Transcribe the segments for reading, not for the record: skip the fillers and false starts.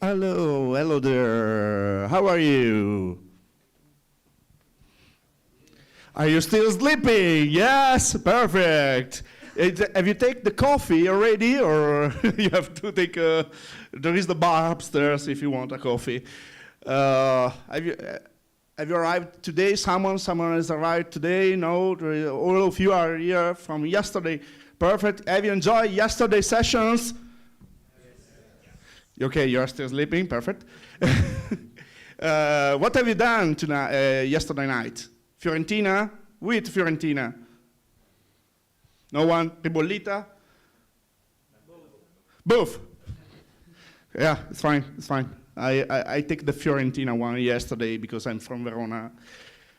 Hello, hello there. How are you? Are you still sleeping? Yes, perfect. Have you taken the coffee already, or you have to take there is the bar upstairs if you want a coffee. Have you arrived today? Someone has arrived today? No, all of you are here from yesterday. Perfect. Have you enjoyed yesterday's sessions? Okay, you're still sleeping. Perfect. What have you done tonight, yesterday night? Fiorentina? With Fiorentina? No one? Ribollita? Both. Yeah, it's fine. It's fine. I take the Fiorentina one yesterday because I'm from Verona,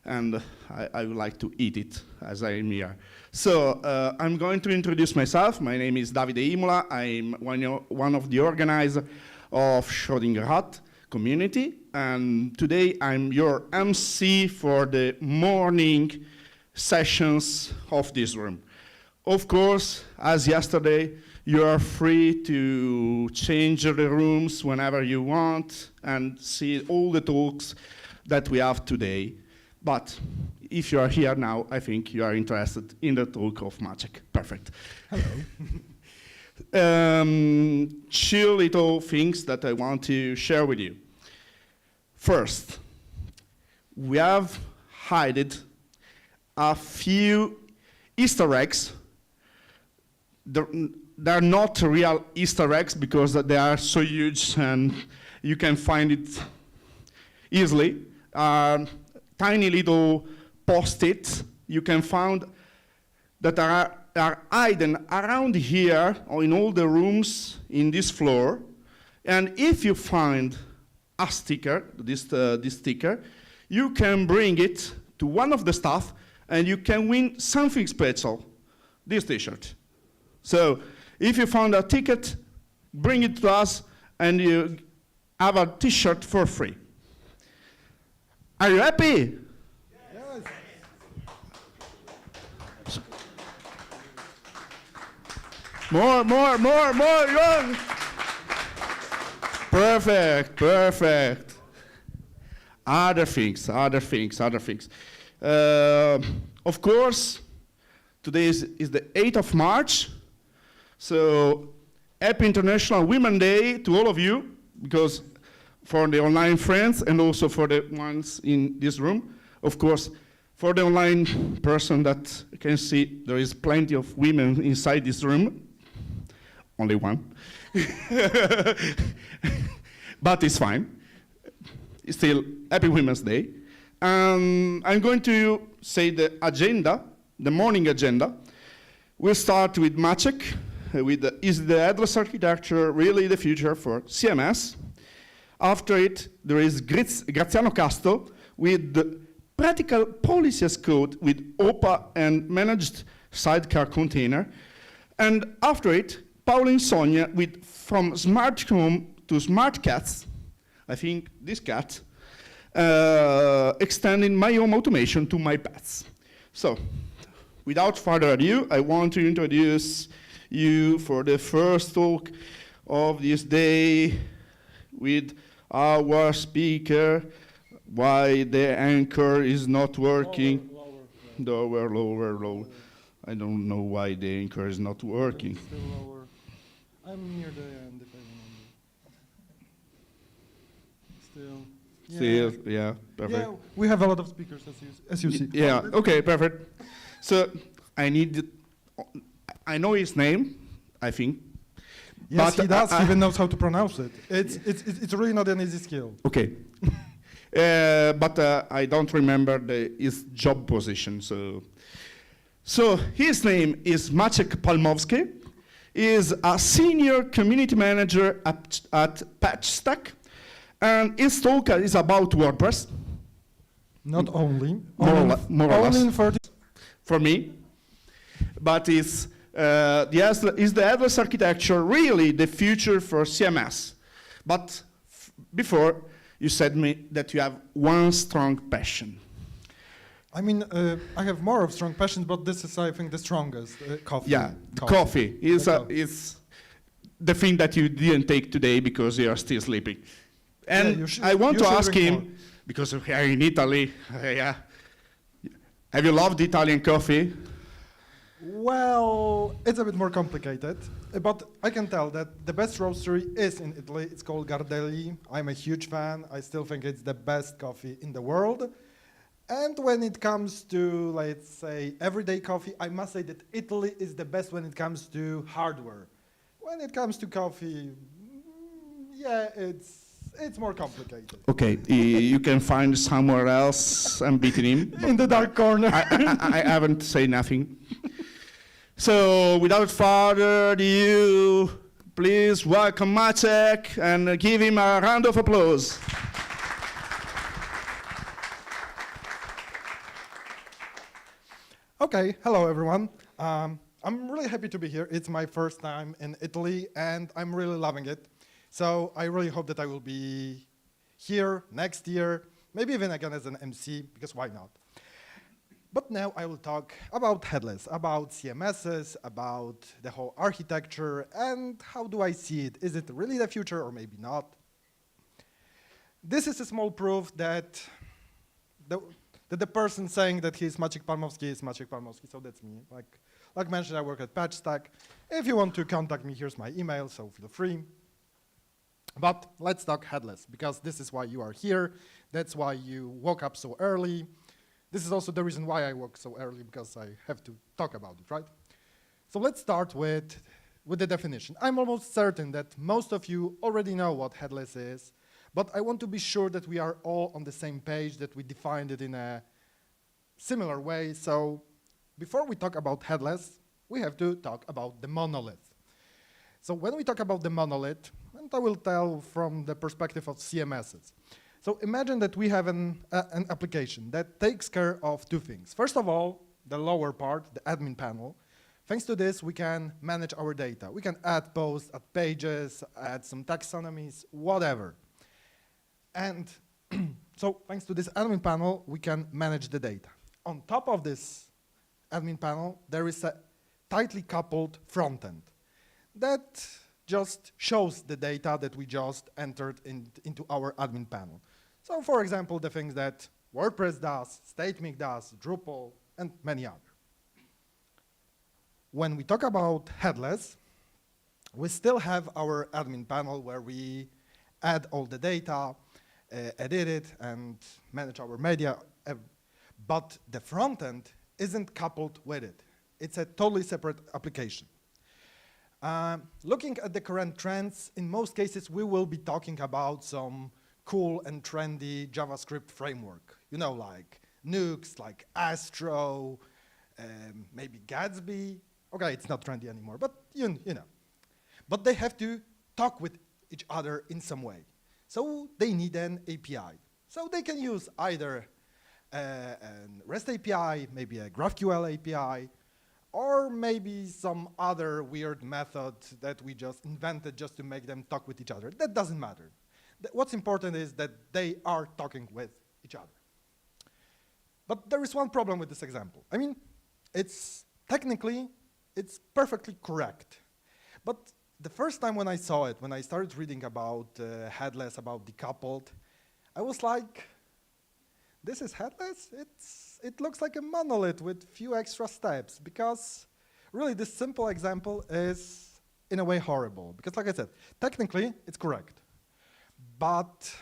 and I would like to eat it as I am here. So I'm going to introduce myself. My name is Davide Imola. I'm one of the organizers of Schrödinger community, and today I'm your MC for the morning sessions of this room. Of course, as yesterday, you are free to change the rooms whenever you want and see all the talks that we have today. But if you are here now, I think you are interested in the talk of Maciek. Perfect. Hello. Two little things that I want to share with you. First, we have hidden a few Easter eggs. They're not real Easter eggs because they are so huge and you can find it easily. Tiny little post-its you can find that are hidden around here or in all the rooms in this floor. And if you find a sticker, this sticker, you can bring it to one of the staff and you can win something special, this t-shirt. So if you found a ticket, bring it to us and you have a t-shirt for free. Are you happy? Yes. More, young. Perfect. Other things. Of course, today is the 8th of March, so happy International Women's Day to all of you, because for the online friends and also for the ones in this room. Of course, for the online person that can see, there is plenty of women inside this room. Only one. But it's fine. It's still Happy Women's Day. I'm going to say the agenda, the morning agenda. We'll start with Maciek, is the headless architecture really the future for CMS? After it, there is Graziano Casto with the practical policy as code with OPA and managed sidecar container. And after it, Pauline Sonia with from smart home to smart cats, I think this cat, extending my home automation to my pets. So, without further ado, I want to introduce you for the first talk of this day with our speaker, why the anchor is not working. Lower. I don't know why the anchor is not working. Still lower. I'm near the end if I remember. Still, yeah, perfect. Yeah, we have a lot of speakers as you see. Yeah, okay, perfect. So I know his name, I think. Yes, but he does. He even knows how to pronounce it. It's really not an easy skill. Okay. But I don't remember his job position. So his name is Maciek Palmowski. He is a senior community manager at PatchStack. And his talk is about WordPress. Not only. More or less. Only for me. But is the headless architecture really the future for CMS? But before, you said me that you have one strong passion. I mean, I have more of strong passions, but this is, I think, the strongest. Coffee. Yeah, coffee is the thing that you didn't take today because you are still sleeping. And Yeah, you should- I want you to should ask drink him, more. because we are in Italy, yeah. Have you loved Italian coffee? Well, it's a bit more complicated, but I can tell that the best roastery is in Italy. It's called Gardelli. I'm a huge fan. I still think it's the best coffee in the world. And when it comes to, let's say, everyday coffee, I must say that Italy is the best when it comes to hardware. When it comes to coffee, yeah, it's more complicated. Okay, you can find somewhere else. I'm beating him. In the dark corner. I haven't said nothing. So, without further ado, please welcome Maciek and give him a round of applause. Okay, hello everyone. I'm really happy to be here. It's my first time in Italy and I'm really loving it. So I really hope that I will be here next year, maybe even again as an MC, because why not? But now I will talk about headless, about CMSs, about the whole architecture, and how do I see it? Is it really the future or maybe not? This is a small proof that the person saying that he's Maciek Palmowski is Maciek Palmowski, so that's me. Like mentioned, I work at PatchStack. If you want to contact me, here's my email, so feel free. But let's talk headless, because this is why you are here. That's why you woke up so early. This is also the reason why I woke so early, because I have to talk about it, right? So let's start with the definition. I'm almost certain that most of you already know what headless is, but I want to be sure that we are all on the same page, that we defined it in a similar way. So before we talk about headless, we have to talk about the monolith. So when we talk about the monolith, and I will tell from the perspective of CMSs. So imagine that we have an application that takes care of two things. First of all, the lower part, the admin panel. Thanks to this, we can manage our data. We can add posts, add pages, add some taxonomies, whatever. And so thanks to this admin panel, we can manage the data. On top of this admin panel, there is a tightly coupled front end that just shows the data that we just entered into our admin panel. So for example, the things that WordPress does, StateMic does, Drupal, and many others. When we talk about headless, we still have our admin panel where we add all the data, edit it, and manage our media. But the front end isn't coupled with it. It's a totally separate application. Looking at the current trends, in most cases, we will be talking about some cool and trendy JavaScript framework. You know, like Nux, like Astro, maybe Gatsby. Okay, it's not trendy anymore, but you know. But they have to talk with each other in some way. So they need an API. So they can use either a REST API, maybe a GraphQL API, or maybe some other weird method that we just invented just to make them talk with each other. That doesn't matter. What's important is that they are talking with each other. But there is one problem with this example. I mean, technically, it's perfectly correct. But the first time when I saw it, when I started reading about headless, about decoupled, I was like, this is headless? It looks like a monolith with few extra steps, because really this simple example is in a way horrible. Because like I said, technically it's correct, but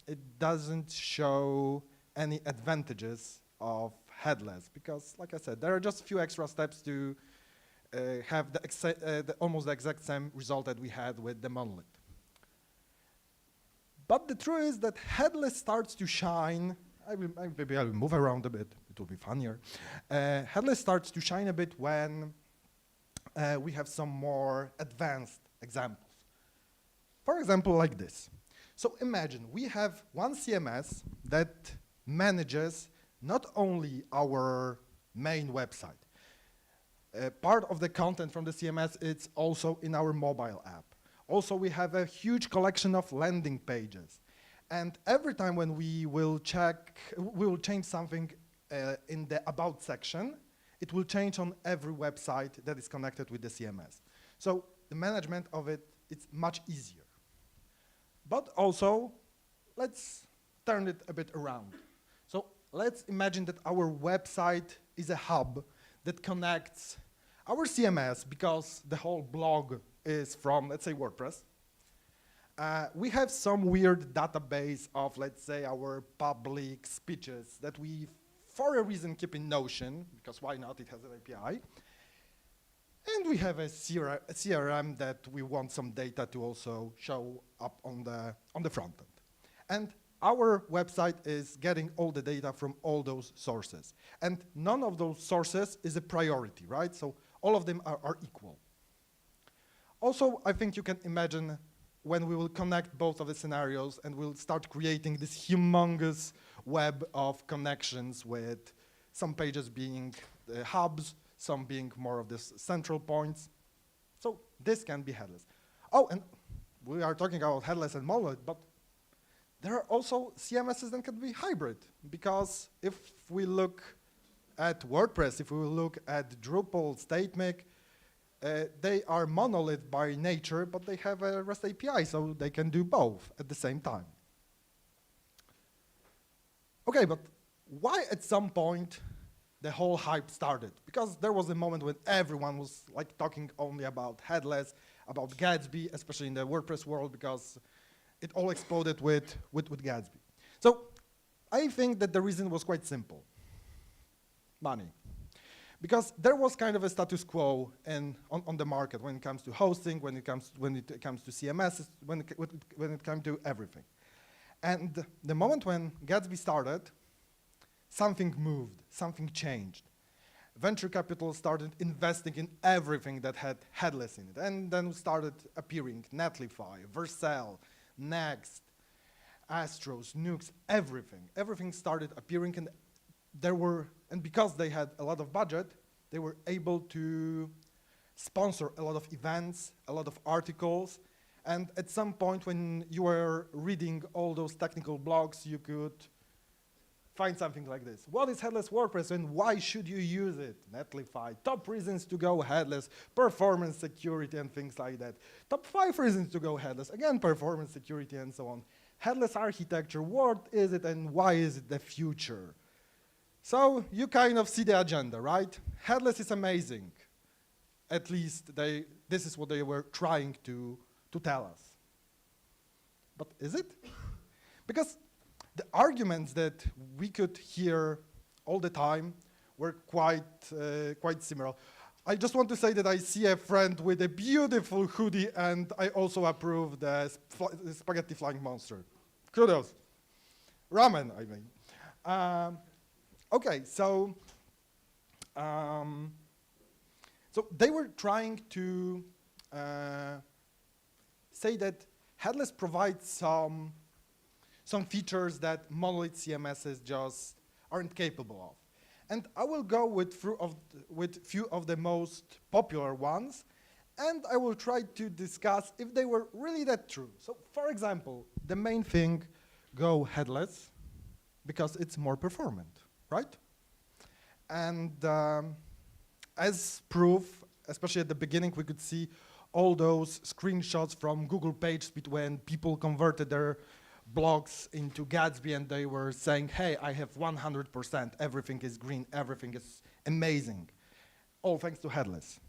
it doesn't show any advantages of headless, because like I said, there are just a few extra steps to have almost the exact same result that we had with the monolith. But the truth is that headless starts to shine. Maybe I will move around a bit. It will be funnier. Headless starts to shine a bit when we have some more advanced examples. For example, like this. So imagine we have one CMS that manages not only our main website. Part of the content from the CMS is also in our mobile app. Also, we have a huge collection of landing pages. And every time when we will change something in the About section, it will change on every website that is connected with the CMS. So the management of it it's much easier. But also, let's turn it a bit around. So let's imagine that our website is a hub that connects our CMS, because the whole blog is from, let's say, WordPress. We have some weird database of, let's say, our public speeches that we, for a reason, keep in Notion, because why not? It has an API. And we have a CRM that we want some data to also show up on the front end. And our website is getting all the data from all those sources. And none of those sources is a priority, right? So all of them are equal. Also, I think you can imagine when we will connect both of the scenarios and we'll start creating this humongous web of connections, with some pages being hubs, some being more of these central points. So this can be headless. Oh, and we are talking about headless and monolith, but there are also CMSs that can be hybrid, because if we look at WordPress, if we look at Drupal, StateMake, they are monolith by nature, but they have a REST API, so they can do both at the same time. Okay, but why at some point the whole hype started? Because there was a moment when everyone was like talking only about headless, about Gatsby, especially in the WordPress world, because it all exploded with Gatsby. So I think that the reason was quite simple: money. Because there was kind of a status quo on the market when it comes to hosting, when it comes to CMS, when it comes to everything. And the moment when Gatsby started, something moved, something changed. Venture capital started investing in everything that had headless in it, and then started appearing Netlify, Vercel, Next, Astros, Nux, everything. Everything started appearing, and because they had a lot of budget, they were able to sponsor a lot of events, a lot of articles, and at some point when you were reading all those technical blogs, you could find something like this. What is headless WordPress and why should you use it? Netlify, top reasons to go headless, performance, security, and things like that. Top 5 reasons to go headless, again, performance, security, and so on. Headless architecture, what is it and why is it the future? So you kind of see the agenda, right? Headless is amazing. At least this is what they were trying to tell us. But is it? Because the arguments that we could hear all the time were quite similar. I just want to say that I see a friend with a beautiful hoodie, and I also approve the spaghetti flying monster. Kudos. Ramen, I mean. Okay, so they were trying to say that headless provides some features that monolith CMSs just aren't capable of. And I will go with few of the most popular ones, and I will try to discuss if they were really that true. So for example, the main thing, go headless, because it's more performant, right? And as proof, especially at the beginning, we could see all those screenshots from Google PageSpeed when people converted their blogs into Gatsby and they were saying, hey, I have 100%, everything is green, everything is amazing, all thanks to headless.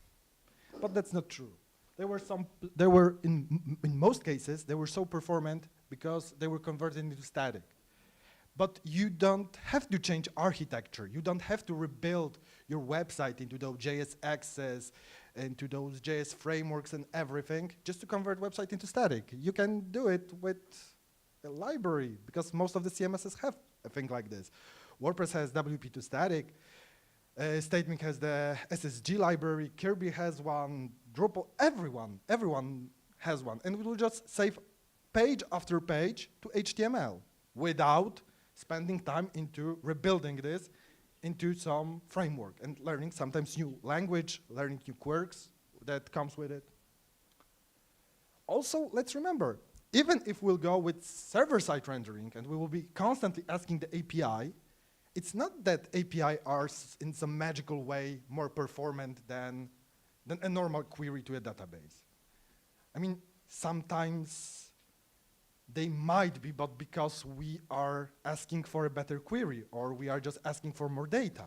But that's not true. In most cases, they were so performant because they were converted into static. But you don't have to change architecture. You don't have to rebuild your website into those JS access, into those JS frameworks and everything, just to convert website into static. You can do it with a library, because most of the CMSs have a thing like this. WordPress has WP2 static. StateMake has the SSG library. Kirby has one. Drupal, everyone has one. And we will just save page after page to HTML without spending time into rebuilding this into some framework and learning sometimes new language, learning new quirks that comes with it. Also, let's remember, even if we'll go with server-side rendering and we will be constantly asking the API, it's not that API are in some magical way more performant than a normal query to a database. I mean, sometimes they might be, but because we are asking for a better query or we are just asking for more data.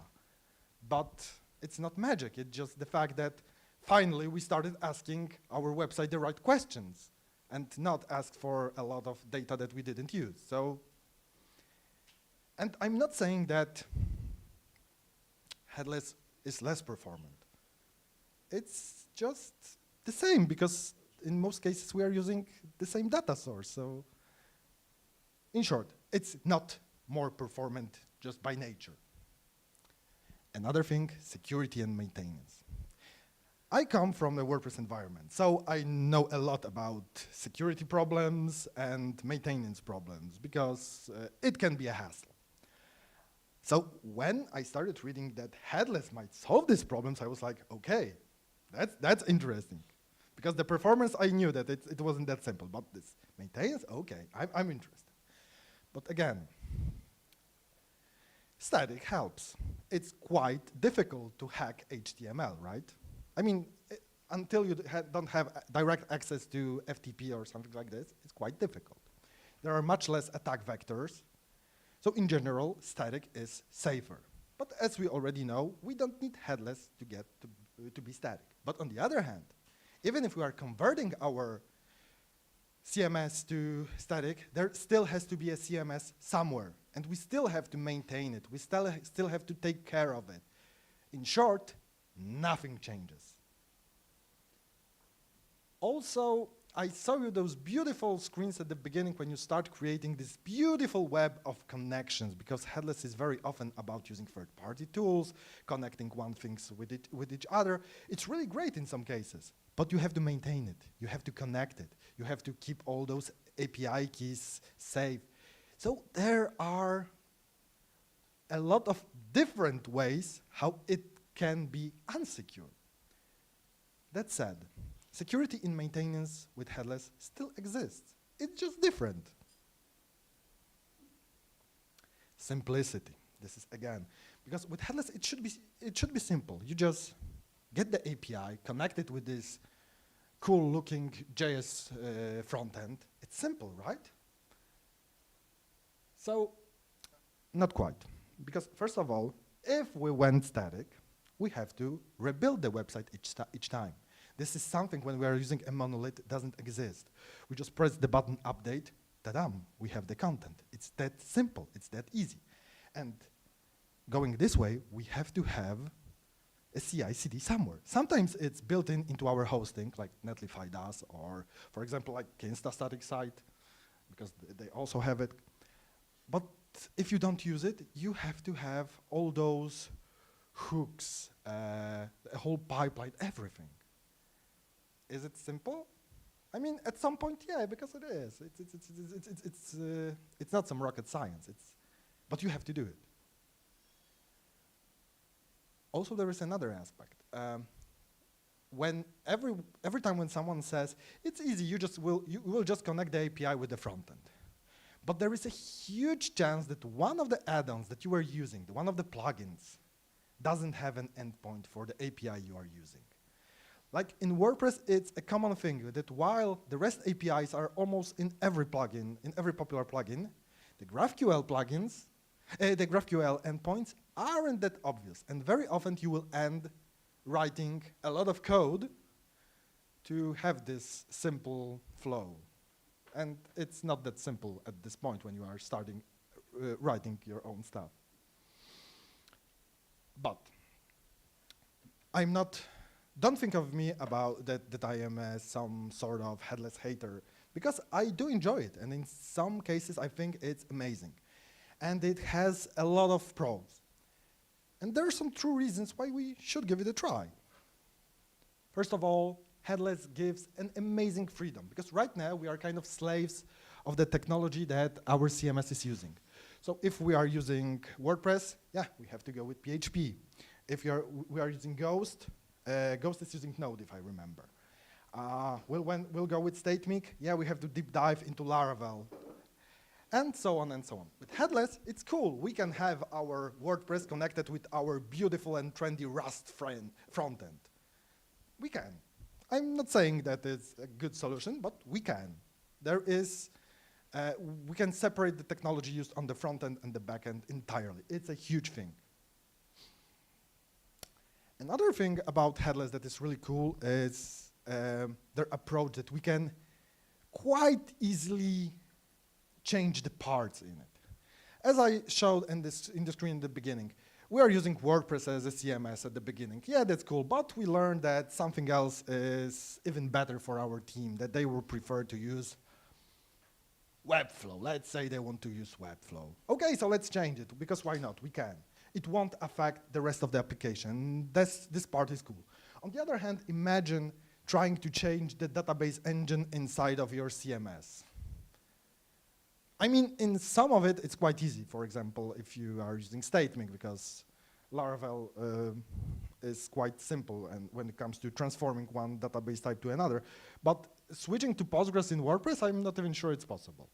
But it's not magic, it's just the fact that finally we started asking our website the right questions and not ask for a lot of data that we didn't use. So, and I'm not saying that headless is less performant. It's just the same, because in most cases we are using the same data source. So in short, it's not more performant just by nature. Another thing, security and maintenance. I come from the WordPress environment, so I know a lot about security problems and maintenance problems, because it can be a hassle. So when I started reading that headless might solve these problems, I was like, okay, that's interesting. Because the performance, I knew that it wasn't that simple, but this maintenance, okay, I'm interested. But again, static helps. It's quite difficult to hack HTML, right? I mean, until you don't have direct access to FTP or something like this, it's quite difficult. There are much less attack vectors. So in general, static is safer. But as we already know, we don't need headless to get to be static. But on the other hand, even if we are converting our CMS to static, there still has to be a CMS somewhere, and we still have to maintain it. We still have to take care of it. In short, nothing changes. Also, I saw you those beautiful screens at the beginning when you start creating this beautiful web of connections, because headless is very often about using third-party tools, connecting one things with each other. It's really great in some cases, but you have to maintain it. You have to connect it. You have to keep all those API keys safe. So there are a lot of different ways how it can be unsecure. That said, security in maintenance with headless still exists. It's just different. Simplicity. This is again, because with headless it should be simple. You just get the API, connect it with this cool-looking JS front end. It's simple, right? So, not quite, because first of all, if we went static, we have to rebuild the website each time. This is something when we are using a monolith, it doesn't exist. We just press the button update, ta-da, we have the content. It's that simple, it's that easy. And going this way, we have to have a CI/CD somewhere. Sometimes it's built into our hosting, like Netlify does, or for example, like Kinsta static site, because they also have it. But if you don't use it, you have to have all those hooks, a whole pipeline, everything. Is it simple? I mean, at some point, yeah, because it is. It's not some rocket science. But you have to do it. Also, there is another aspect. Every time when someone says it's easy, you will just connect the API with the front end. But there is a huge chance that one of the add-ons that you are using, one of the plugins, doesn't have an endpoint for the API you are using. Like in WordPress, it's a common thing that while the REST APIs are almost in every plugin, in every popular plugin, the GraphQL plugins, the GraphQL endpoints aren't that obvious. And very often you will end writing a lot of code to have this simple flow. And it's not that simple at this point when you are starting writing your own stuff. But don't think of me about that I am some sort of headless hater, because I do enjoy it, and in some cases I think it's amazing. And it has a lot of pros. And there are some true reasons why we should give it a try. First of all, headless gives an amazing freedom, because right now we are kind of slaves of the technology that our CMS is using. So if we are using WordPress, yeah, we have to go with PHP. If we are using Ghost, Ghost is using Node, if I remember. We'll go with StateMic, yeah, we have to deep dive into Laravel, and so on and so on. With headless, it's cool. We can have our WordPress connected with our beautiful and trendy Rust front end. We can. I'm not saying that it's a good solution, but we can. There is, we can separate the technology used on the front end and the back end entirely. It's a huge thing. Another thing about headless that is really cool is their approach that we can quite easily change the parts in it. As I showed in the screen in the beginning, we are using WordPress as a CMS at the beginning. Yeah, that's cool, but we learned that something else is even better for our team, that they would prefer to use Webflow. Let's say they want to use Webflow. Okay, so let's change it, because why not? We can. It won't affect the rest of the application. This part is cool. On the other hand, imagine trying to change the database engine inside of your CMS. I mean, in some of it, it's quite easy. For example, if you are using StateMic, because Laravel is quite simple and when it comes to transforming one database type to another. But switching to Postgres in WordPress, I'm not even sure it's possible.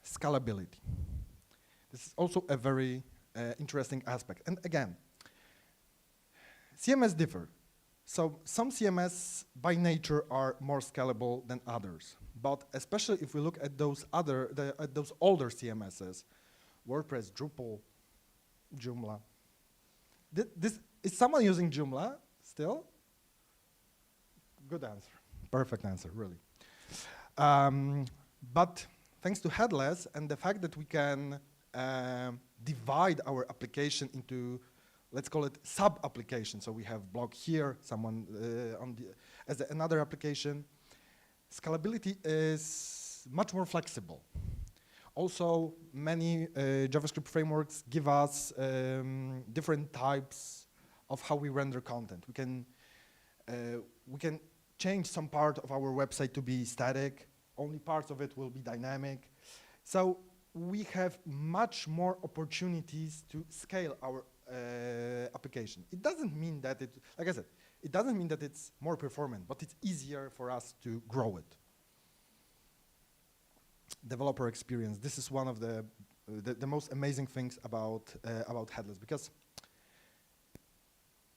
Scalability. This is also a very interesting aspect. And again, CMS differ. So some CMS by nature are more scalable than others. But especially if we look at those those older CMSs, WordPress, Drupal, Joomla. Is someone using Joomla still? Good answer. Perfect answer, really. But thanks to headless and the fact that we can divide our application into, let's call it sub-applications. So we have blog here, someone as another application. Scalability is much more flexible. Also, many JavaScript frameworks give us different types of how we render content. We can change some part of our website to be static. Only parts of it will be dynamic. So we have much more opportunities to scale our application. It doesn't mean that like I said, it doesn't mean that it's more performant, but it's easier for us to grow it. Developer experience. This is one of the most amazing things about headless, because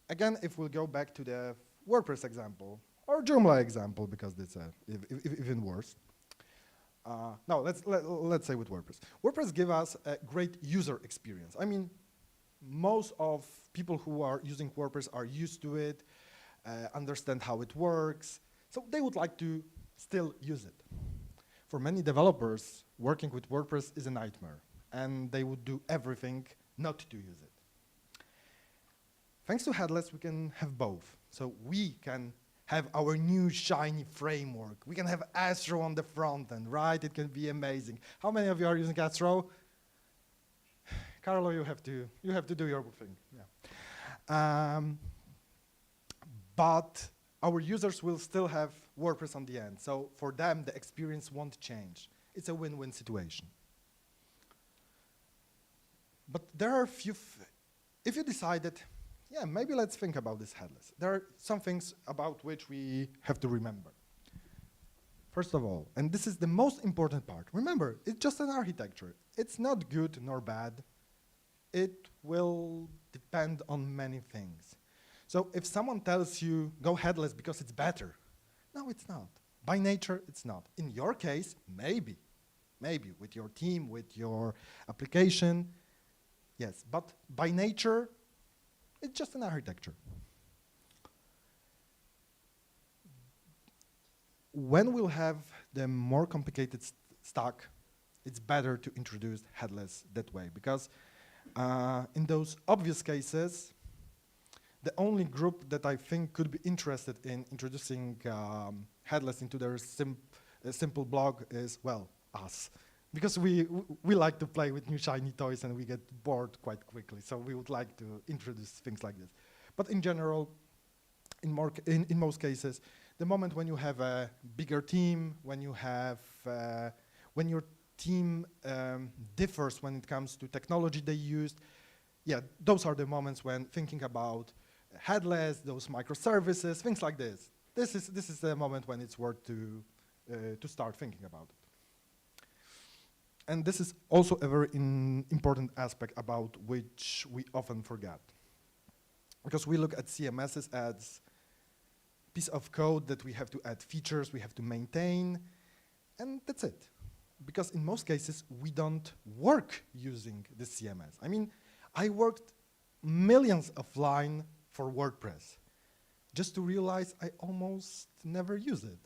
again, if we'll go back to the WordPress example or Joomla example, because it's even worse. No, let's say with WordPress. WordPress gives us a great user experience. I mean, most of people who are using WordPress are used to it, understand how it works, so they would like to still use it. For many developers, working with WordPress is a nightmare, and they would do everything not to use it. Thanks to headless, we can have both. So we can have our new shiny framework. We can have Astro on the front end, right? It can be amazing. How many of you are using Astro? Carlo, you have to do your thing. Yeah. But our users will still have WordPress on the end. So for them, the experience won't change. It's a win-win situation. But there are a few, if you decide that, yeah, maybe let's think about this headless, there are some things about which we have to remember. First of all, and this is the most important part, remember, it's just an architecture. It's not good nor bad. It will depend on many things. So if someone tells you, go headless because it's better, no, it's not. By nature, it's not. In your case, maybe with your team, with your application, yes, but by nature, it's just an architecture. When we'll have the more complicated stack, it's better to introduce headless that way, because in those obvious cases, the only group that I think could be interested in introducing headless into their simple blog is, well, us. Because we like to play with new shiny toys and we get bored quite quickly, so we would like to introduce things like this. But in general, in most cases, the moment when you have a bigger team, when you have, when your team differs when it comes to technology they used, yeah, those are the moments when thinking about headless, those microservices, things like this. This is the moment when it's worth to start thinking about it. And this is also a very important aspect about which we often forget. Because we look at CMSs as piece of code that we have to add features, we have to maintain, and that's it. Because in most cases, we don't work using the CMS. I mean, I worked millions of lines for WordPress just to realize I almost never use it.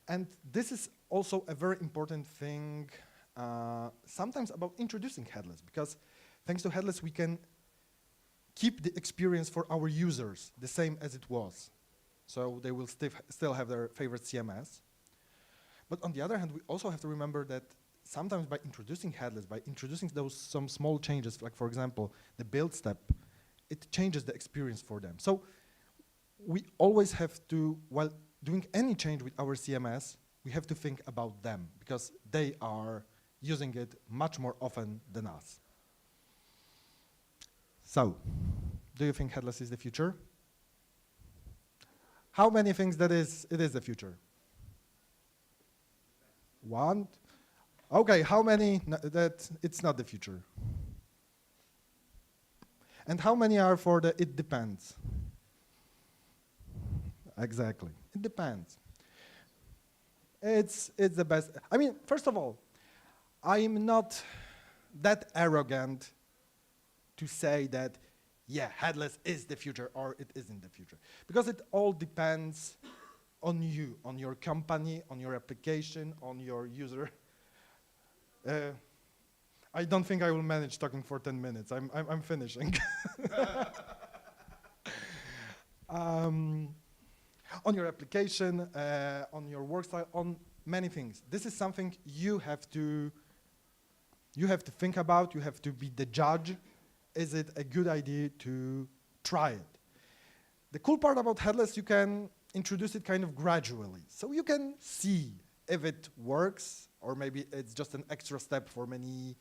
And this is also a very important thing sometimes about introducing headless, because thanks to headless, we can keep the experience for our users the same as it was. So they will still have their favorite CMS. But on the other hand, we also have to remember that sometimes by introducing headless, by introducing some small changes, like for example, the build step, it changes the experience for them. So we always have to, while doing any change with our CMS, we have to think about them, because they are using it much more often than us. So, do you think headless is the future? How many think that it is the future? One? Okay, how many that it's not the future? And how many are for the it depends? Exactly, it depends. It's the best. I mean, first of all, I'm not that arrogant to say that, yeah, headless is the future or it isn't the future. Because it all depends on you, on your company, on your application, on your user. I don't think I will manage talking for 10 minutes. I'm finishing. On your application, on your work style, on many things. This is something you have to think about. You have to be the judge. Is it a good idea to try it? The cool part about headless, you can introduce it kind of gradually. So you can see if it works, or maybe it's just an extra step for many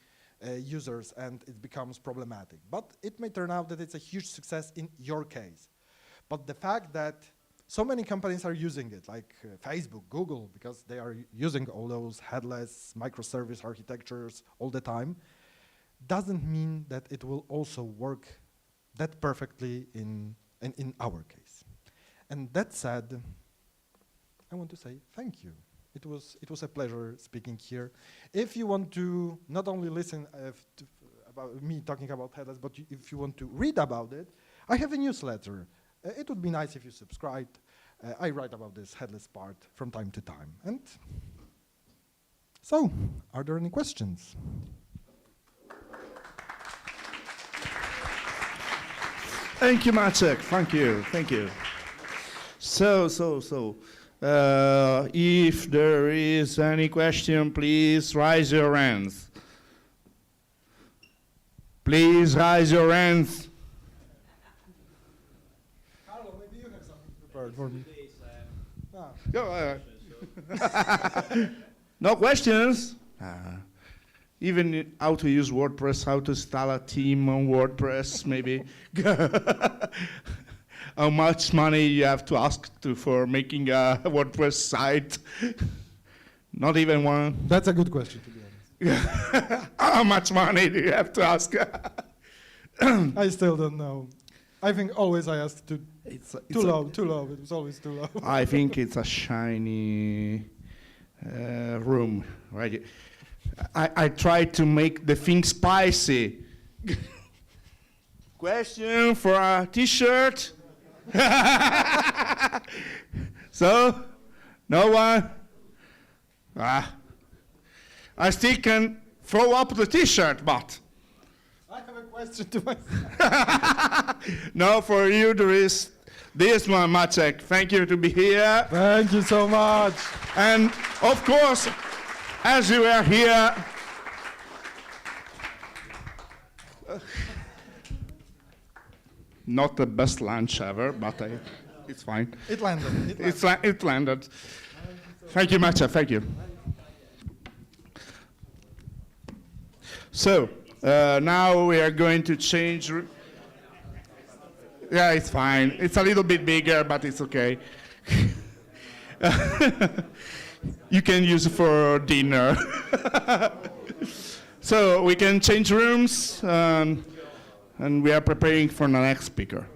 users and it becomes problematic. But it may turn out that it's a huge success in your case. But the fact that so many companies are using it, like Facebook, Google, because they are using all those headless microservice architectures all the time, doesn't mean that it will also work that perfectly in our case. And that said, I want to say thank you. It was a pleasure speaking here. If you want to not only listen about me talking about headless, but if you want to read about it, I have a newsletter. It would be nice if you subscribed. I write about this headless part from time to time. And so, are there any questions? Thank you, Maciek. Thank you. Thank you. So, if there is any question, please raise your hands. Please raise your hands. Carlo, maybe you have something prepared for me. Go No questions? Even how to use WordPress, how to install a theme on WordPress, maybe. How much money you have to ask for making a WordPress site? Not even one. That's a good question, to be honest. How much money do you have to ask? I still don't know. I think always I ask too low. It was always too low. I think it's a shiny room, right? I tried to make the thing spicy. Question for a t-shirt? So, no one? I still can throw up the t-shirt, but. I have a question to myself. No, for you there is this one, Maciek. Thank you to be here. Thank you so much. And of course, as you are here, not the best lunch ever, but it's fine. It landed. It landed. Thank you, Maciek. Thank you. So now we are going to change. Yeah, it's fine. It's a little bit bigger, but it's okay. You can use it for dinner. So we can change rooms, and we are preparing for the next speaker.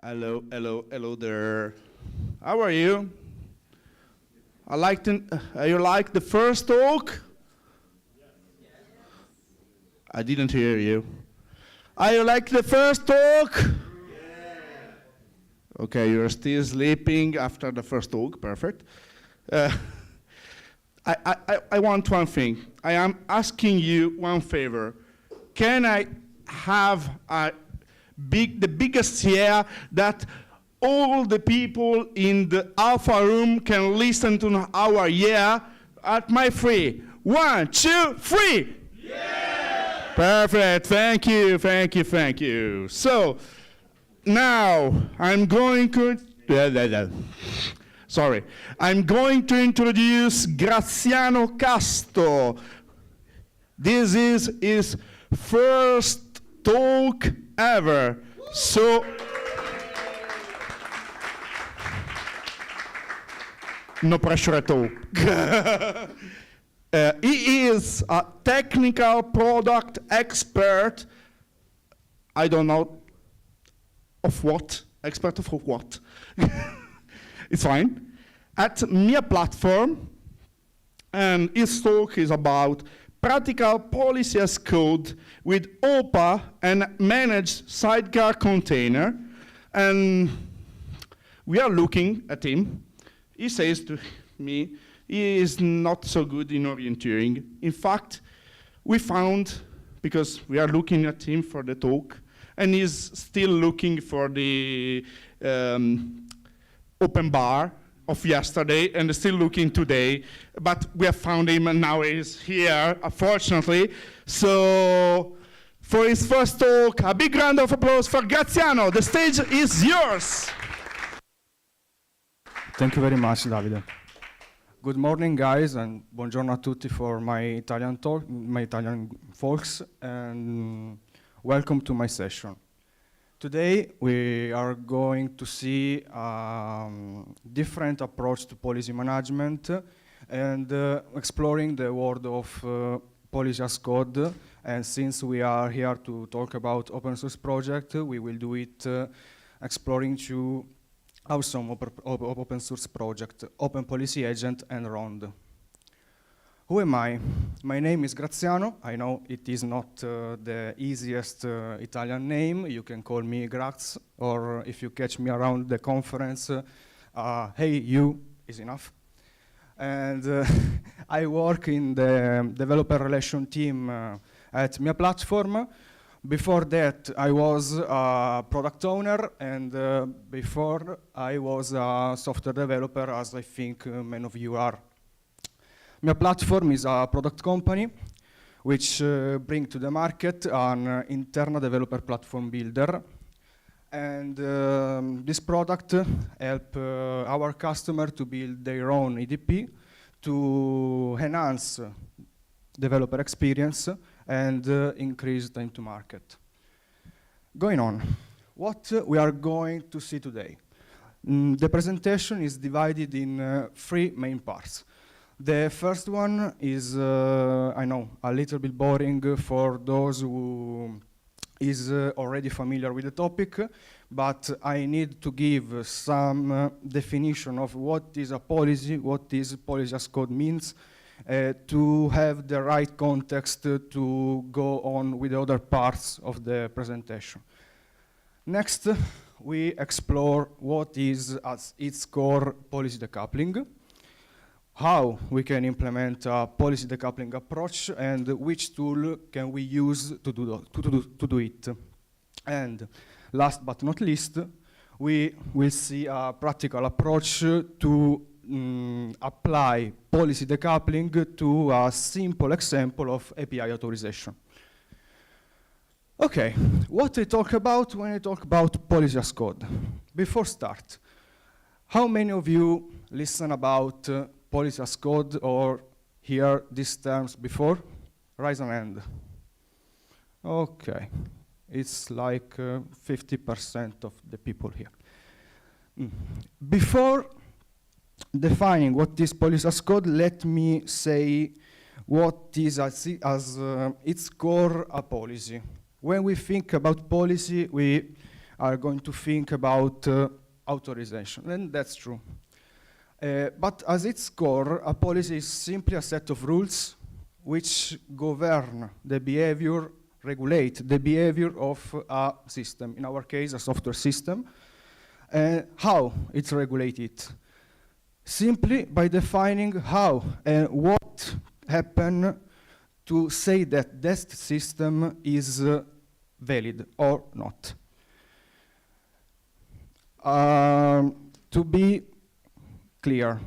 Hello, hello, hello there. How are you? You like the first talk? I didn't hear you. Are you like the first talk? Okay, you're still sleeping after the first talk. Perfect. Uh, I want one thing. I am asking you one favor. Can I have the biggest yeah that all the people in the Alpha room can listen to our yeah at my free? 1, 2, 3. Yeah! Perfect. Thank you, thank you, thank you. So now I'm going to sorry. I'm going to introduce Graziano Casto. This is his first talk ever. So no pressure at all. He is a technical product expert. I don't know of what. Expert of what? It's fine. At Mia Platform, and his talk is about practical policy as code with OPA and managed sidecar container. And we are looking at him. He says to me, he is not so good in orienteering. In fact, we found, because we are looking at him for the talk, and he's still looking for the open bar of yesterday and still looking today, but we have found him and now he's here, unfortunately. So for his first talk, a big round of applause for Graziano. The stage is yours. Thank you very much, Davide. Good morning, guys, and buongiorno a tutti for my Italian talk, my Italian folks, and welcome to my session. Today, we are going to see different approach to policy management and exploring the world of policy as code. And since we are here to talk about open source project, we will do it exploring two awesome open source project, Open Policy Agent and ROND. Who am I? My name is Graziano. I know it is not the easiest Italian name. You can call me Graz, or if you catch me around the conference, hey, you is enough. And I work in the developer relation team at Mia Platform. Before that, I was a product owner, and before I was a software developer, as I think many of you are. Mia Platform is a product company which brings to the market an internal developer platform builder. And this product helps our customer to build their own EDP to enhance developer experience and increase time to market. Going on, what we are going to see today. The presentation is divided in 3 main parts. The first one is, I know, a little bit boring for those who is already familiar with the topic, but I need to give some definition of what is a policy, what is policy as code means, to have the right context to go on with the other parts of the presentation. Next, we explore what is at its core policy decoupling, how we can implement a policy decoupling approach, and which tool can we use to do it. And last but not least, we will see a practical approach to apply policy decoupling to a simple example of API authorization. Okay, what I talk about when I talk about policy as code. Before start, how many of you listen about policy as code or hear these terms before? Raise an hand. Okay, it's like 50% of the people here. Before defining what is policy as code, let me say what is as its core a policy. When we think about policy, we are going to think about authorization, and that's true. But as its core, a policy is simply a set of rules which govern the behavior, regulate the behavior of a system, in our case, a software system. How it's regulated? Simply by defining how and what happen to say that that system is valid or not. To be clear,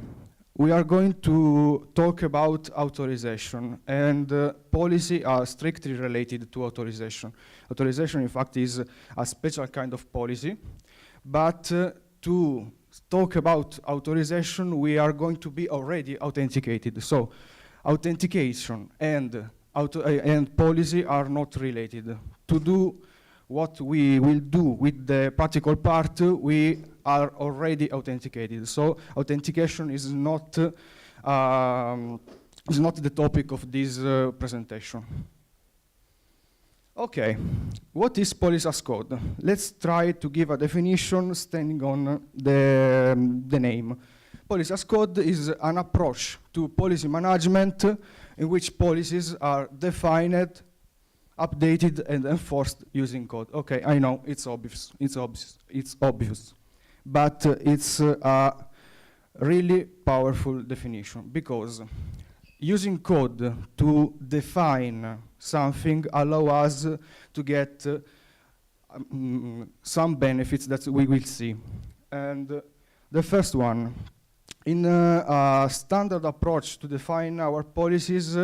we are going to talk about authorization, and policy are strictly related to authorization. Authorization, in fact, is a special kind of policy, but to talk about authorization, we are going to be already authenticated. So authentication and policy are not related. To do what we will do with the practical part, we are already authenticated. So authentication is not the topic of this presentation. Okay, what is policy as code? Let's try to give a definition standing on the name. Policy as code is an approach to policy management in which policies are defined, updated, and enforced using code. Okay, I know, it's obvious, but it's a really powerful definition, because using code to define something allows us to get some benefits that we will see. And the first one, in a standard approach to define our policies,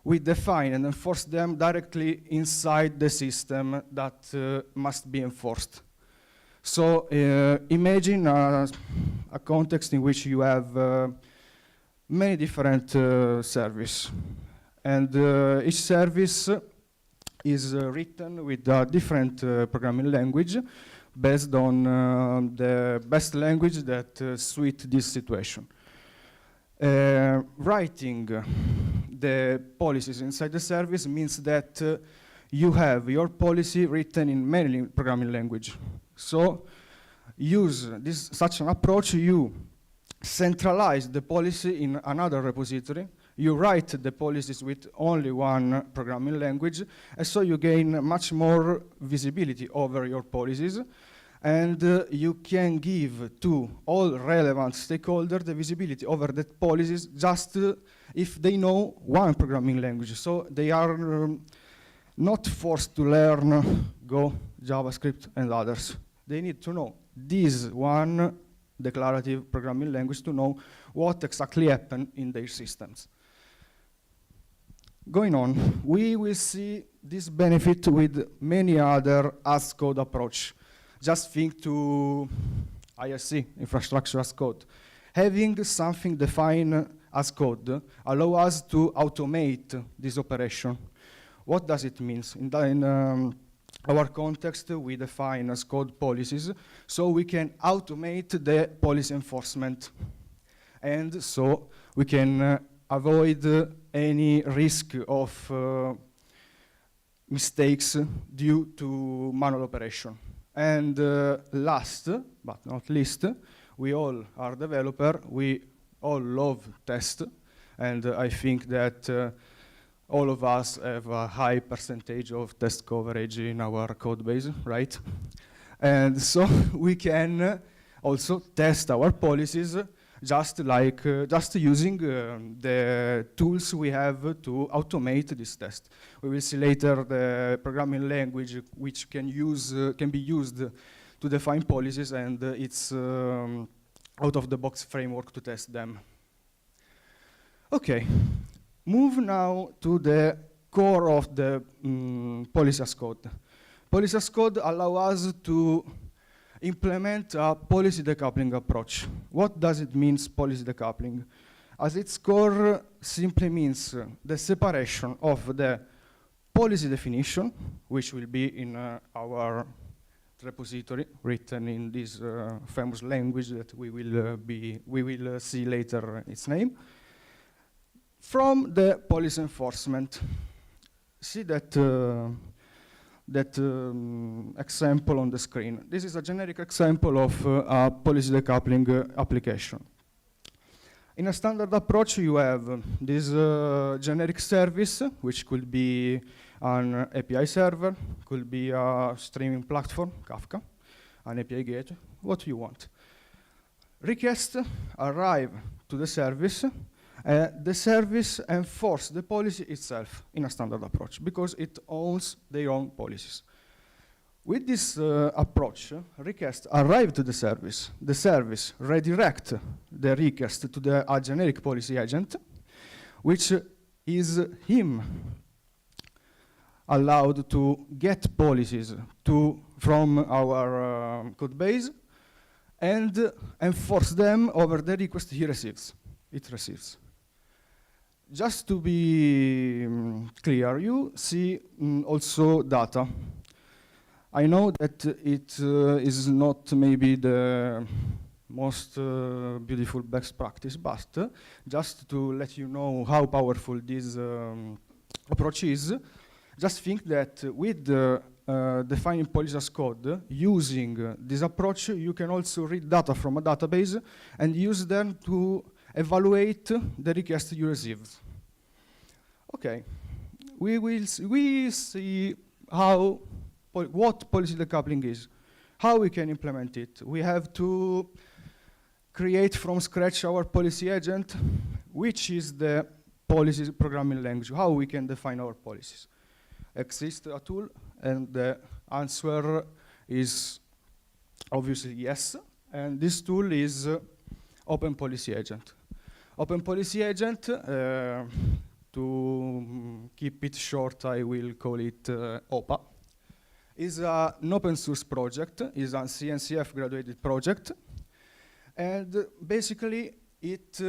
we define and enforce them directly inside the system that must be enforced. So imagine a context in which you have many different services, and each service is written with a different programming language based on the best language that suits this situation. Writing the policies inside the service means that you have your policy written in many programming language. So use such an approach, you centralize the policy in another repository, you write the policies with only one programming language, and so you gain much more visibility over your policies, and you can give to all relevant stakeholders the visibility over the policies just if they know one programming language. So they are not forced to learn Go, JavaScript, and others. They need to know this one declarative programming language to know what exactly happened in their systems. Going on, we will see this benefit with many other as code approach. Just think to ISC, infrastructure as code. Having something defined as code allows us to automate this operation. What does it mean? In our context, we define as code policies, so we can automate the policy enforcement. And so we can avoid any risk of mistakes due to manual operation. And last but not least, we all are developers, we all love test, and I think that all of us have a high percentage of test coverage in our code base, right? And so we can also test our policies just using the tools we have to automate this test. We will see later the programming language which can be used to define policies, and it's out-of-the-box framework to test them. Okay. Move now to the core of the policy as code. Policy as code allows us to implement a policy decoupling approach. What does it mean, policy decoupling? As its core simply means the separation of the policy definition, which will be in our repository written in this famous language that we will see later its name, from the policy enforcement. See that that example on the screen. This is a generic example of a policy decoupling application. In a standard approach, you have this generic service, which could be an API server, could be a streaming platform, Kafka, an API gateway, what you want. Requests arrive to the service enforces the policy itself in a standard approach because it owns their own policies. With this approach, requests arrive to the service redirect the request to a generic policy agent, which is him allowed to get policies from our code base and enforce them over the request it receives. Just to be clear, you see also data. I know that it is not maybe the most beautiful best practice, but just to let you know how powerful this approach is, just think that with defining policies as code, using this approach, you can also read data from a database and use them to evaluate the request you received. Okay, we see what policy decoupling is, how we can implement it. We have to create from scratch our policy agent, which is the policy programming language, how we can define our policies. Exists a tool, and the answer is obviously yes, and this tool is Open Policy Agent. Open Policy Agent, to keep it short, I will call it OPA, is an open source project, is a CNCF graduated project, and basically it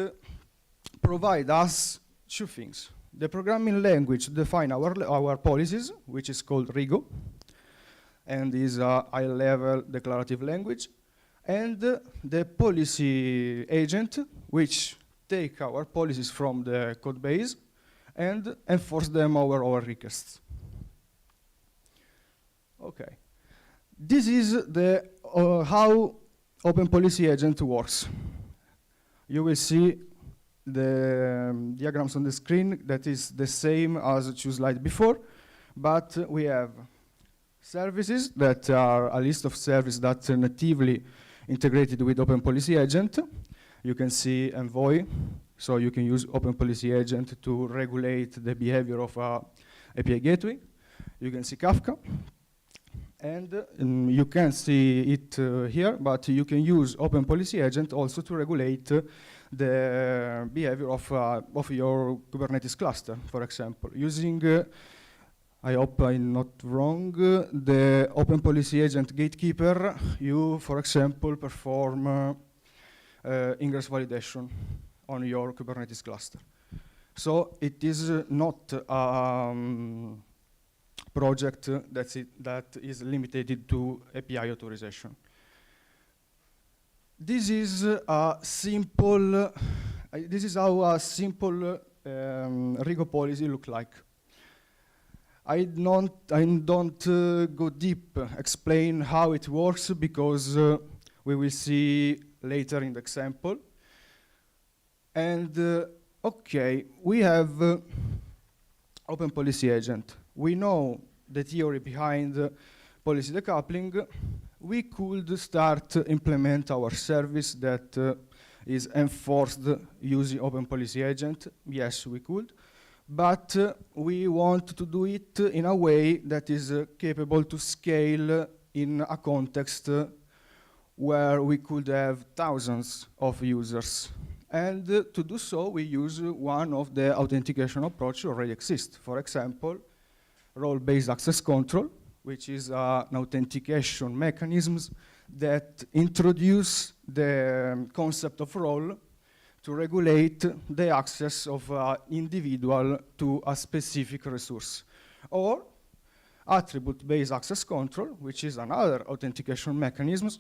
provides us two things. The programming language defines our policies, which is called Rigo, and is a high-level declarative language, and the policy agent, which take our policies from the code base and enforce them over our requests. Okay, this is the how Open Policy Agent works. You will see the diagrams on the screen that is the same as two slides before, but we have services that are a list of services that are natively integrated with Open Policy Agent. You can see Envoy, so you can use Open Policy Agent to regulate the behavior of a API gateway. You can see Kafka, and you can see it here, but you can use Open Policy Agent also to regulate the behavior of your Kubernetes cluster, for example. Using, I hope I'm not wrong, the Open Policy Agent Gatekeeper, you, for example, perform ingress validation on your Kubernetes cluster. So it is not a project that is limited to API authorization. This is a simple. This is how a simple Rigo policy look like. I don't go deep explain how it works because we will see later in the example. And okay, we have Open Policy Agent. We know the theory behind policy decoupling. We could start implement our service that is enforced using Open Policy Agent. Yes, we could. But we want to do it in a way that is capable to scale in a context where we could have thousands of users. And to do so, we use one of the authentication approach already exists. For example, role-based access control, which is an authentication mechanisms that introduce the concept of role to regulate the access of an individual to a specific resource. Or attribute-based access control, which is another authentication mechanism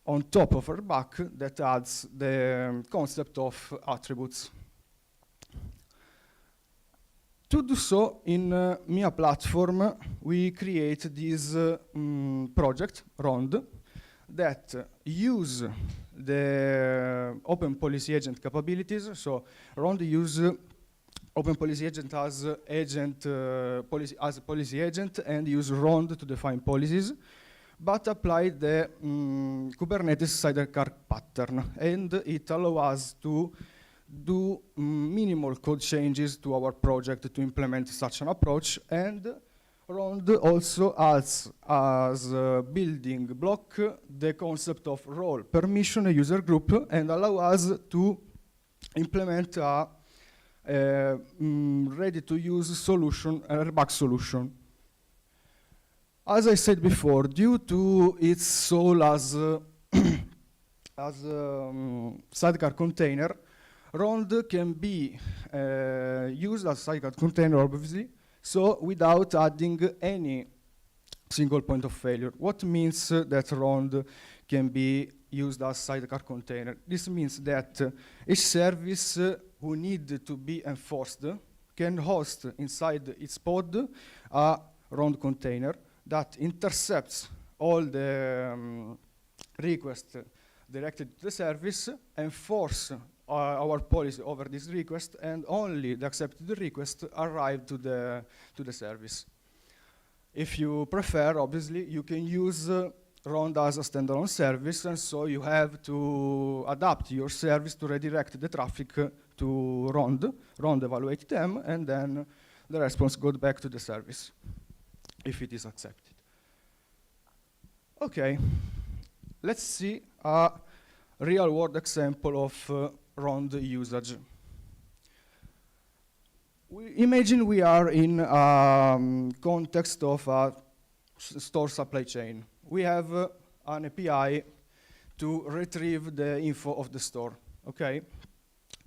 on top of RBAC that adds the concept of attributes. To do so, in Mia platform, we create this project, ROND, that use the Open Policy Agent capabilities. So ROND use Open Policy Agent as a policy agent and use ROND to define policies, but apply the Kubernetes sidecar pattern, and it allows us to do minimal code changes to our project to implement such an approach. And ROND also adds as a building block the concept of role, permission, a user group, and allow us to implement a ready-to-use solution, a RBAC solution. As I said before, due to its soul as sidecar container, ROND can be used as sidecar container, obviously, so without adding any single point of failure. What means that ROND can be used as sidecar container? This means that each service who need to be enforced can host inside its pod a ROND container that intercepts all the requests directed to the service, enforce our policy over this request, and only the accepted request arrive to the service. If you prefer, obviously, you can use ROND as a standalone service, and so you have to adapt your service to redirect the traffic to ROND. ROND evaluate them, and then the response goes back to the service, if it is accepted. Okay, let's see a real-world example of ROND usage. Imagine we are in a context of a store supply chain. We have an API to retrieve the info of the store, okay?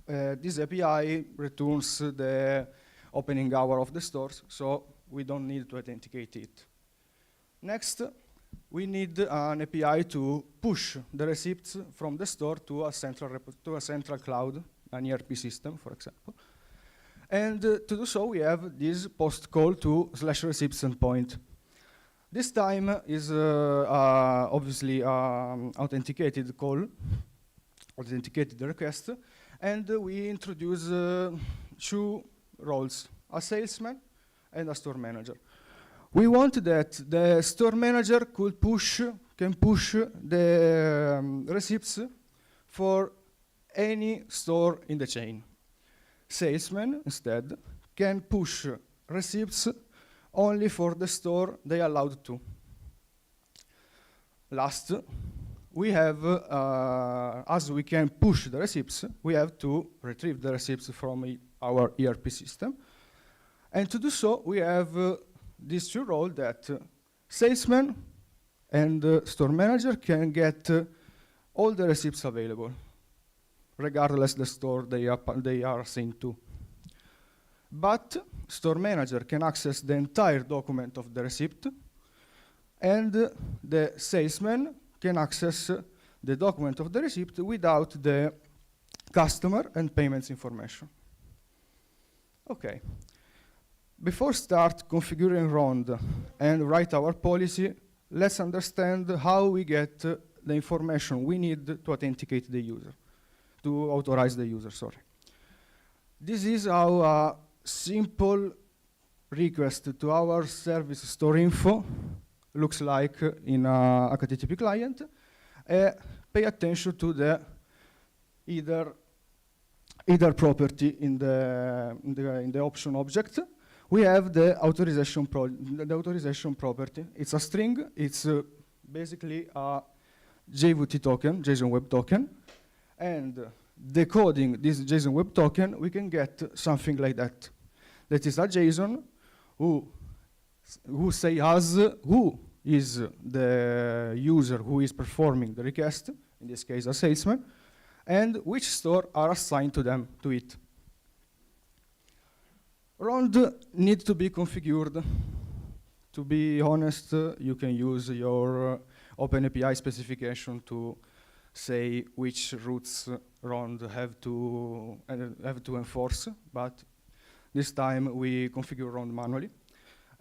This API returns the opening hour of the stores, so we don't need to authenticate it. Next, we need an API to push the receipts from the store to a central cloud, an ERP system, for example. And to do so, we have this post call to /receipts endpoint. This time is obviously authenticated call, authenticated request, and we introduce two roles, a salesman and a store manager. We want that the store manager can push the receipts for any store in the chain. Salesman, instead, can push receipts only for the store they are allowed to. Last, we have, as we can push the receipts, we have to retrieve the receipts from our ERP system. And to do so, we have these two roles that salesman and store manager can get all the receipts available, regardless the store they are assigned to. But store manager can access the entire document of the receipt, and the salesman can access the document of the receipt without the customer and payments information. Okay. Before start configuring ROND and write our policy, let's understand how we get the information we need to authenticate the user, to authorize the user, sorry. This is how a simple request to our service store info looks like in a HTTP client. Pay attention to the either property in the option object. We have the authorization property. It's a string. It's basically a JWT token, JSON Web Token, and decoding this JSON Web Token, we can get something like that. That is a JSON who say us who is the user who is performing the request, in this case a salesman, and which store are assigned to it. ROND needs to be configured. To be honest, you can use your OpenAPI specification to say which routes ROND have to enforce, but This time we configure round manually.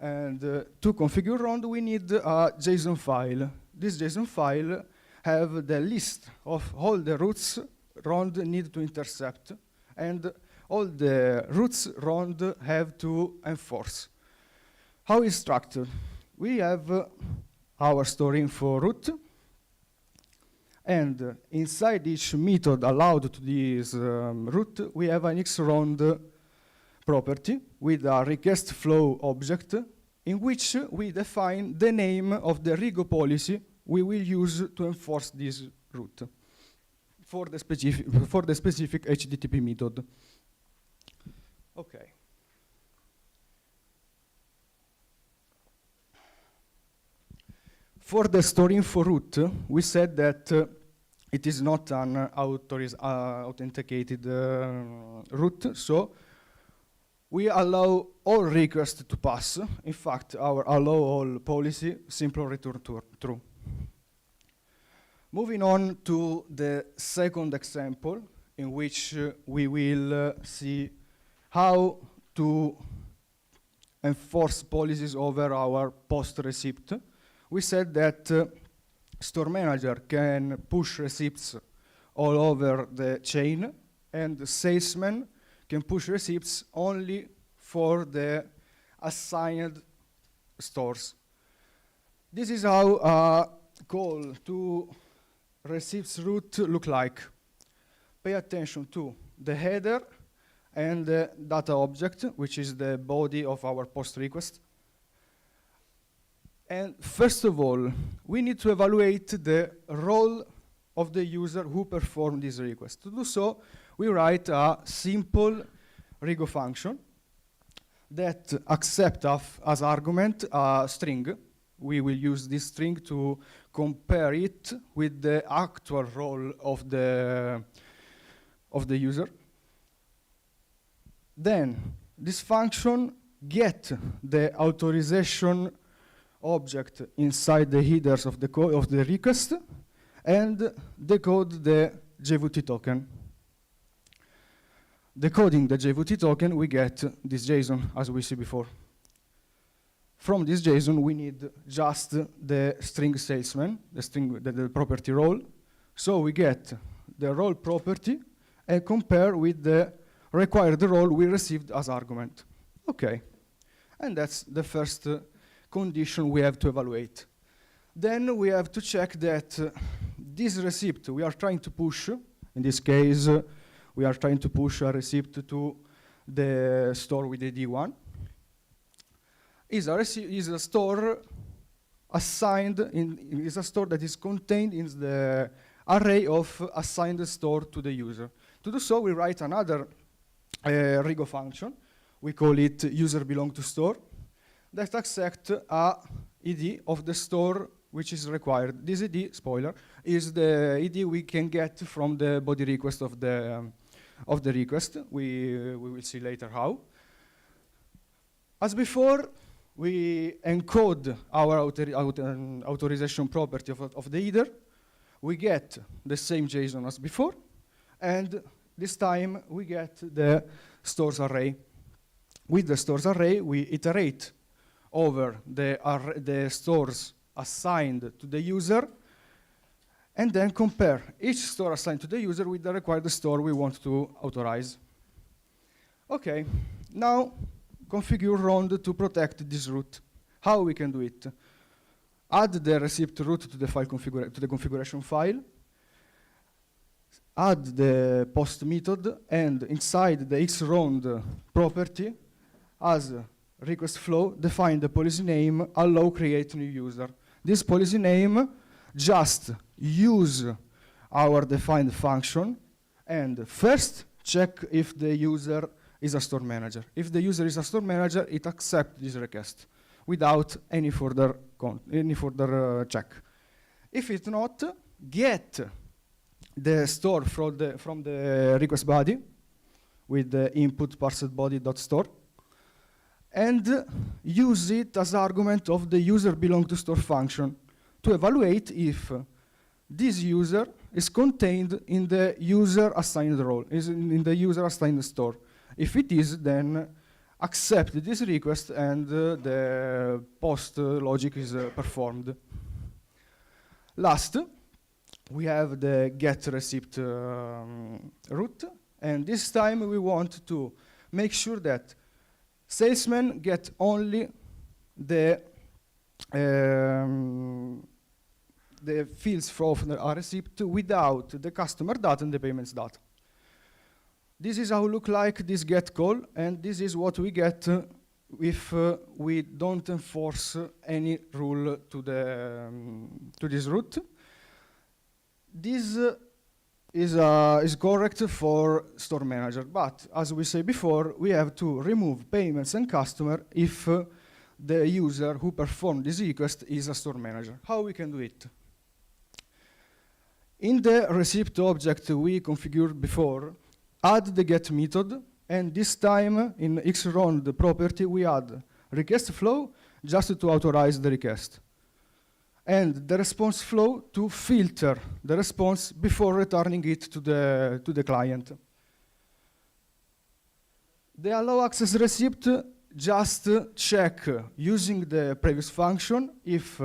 And to configure round, we need a JSON file. This JSON file have the list of all the routes round need to intercept, and all the routes round have to enforce. How is structured? We have our store info route, and inside each method allowed to this route, we have an xround property with a request flow object in which we define the name of the RIGO policy we will use to enforce this route for the specific HTTP method. Okay. For the store info route, we said that it is not an authenticated route, so we allow all requests to pass. In fact, our allow all policy simply return true. Moving on to the second example, in which we will see how to enforce policies over our post receipt. We said that store manager can push receipts all over the chain, and the salesman can push receipts only for the assigned stores. This is how a call to receipts route look like. Pay attention to the header and the data object, which is the body of our post request. And first of all, we need to evaluate the role of the user who performed this request. To do so, we write a simple RIGO function that accepts as argument a string. We will use this string to compare it with the actual role of the user. Then this function gets the authorization object inside the headers of the request and decode the JWT token. Decoding the JWT token, we get this JSON, as we see before. From this JSON, we need just the string salesman, the property role. So we get the role property and compare with the required role we received as argument. Okay, and that's the first condition we have to evaluate. Then we have to check that this receipt we are trying to push, in this case, we are trying to push a receipt to the store with ID 1, is a store assigned is a store that is contained in the array of assigned store to the user. To do so, we write another RIGO function. We call it user belong to store that accepts a ID of the store which is required. This ID, spoiler, is the ID we can get from the body request of the request. We will see later how. As before, we encode our authorization property of the header. We get the same JSON as before, and this time we get the stores array. With the stores array, we iterate over the stores assigned to the user, and then compare each store assigned to the user with the required store we want to authorize. Okay, now configure round to protect this route. How we can do it? Add the receipt route to the file to the configuration file. Add the post method, and inside the xround property, as request flow, define the policy name allow create new user. This policy name just use our defined function, and first check if the user is a store manager. If the user is a store manager, it accepts this request without any further check. If it's not, get the store from the request body with the input parsed body.store, and use it as argument of the user belong to store function to evaluate if this user is contained in the user assigned role, is in the user assigned store. If it is, then accept this request and the post logic is performed. Last, we have the get receipt route, and this time we want to make sure that salesmen get only the fields from the receipt without the customer data and the payments data. This is how look like this get call, and this is what we get if we don't enforce any rule to this route. This is correct for store manager, but as we say before, we have to remove payments and customer if the user who performed this request is a store manager. How we can do it? In the receipt object we configured before, add the get method, and this time in xround property we add request flow just to authorize the request, and the response flow to filter the response before returning it to the client. The allow access receipt just check using the previous function if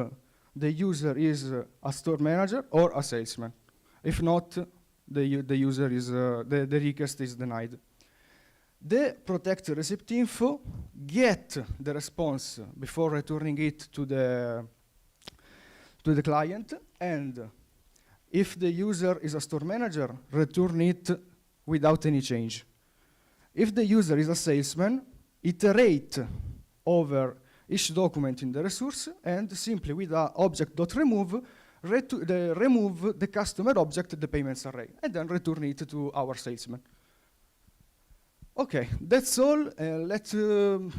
the user is a store manager or a salesman. If not, the user is the request is denied. The protect receipt info get the response before returning it to the client, and if the user is a store manager, return it without any change. If the user is a salesman, iterate over each document in the resource, and simply with the object.remove, remove the customer object, the payments array, and then return it to our salesman. Okay, that's all. Let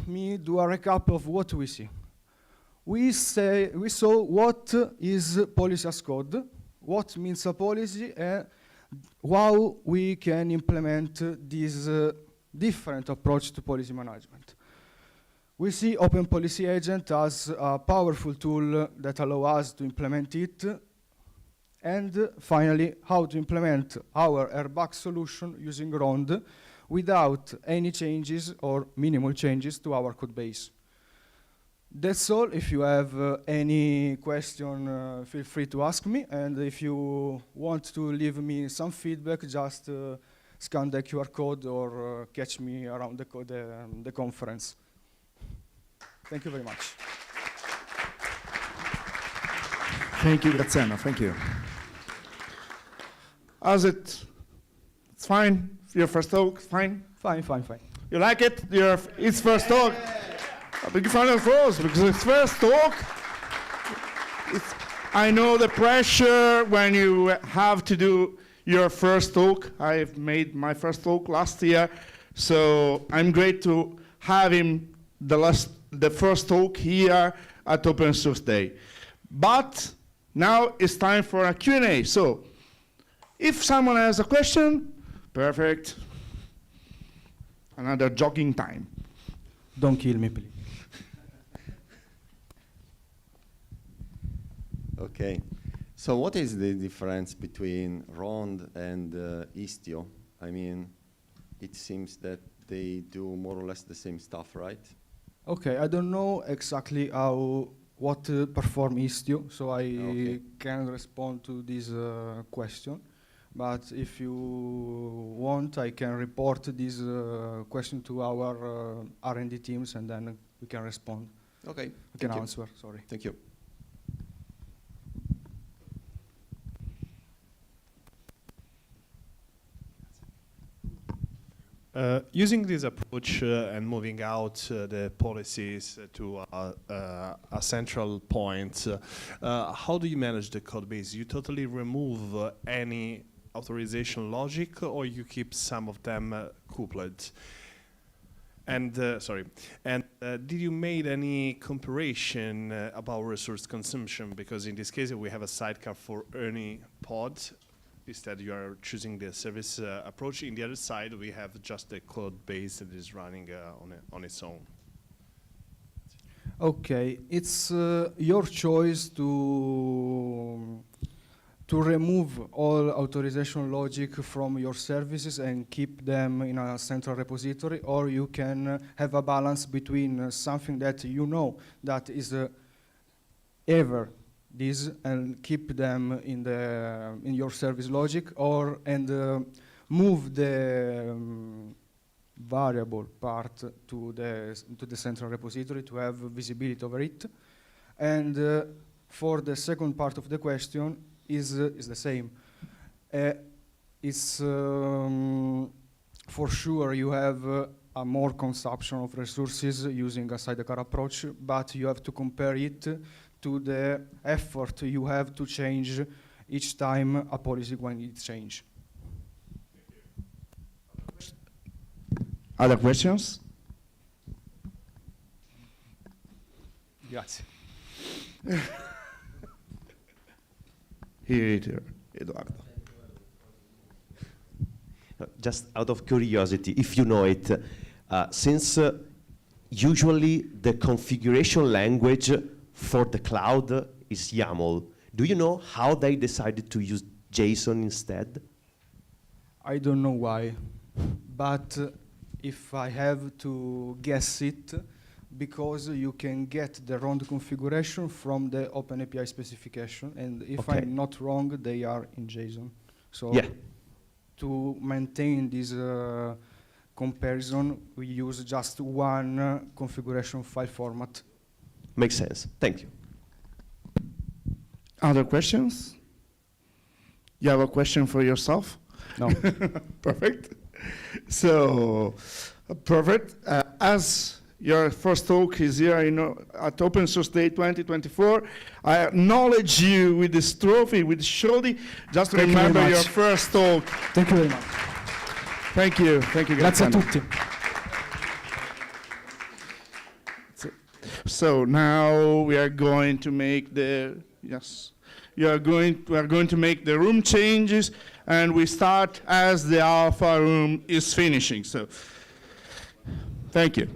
me do a recap of what we see. We saw what is policy as code, what means a policy, and how we can implement this different approach to policy management. We see Open Policy Agent as a powerful tool that allows us to implement it, and finally, how to implement our airbag solution using Rond without any changes or minimal changes to our code base. That's all. If you have any question, feel free to ask me, and if you want to leave me some feedback, just scan the QR code or catch me around the conference. Thank you very much. Thank you, Graziano. Thank you. How's it? It's fine. Your first talk, fine. Fine, fine, fine. You like it? It's first talk. A big fan of course, because it's first talk. I know the pressure when you have to do your first talk. I've made my first talk last year, so I'm great to have him the first talk here at Open Source Day. But now it's time for a Q&A. So if someone has a question, perfect. Another jogging time. Don't kill me, please. Okay. So what is the difference between Rond and Istio? I mean, it seems that they do more or less the same stuff, right? Okay, I don't know exactly what perform Istio, so I can't respond to this question. But if you want, I can report this question to our R&D teams, and then we can respond. Okay. We can answer, sorry. Thank you. Using this approach and moving out the policies to a central point, how do you manage the code base? You totally remove any authorization logic, or you keep some of them coupled? And did you made any comparison about resource consumption? Because in this case, we have a sidecar for any pod. Instead, you are choosing the service approach. In the other side, we have just the code base that is running on its own. Okay, it's your choice to to remove all authorization logic from your services and keep them in a central repository, or you can have a balance between something that you know that is ever this and keep them in your service logic, or move the variable part to the central repository to have visibility over it. And for the second part of the question is the same. It's for sure you have a more consumption of resources using a sidecar approach, but you have to compare it to the effort you have to change each time a policy when it changes. Other questions? Grazie. Here, Eduardo. Just out of curiosity, if you know it, since usually the configuration language for the cloud is YAML, do you know how they decided to use JSON instead? I don't know why, but if I have to guess it, because you can get the ROND configuration from the OpenAPI specification, and if Okay. I'm not wrong, they are in JSON. So Yeah. to maintain this comparison, we use just one configuration file format. Makes sense. Thank you. Other questions? You have a question for yourself? No. Perfect. So, perfect. As your first talk is here at Open Source Day 2024, I acknowledge you with this trophy, with Shodi. Just Thank you very remember your much. first talk. Thank you very much. Thank you. Thank you. Grazie a Graziano. tutti. So now we are going to make we are going to make the room changes, and we start as the alpha room is finishing. So thank you.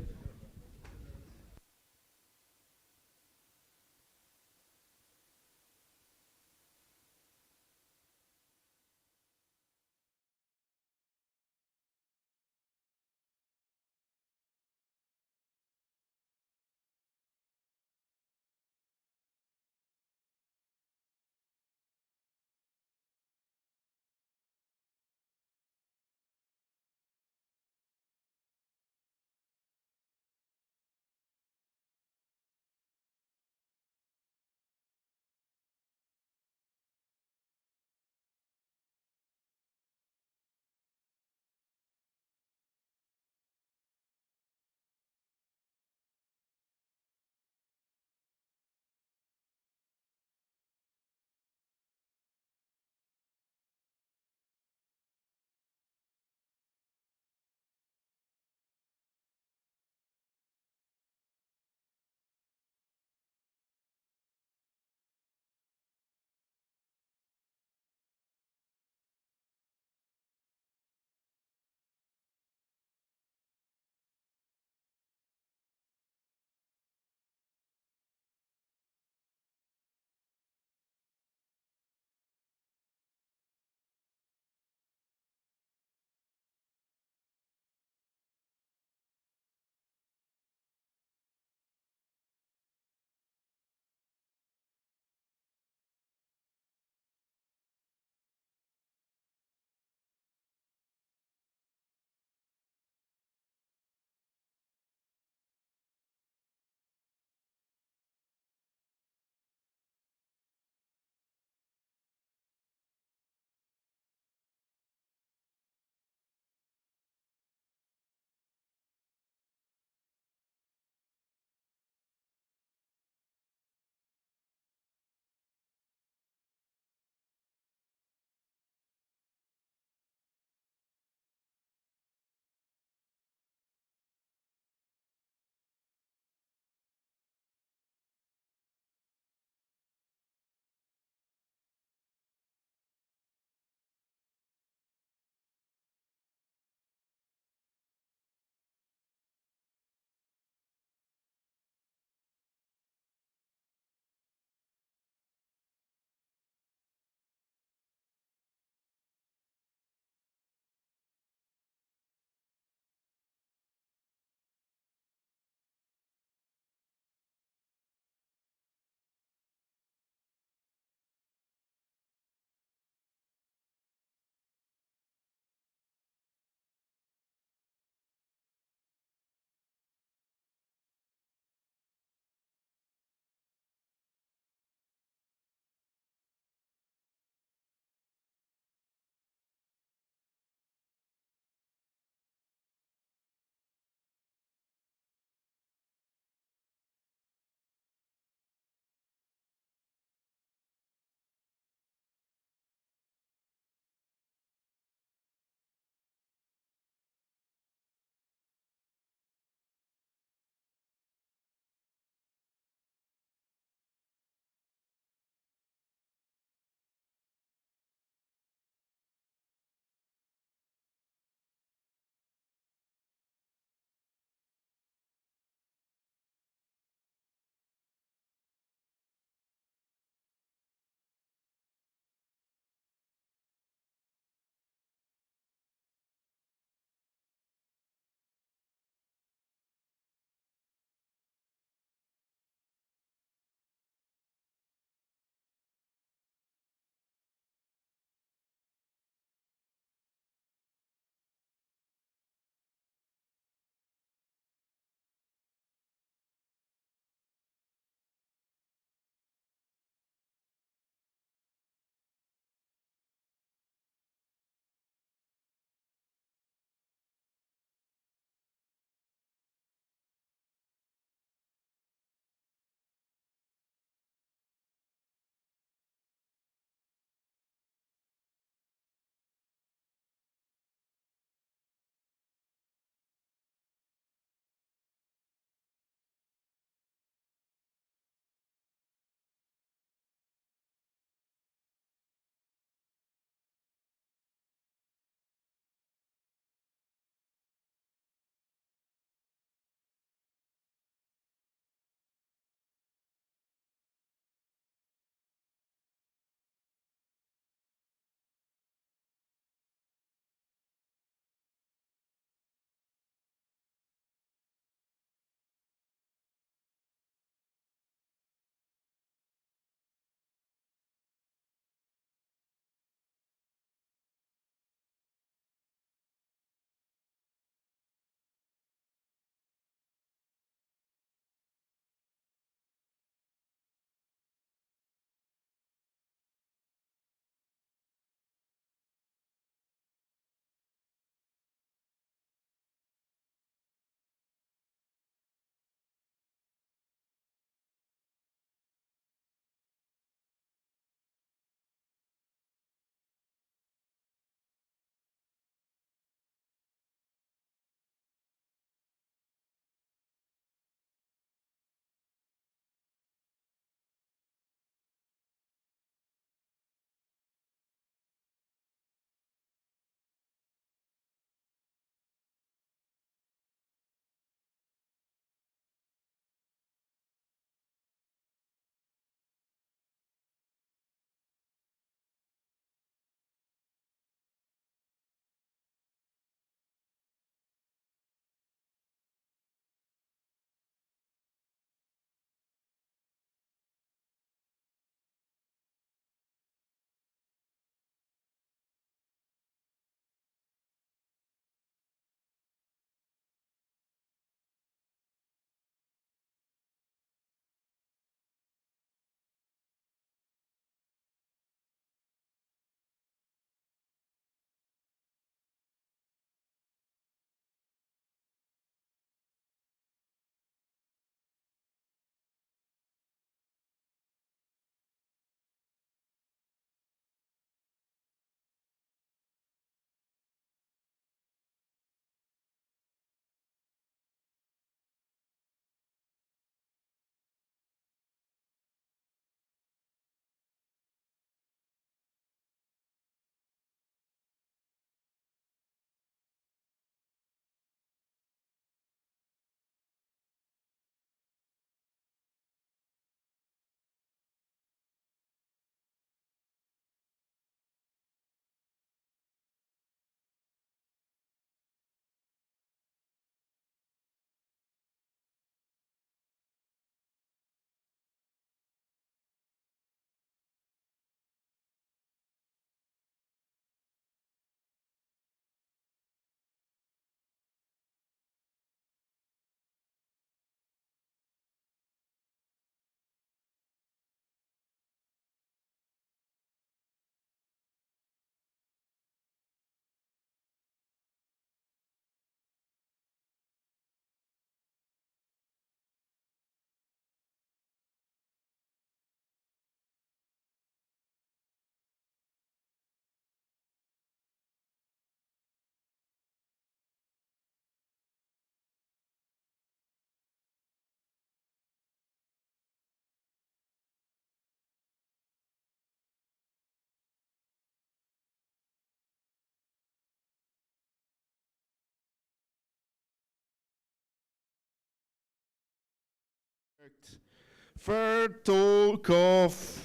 third talk of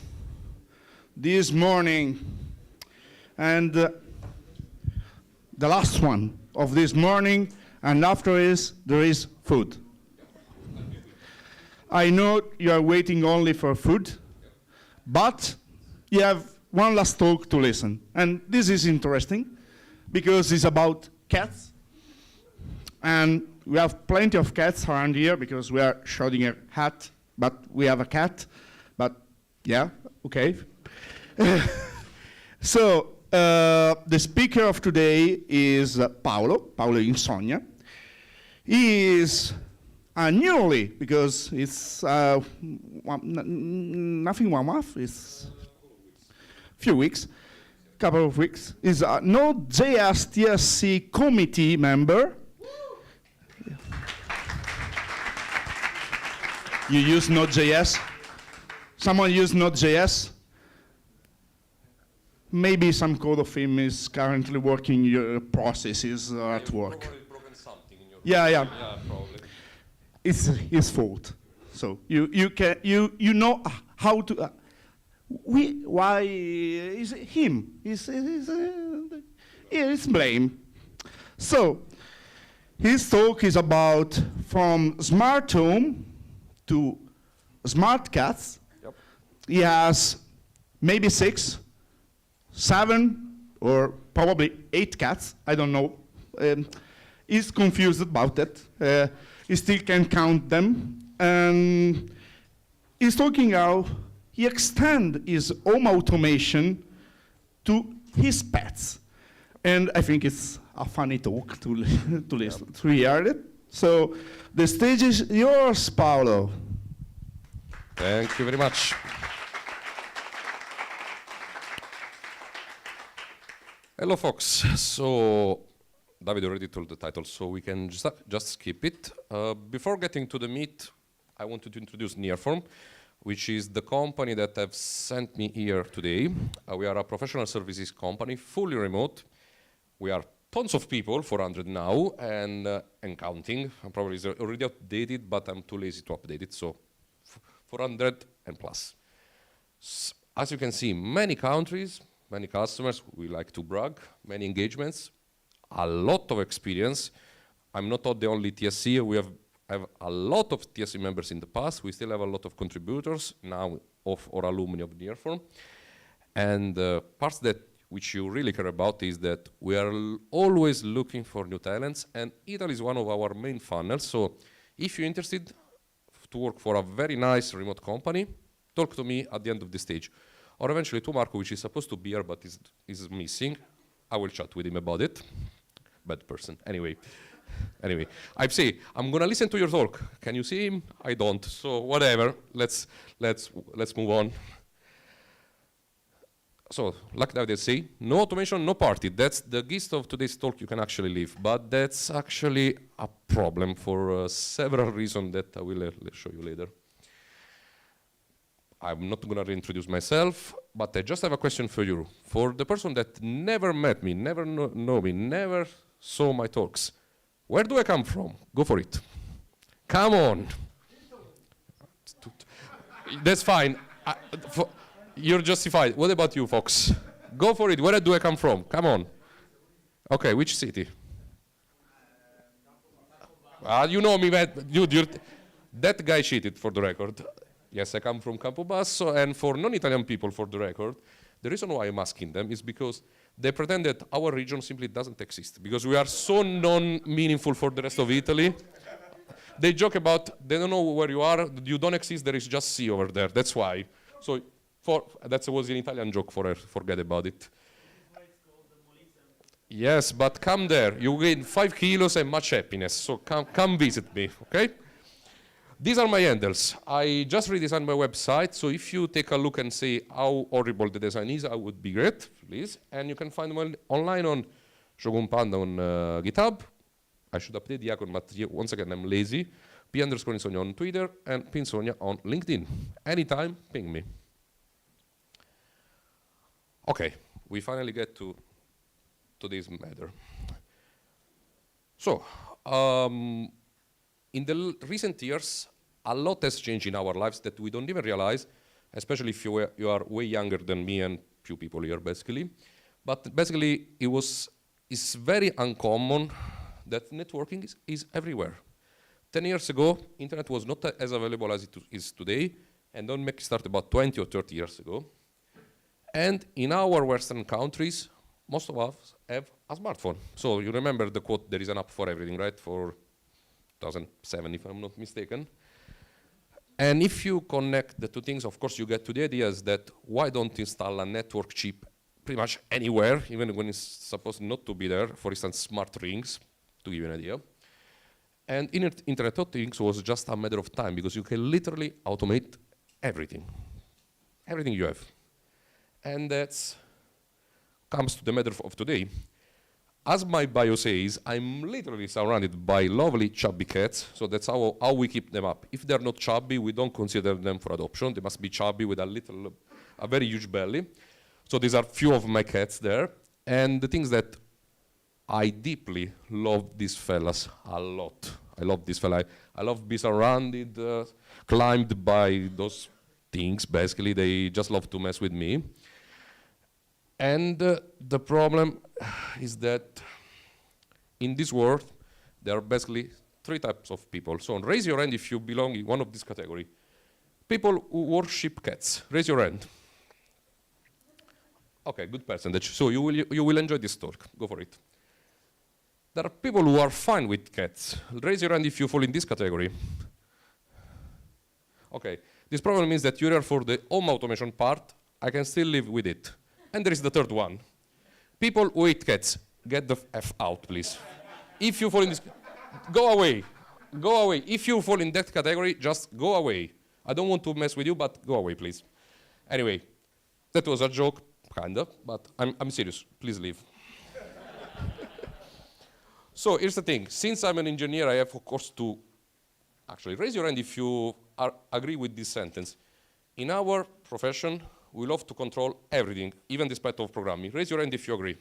this morning, and the last one of this morning, and after is there is food. I know you are waiting only for food, but you have one last talk to listen, and this is interesting because it's about cats, and we have plenty of cats around here because we are showing a hat, but we have a cat, but yeah, okay. So the speaker of today is Paolo Insogna. He is newly, because it's nothing 1 month, it's few weeks, couple of weeks. Is a Node.js TSC committee member. You use Node.js? Someone use Node.js? Maybe some code of him is currently working your processes at work. Probably broken something in your Yeah. Yeah, probably. It's his fault. So you know how to. Why is it him? It's blame. So his talk is about from smart home to smart cats. Yep. He has maybe 6, 7, or probably 8 cats. I don't know. He's confused about it. He still can count them. And he's talking how he extend his home automation to his pets. And I think it's a funny talk to listen, to hear it. So the stage is yours, Paolo. Thank you very much. Hello, folks. So David already told the title, so we can just skip it. Before getting to the meat, I wanted to introduce Nearform, which is the company that have sent me here today. We are a professional services company, fully remote. We are tons of people, 400 now, and counting. Probably it's already outdated, but I'm too lazy to update it, so 400 and plus. As you can see, many countries, many customers, we like to brag, many engagements, a lot of experience. I'm not the only TSC, we have a lot of TSC members in the past. We still have a lot of contributors now or alumni of Nearform. And parts that which you really care about is that we are always looking for new talents, and Italy is one of our main funnels. So if you're interested to work for a very nice remote company, talk to me at the end of the stage. Or eventually to Marco, which is supposed to be here but is missing. I will chat with him about it. Bad person. Anyway, I say I'm gonna listen to your talk. Can you see him? I don't. So whatever. Let's move on. So, like David say, no automation, no party. That's the gist of today's talk. You can actually leave, but that's actually a problem for several reasons that I will show you later. I'm not going to reintroduce myself, but I just have a question for you. For the person that never met me, never know me, never saw my talks, where do I come from? Go for it. Come on. That's fine. You're justified. What about you, Fox? Go for it. Where do I come from? Come on. Okay, which city? You know me, man. Dude, that guy cheated, for the record. Yes, I come from Campobasso, and for non-Italian people, for the record, the reason why I'm asking them is because they pretend that our region simply doesn't exist, because we are so non-meaningful for the rest of Italy. They joke about, they don't know where you are, you don't exist, there is just sea over there. That's why. So, that was an Italian joke, forget about it. Yes, but come there. You gain 5 kilos and much happiness. So come visit me, okay? These are my handles. I just redesigned my website, so if you take a look and see how horrible the design is, I would be great, please. And you can find them online on Shogun Panda on GitHub. I should update the icon, but once again, I'm lazy. P_Insogna on Twitter and Pinsogna on LinkedIn. Anytime, ping me. Okay, we finally get to this matter. So, in the recent years, a lot has changed in our lives that we don't even realize, especially if you are way younger than me and few people here, basically. But basically, it's very uncommon that networking is everywhere. 10 years ago, internet was not as available as it is today, and don't make it start about 20 or 30 years ago. And in our Western countries, most of us have a smartphone. So you remember the quote, there is an app for everything, right? For 2007, if I'm not mistaken. And if you connect the two things, of course, you get to the ideas that why don't install a network chip pretty much anywhere, even when it's supposed not to be there, for instance, smart rings, to give you an idea. And Internet of Things was just a matter of time because you can literally automate everything you have. And that comes to the matter of today. As my bio says, I'm literally surrounded by lovely chubby cats, so that's how we keep them up. If they're not chubby, we don't consider them for adoption. They must be chubby with a very huge belly. So these are few of my cats there. And the things that I deeply love these fellas a lot. I love this fella. I love being surrounded, climbed by those things, basically. They just love to mess with me. And the problem is that in this world, there are basically three types of people. So raise your hand if you belong in one of these categories. People who worship cats, raise your hand. Okay, good percentage. So you will enjoy this talk. Go for it. There are people who are fine with cats. Raise your hand if you fall in this category. Okay, this probably means that you're here for the home automation part. I can still live with it. And there is the third one. People who hate cats, get the F out, please. If you fall in this, go away. Go away. If you fall in that category, just go away. I don't want to mess with you, but go away, please. Anyway, that was a joke, kind of, but I'm serious. Please leave. So here's the thing. Since I'm an engineer, I have, of course, to actually raise your hand if you agree with this sentence. In our profession, we love to control everything, even despite of programming. Raise your hand if you agree.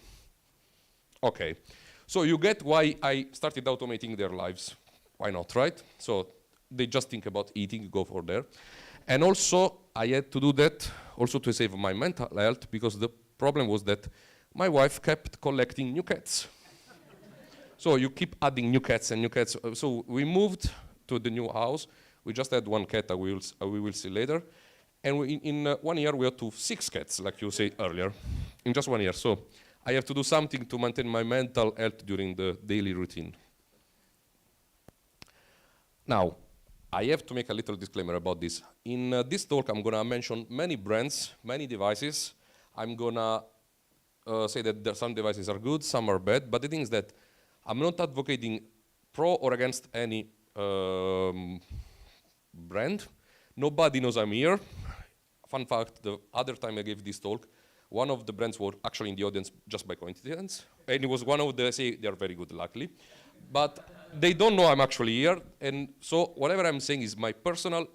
Okay. So you get why I started automating their lives. Why not, right? So they just think about eating, go for there. And also, I had to do that also to save my mental health, because the problem was that my wife kept collecting new cats. So you keep adding new cats and new cats. So we moved to the new house. We just had one cat that we will see later. And in 1 year, we had 6 cats, like you said earlier, in just 1 year. So I have to do something to maintain my mental health during the daily routine. Now, I have to make a little disclaimer about this. In this talk, I'm going to mention many brands, many devices. I'm going to say that some devices are good, some are bad. But the thing is that I'm not advocating pro or against any brand. Nobody knows I'm here. Fun fact, the other time I gave this talk, one of the brands were actually in the audience just by coincidence. And it was one of the, they are very good, luckily. But they don't know I'm actually here. And so whatever I'm saying is my personal,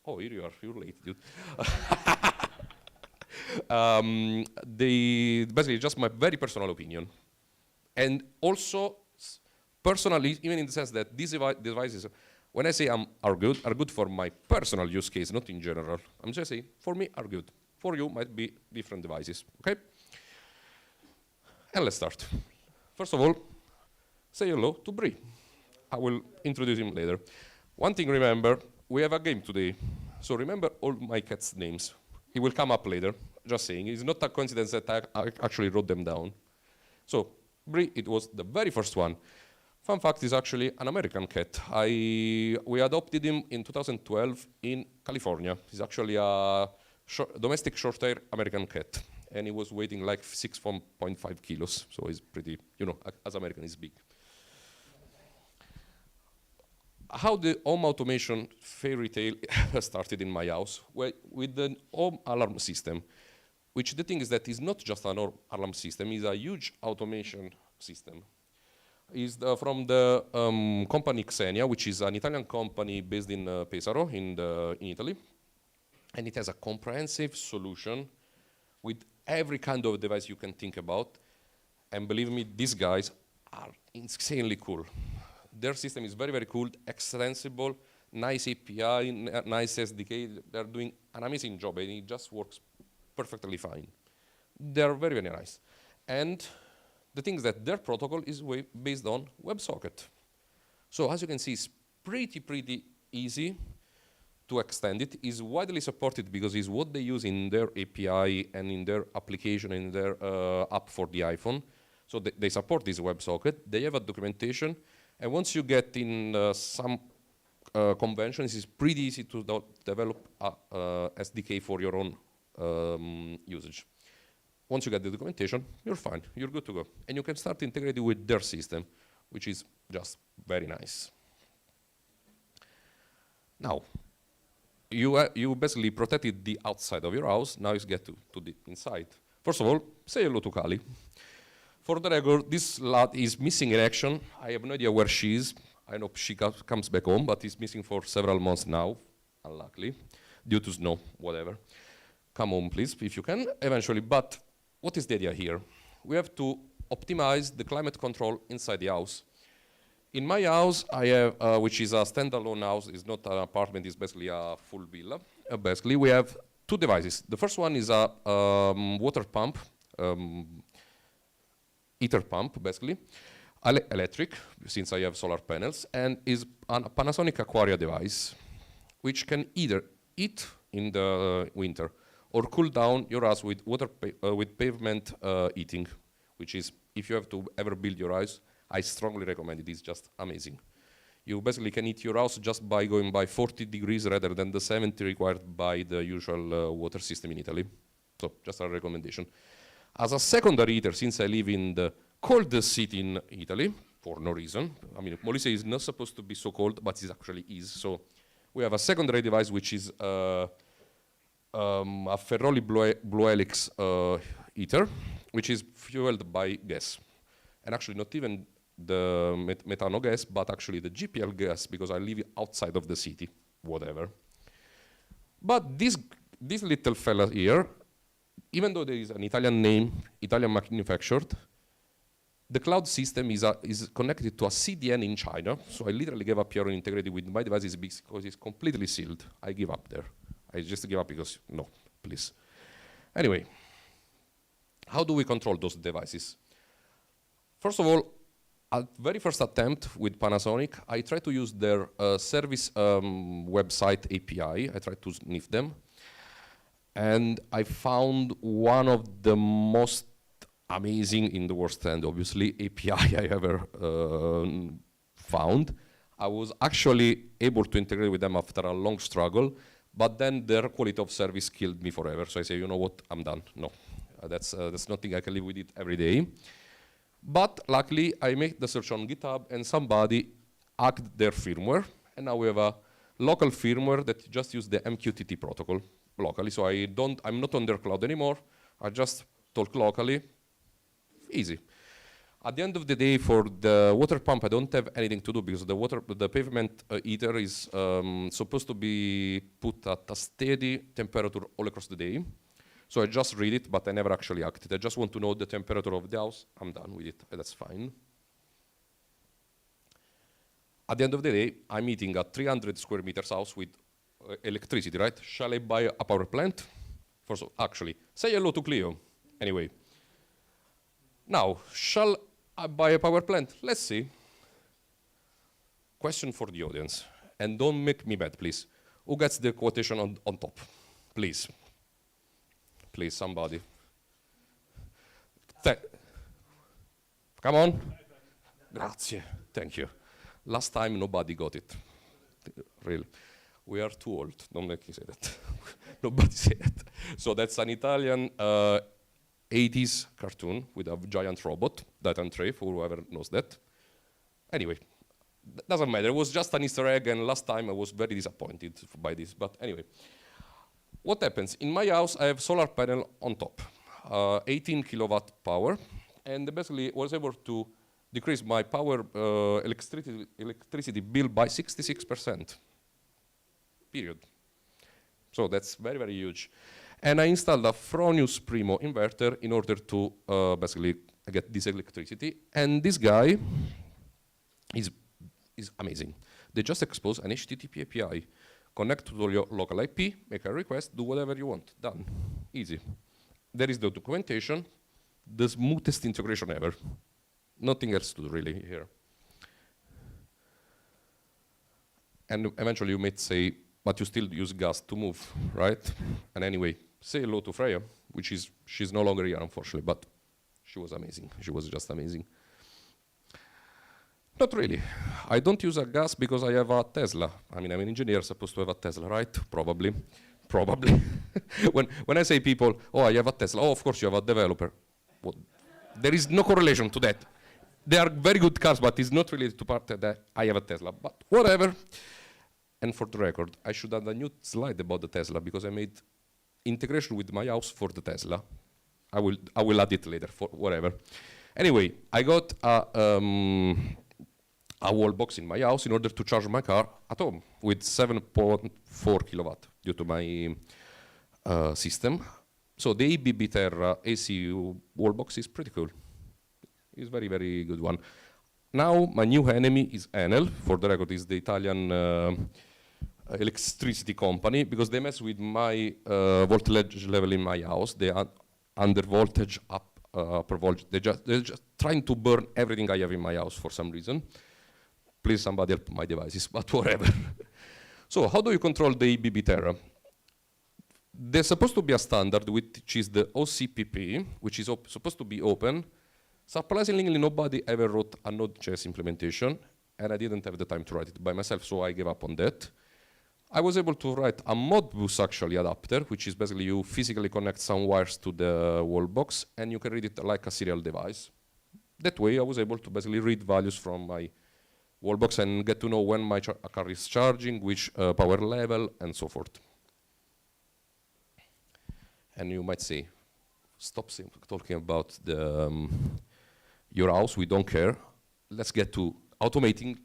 oh, here you are, you're late, dude. Basically just my very personal opinion. And also, personally, even in the sense that these devices, when I say are good for my personal use case, not in general. I'm just saying, for me, are good. For you, might be different devices, okay? And let's start. First of all, say hello to Brie. I will introduce him later. One thing, remember, we have a game today. So remember all my cats' names. He will come up later, just saying. It's not a coincidence that I actually wrote them down. So, Brie, it was the very first one. Fun fact, he's actually an American cat. We adopted him in 2012 in California. He's actually a domestic short-hair American cat. And he was weighing like 6.5 kilos. So he's pretty, as American, he's big. How the home automation fairy tale started in my house? Well, with the home alarm system, which the thing is that is not just an alarm system, it's a huge automation system. Is from the company Xenia, which is an Italian company based in Pesaro in Italy. And it has a comprehensive solution with every kind of device you can think about. And believe me, these guys are insanely cool. Their system is very, very cool, extensible. nice API, nice SDK. They're doing an amazing job, and it just works perfectly fine. They're very, very nice. And the thing is that their protocol is based on WebSocket. So as you can see, it's pretty easy to extend it. Is widely supported because it's what they use in their API and in their application, in their app for the iPhone. So they support this WebSocket. They have a documentation. And once you get in some conventions, it's pretty easy to develop a SDK for your own usage. Once you get the documentation, you're fine. You're good to go. And you can start integrating with their system, which is just very nice. Now, you basically protected the outside of your house. Now you get to the inside. First of all, say hello to Kali. For the record, this lad is missing in action. I have no idea where she is. I know she comes back home, but he's missing for several months now, unluckily, due to snow, whatever. Come home, please, if you can, eventually. But what is the idea here? We have to optimize the climate control inside the house. In my house, I have, which is a standalone house, it's not an apartment, it's basically a full villa. Basically, we have two devices. The first one is a water pump, heater pump, basically, electric, since I have solar panels, and is a Panasonic Aquaria device, which can either heat in the winter or cool down your house with with pavement heating, which is, if you have to ever build your house, I strongly recommend it. It's just amazing. You basically can heat your house just by going by 40 degrees rather than the 70 required by the usual water system in Italy. So just a recommendation. As a secondary heater, since I live in the coldest city in Italy, for no reason, I mean, Molise is not supposed to be so cold, but it actually is. So we have a secondary device, which is a Ferroli Blue Helix heater, which is fueled by gas. And actually not even the metano gas, but actually the GPL gas, because I live outside of the city, whatever. But this little fella here, even though there is an Italian name, Italian manufactured, the cloud system is connected to a CDN in China. So I literally gave up here and integrated with my devices because it's completely sealed. I give up there. I just give up because, no, please. Anyway, how do we control those devices? First of all, at very first attempt with Panasonic, I tried to use their service website API. I tried to sniff them. And I found one of the most amazing, in the worst end, obviously, API I ever found. I was actually able to integrate with them after a long struggle, but then their quality of service killed me forever. So I say, you know what, I'm done. No, that's nothing I can live with it every day. But luckily, I made the search on GitHub, and somebody hacked their firmware. And now we have a local firmware that just uses the MQTT protocol locally. So I'm not on their cloud anymore. I just talk locally. Easy. At the end of the day, for the water pump, I don't have anything to do because the pavement heater is supposed to be put at a steady temperature all across the day. So I just read it, but I never actually act it. I just want to know the temperature of the house. I'm done with it, and that's fine. At the end of the day, I'm eating a 300 square meters house with electricity, right? Shall I buy a power plant? First, actually, say hello to Cleo. Anyway. Now, shall I buy a power plant? Let's see. Question for the audience. And don't make me mad, please. Who gets the quotation on top? Please. Please, somebody. Come on. Grazie. Thank you. Last time, nobody got it. Really. We are too old. Don't make me say that. Nobody said it. So that's an Italian 80s cartoon with a giant robot, that Entree, for whoever knows that. Anyway, doesn't matter. It was just an Easter egg, and last time I was very disappointed by this. But anyway, what happens? In my house, I have solar panel on top, 18 kilowatt power, and basically was able to decrease my power electricity bill by 66%. Period. So that's very, very huge. And I installed a Fronius Primo inverter in order to basically get this electricity. And this guy is amazing. They just expose an HTTP API, connect to your local IP, make a request, do whatever you want. Done. Easy. There is the documentation, the smoothest integration ever. Nothing else to do really here. And eventually you might say, but you still use gas to move, right? And anyway, say hello to Freya, she's no longer here, unfortunately, but she was amazing. She was just amazing. Not really. I don't use a gas because I have a Tesla. I mean, I'm an engineer supposed to have a Tesla, right? Probably. Probably. when I say people, oh, I have a Tesla, oh, of course you have a developer. Well, there is no correlation to that. They are very good cars, but it's not related to part that I have a Tesla. But whatever. And for the record, I should add a new slide about the Tesla because I made integration with my house for the Tesla. I will add it later for whatever. Anyway, I got a wall box in my house in order to charge my car at home with 7.4 kilowatt due to my system. So the ABB Terra AC wall box is pretty cool. It's very, very good one. Now my new enemy is Enel. For the record, is the Italian electricity company because they mess with my voltage level in my house. They are under voltage, upper voltage. They're just trying to burn everything I have in my house for some reason. Please, somebody help my devices, but whatever. So how do you control the ABB Terra? There's supposed to be a standard which is the OCPP, which is supposed to be open. Surprisingly, nobody ever wrote a Node.js implementation, and I didn't have the time to write it by myself, so I gave up on that. I was able to write a Modbus actually adapter, which is basically you physically connect some wires to the wall box, and you can read it like a serial device. That way, I was able to basically read values from my wall box and get to know when my car is charging, which power level, and so forth. And you might say, stop talking about your house, we don't care. Let's get to automating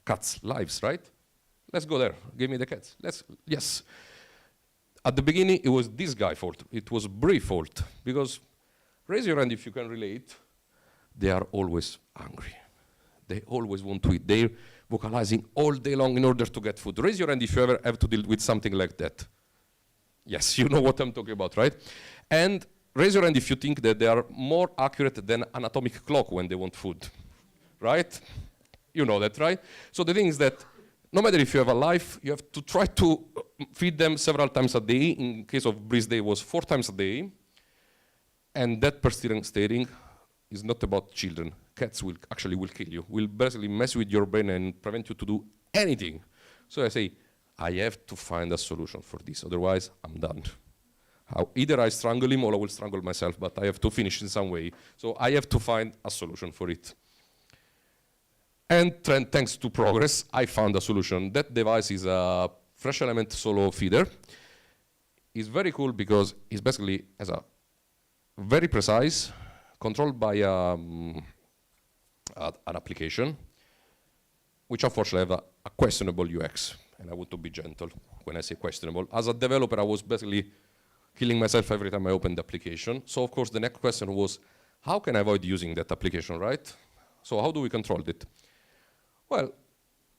cats' lives, right? Let's go there, give me the cats. Yes. At the beginning, it was this guy's fault. It was Bree's fault, because raise your hand if you can relate, they are always hungry. They always want to eat. They're vocalizing all day long in order to get food. Raise your hand if you ever have to deal with something like that. Yes, you know what I'm talking about, right? And raise your hand if you think that they are more accurate than an atomic clock when they want food, right? You know that, right? So the thing is that no matter if you have a life, you have to try to feed them several times a day. In case of Bree's day, it was 4 times a day. And that persistent is not about children. Cats will kill you, will basically mess with your brain and prevent you to do anything. So I say, I have to find a solution for this, otherwise I'm done. Either I strangle him or I will strangle myself, but I have to finish in some way. So I have to find a solution for it. And thanks to progress, I found a solution. That device is a Fresh Element Solo feeder. It's very cool because it's basically as a very precise, controlled by an application, which unfortunately have a questionable UX. And I want to be gentle when I say questionable. As a developer, I was basically killing myself every time I opened the application. So of course, the next question was, how can I avoid using that application, right? So how do we control it? Well,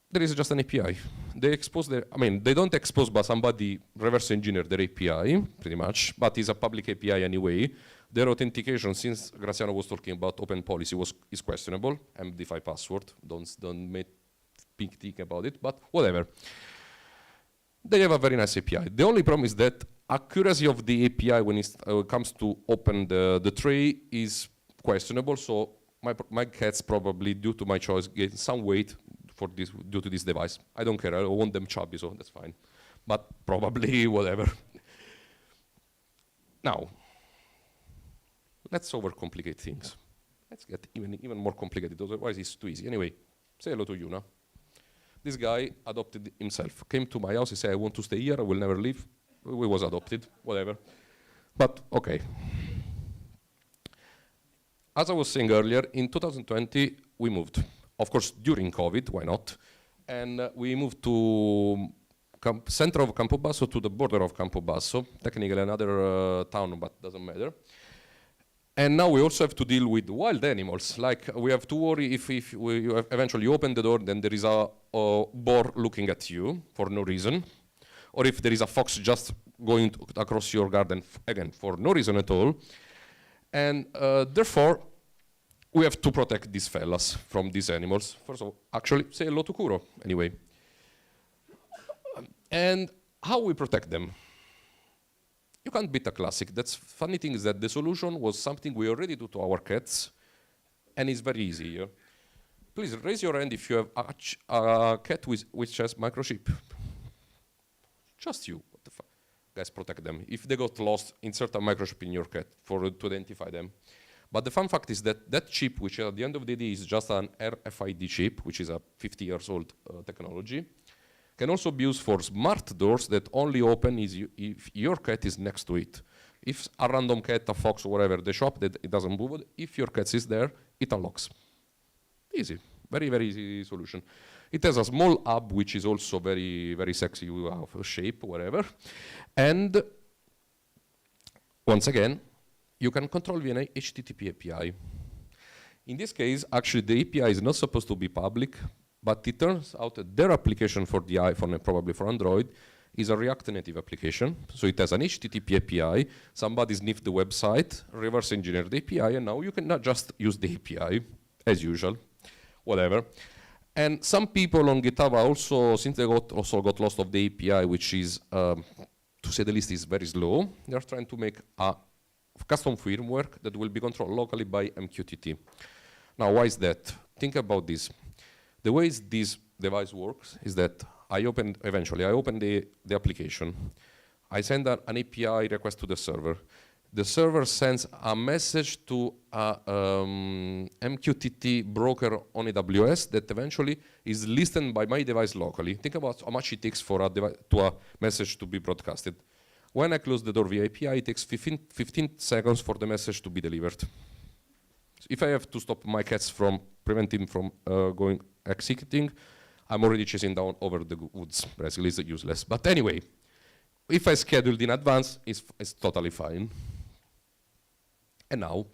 there is just an API. They expose they don't expose, but somebody reverse engineer their API, pretty much, but it's a public API anyway. Their authentication, since Graziano was talking about open policy, is questionable. MD5 password, don't make big thing about it, but whatever. They have a very nice API. The only problem is that accuracy of the API when it comes to open the tray is questionable. So my cats probably, due to my choice, gain some weight for this due to this device. I don't care. I want them chubby, so that's fine. But probably whatever. Now, let's overcomplicate things. Let's get even more complicated. Otherwise, it's too easy. Anyway, say hello to Yuna. This guy adopted himself. Came to my house. He said, "I want to stay here. I will never leave." We was adopted. Whatever. But okay. As I was saying earlier, in 2020, we moved. Of course, during COVID, why not? And we moved to center of Campobasso to the border of Campobasso, technically another town, but doesn't matter. And now we also have to deal with wild animals. Like we have to worry if you eventually open the door, then there is a boar looking at you for no reason. Or if there is a fox just going across your garden, again, for no reason at all. And therefore, we have to protect these fellas from these animals. First of all, actually, say hello to Kuro, anyway. And how we protect them? You can't beat a classic. That's funny thing is that the solution was something we already do to our cats, and it's very easy. Yeah? Please raise your hand if you have a cat which has microchip. Just you. What the fuck? Guys, protect them. If they got lost, insert a microchip in your cat to identify them. But the fun fact is that that chip, which at the end of the day is just an RFID chip, which is a 50 years old technology, can also be used for smart doors that only open if your cat is next to it. If a random cat, a fox, or whatever, they shop, that it doesn't move. If your cat is there, it unlocks. Easy, very, very easy solution. It has a small hub, which is also very, very sexy shape, whatever. And once again, you can control via an HTTP API. In this case, actually, the API is not supposed to be public, but it turns out that their application for the iPhone and probably for Android is a React Native application. So it has an HTTP API. Somebody sniffed the website, reverse engineered the API, and now you can not just use the API as usual, whatever. And some people on GitHub also, since they also got lost of the API, which is, to say the least, is very slow, they're trying to make a custom firmware that will be controlled locally by MQTT. Now, why is that? Think about this. The way this device works is that eventually I open the application. I send an API request to the server. The server sends a message to a MQTT broker on AWS that eventually is listened by my device locally. Think about how much it takes for a message to be broadcasted. When I close the door via API, it takes 15 seconds for the message to be delivered. So if I have to stop my cats from preventing from executing, I'm already chasing down over the woods. Basically, it's useless. But anyway, if I scheduled in advance, it's totally fine. And now,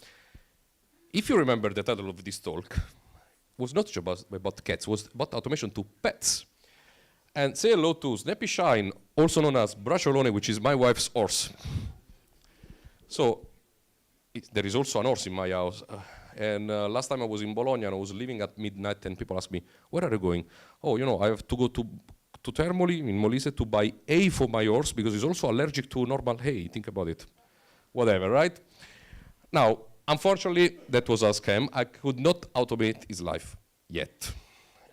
if you remember the title of this talk, was not just about cats, was about automation to pets. And say hello to Snappy Shine, also known as Bracciolone, which is my wife's horse. So there is also an horse in my house. And last time I was in Bologna and I was leaving at midnight and people asked me, where are you going? Oh, I have to go to Termoli in Molise to buy hay for my horse because he's also allergic to normal hay. Think about it. Whatever, right? Now, unfortunately, that was a scam. I could not automate his life yet.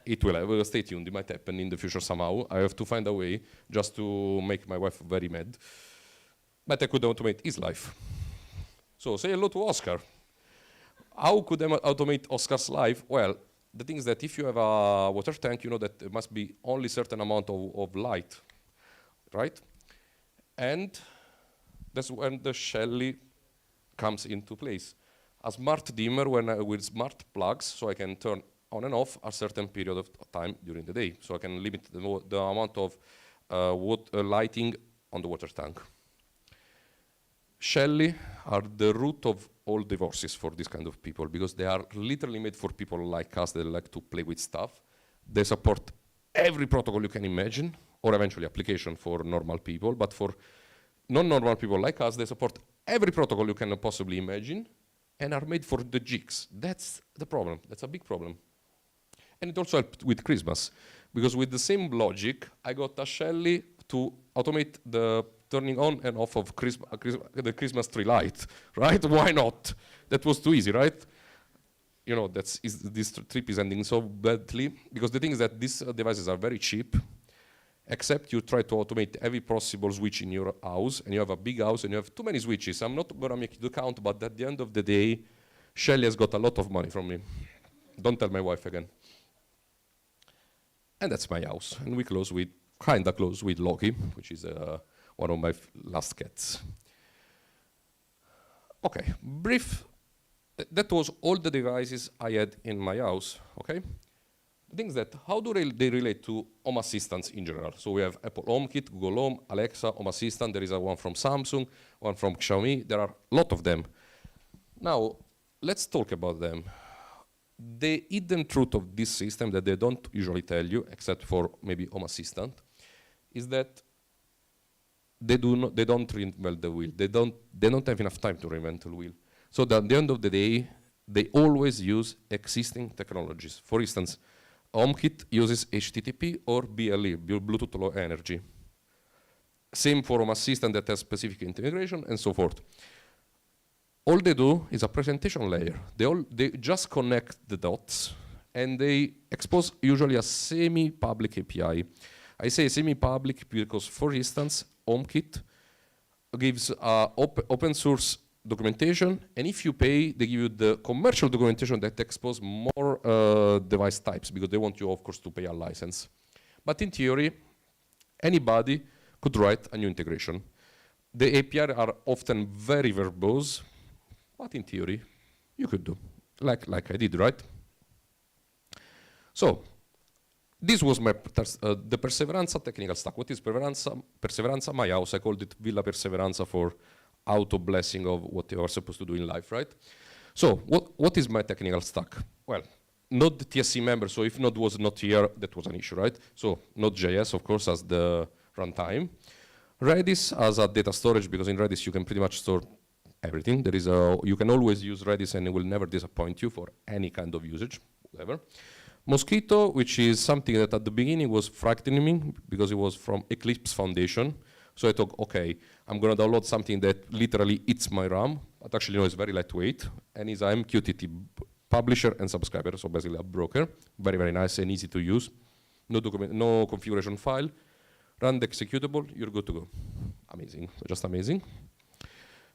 It will. Stay tuned. It might happen in the future somehow. I have to find a way just to make my wife very mad. But I could automate his life. So say hello to Oscar. How could I automate Oscar's life? Well, the thing is that if you have a water tank, you know that there must be only a certain amount of light, right? And that's when the Shelly comes into place. A smart dimmer with smart plugs, so I can turn on and off a certain period of time during the day. So I can limit the amount of lighting on the water tank. Shelly are the root of all divorces for this kind of people because they are literally made for people like us that like to play with stuff. They support every protocol you can imagine, or eventually application for normal people, but for non-normal people like us, they support every protocol you can possibly imagine and are made for the jigs. That's the problem. That's a big problem. And it also helped with Christmas, because with the same logic, I got a Shelly to automate the turning on and off of the Christmas tree light, right? Why not? That was too easy, right? This trip is ending so badly, because the thing is that these devices are very cheap, except you try to automate every possible switch in your house, and you have a big house, and you have too many switches. I'm not gonna make you count, but at the end of the day, Shelly has got a lot of money from me. Don't tell my wife again. And that's my house. And we kinda close with Loki, which is one of my last cats. Okay, brief. That was all the devices I had in my house, okay? The thing is that, how do they relate to Home Assistants in general? So we have Apple HomeKit, Google Home, Alexa, Home Assistant. There is one from Samsung, one from Xiaomi. There are a lot of them. Now, let's talk about them. The hidden truth of this system that they don't usually tell you, except for maybe Home Assistant, is that they don't reinvent the wheel. They don't have enough time to reinvent the wheel. So that at the end of the day, they always use existing technologies. For instance, HomeKit uses HTTP or BLE, Bluetooth Low Energy. Same for Home Assistant that has specific integration and so forth. All they do is a presentation layer. They just connect the dots and they expose usually a semi-public API. I say semi-public because, for instance, HomeKit gives open source documentation, and if you pay, they give you the commercial documentation that expose more device types because they want you, of course, to pay a license. But in theory, anybody could write a new integration. The API are often very verbose, but in theory, you could do, like I did, right? So, this was my the Perseveranza technical stack. What is Perseveranza? Perseveranza, my house, I called it Villa Perseveranza for auto-blessing of what you are supposed to do in life, right? So, what is my technical stack? Well, Node TSC member, so if Node was not here, that was an issue, right? So, Node.js, of course, as the runtime. Redis as a data storage, because in Redis you can pretty much store everything. There is you can always use Redis and it will never disappoint you for any kind of usage, whatever. Mosquito, which is something that at the beginning was frightening me because it was from Eclipse Foundation. So I thought, okay, I'm going to download something that literally eats my RAM, but actually no, it's very lightweight, and is a MQTT publisher and subscriber, so basically a broker. Very, very nice and easy to use. No document, no configuration file. Run the executable, you're good to go. Amazing, just amazing.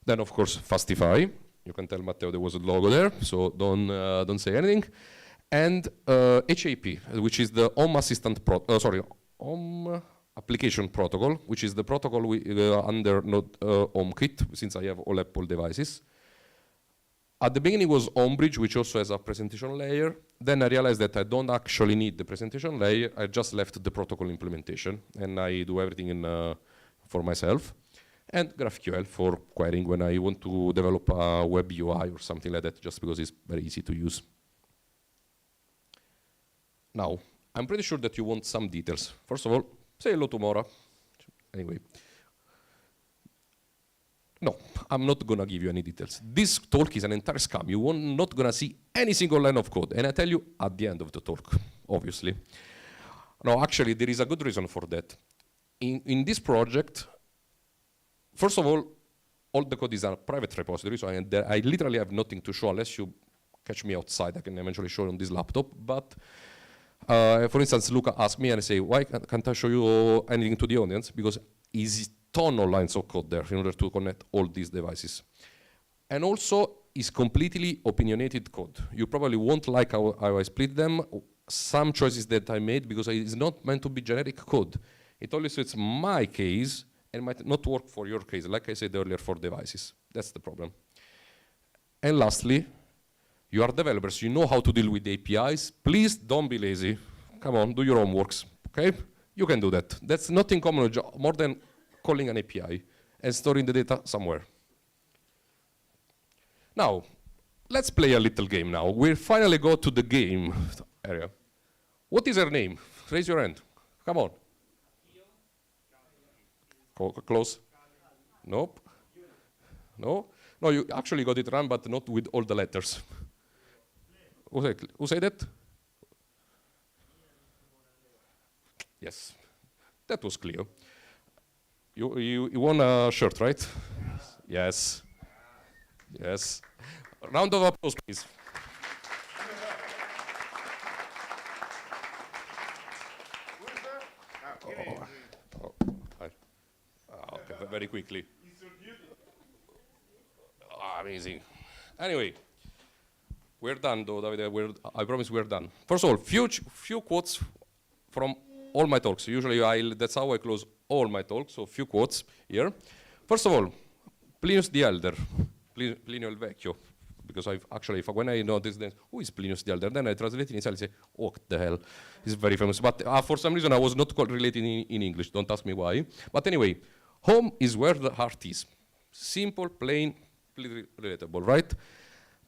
Then of course, Fastify. You can tell Matteo there was a logo there, so don't say anything. And HAP, which is the Home Assistant, Home Application Protocol, which is the protocol under Node HomeKit, since I have all Apple devices. At the beginning was Homebridge, which also has a presentation layer. Then I realized that I don't actually need the presentation layer. I just left the protocol implementation, and I do everything for myself. And GraphQL for querying when I want to develop a web UI or something like that, just because it's very easy to use. Now, I'm pretty sure that you want some details. First of all, say hello to Mora. Anyway. No, I'm not going to give you any details. This talk is an entire scam. You're not going to see any single line of code. And I tell you at the end of the talk, obviously. No, actually, there is a good reason for that. In this project, first of all the code is a private repository, so I literally have nothing to show unless you catch me outside. I can eventually show you on this laptop. But for instance, Luca asked me and I say, why can't I show you anything to the audience? Because it's ton of lines of code there in order to connect all these devices. And also, it's completely opinionated code. You probably won't like how I split them. Some choices that I made, because it's not meant to be generic code. It only suits my case and might not work for your case, like I said earlier, for devices. That's the problem. And lastly, you are developers, you know how to deal with APIs. Please don't be lazy. Come on, do your homeworks, okay? You can do that. That's nothing common, more than calling an API and storing the data somewhere. Now, let's play a little game now. We finally go to the game area. What is her name? Raise your hand. Come on. Close. Nope. No? No, you actually got it wrong, but not with all the letters. Who said that? Yes. That was clear. You won a shirt, right? Yes. Yes. Round of applause, please. Okay, very quickly. Amazing. Anyway, we're done, though, Davide. I promise we're done. First of all, few quotes from all my talks. Usually, that's how I close all my talks, so few quotes here. First of all, Plinius the Elder, Plinio il Vecchio, because when I know this, then who is Plinius the Elder? Then I translate in Italian and say, oh, what the hell? He's very famous. But for some reason, I was not related in English. Don't ask me why. But anyway, home is where the heart is. Simple, plain, relatable, right?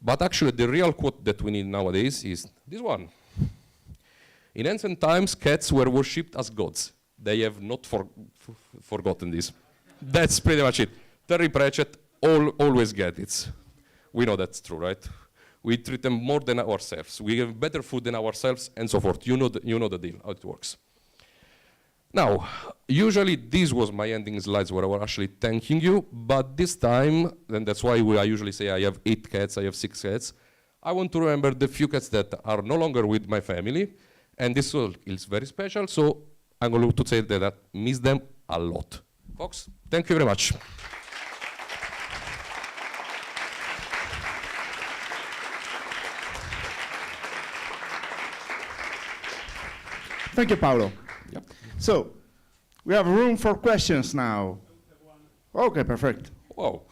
But actually, the real quote that we need nowadays is this one. In ancient times, cats were worshipped as gods. They have not forgotten this. That's pretty much it. Terry Pratchett always get it. We know that's true, right? We treat them more than ourselves. We have better food than ourselves, and so forth. You know the deal, how it works. Now, usually this was my ending slides where I was actually thanking you, but this time, and that's why I usually say I have 8 cats, I have 6 cats, I want to remember the few cats that are no longer with my family, and this is very special, so I'm going to say that I miss them a lot. Folks, thank you very much. Thank you, Paolo. Yep. So, we have room for questions now. Okay, perfect. Wow,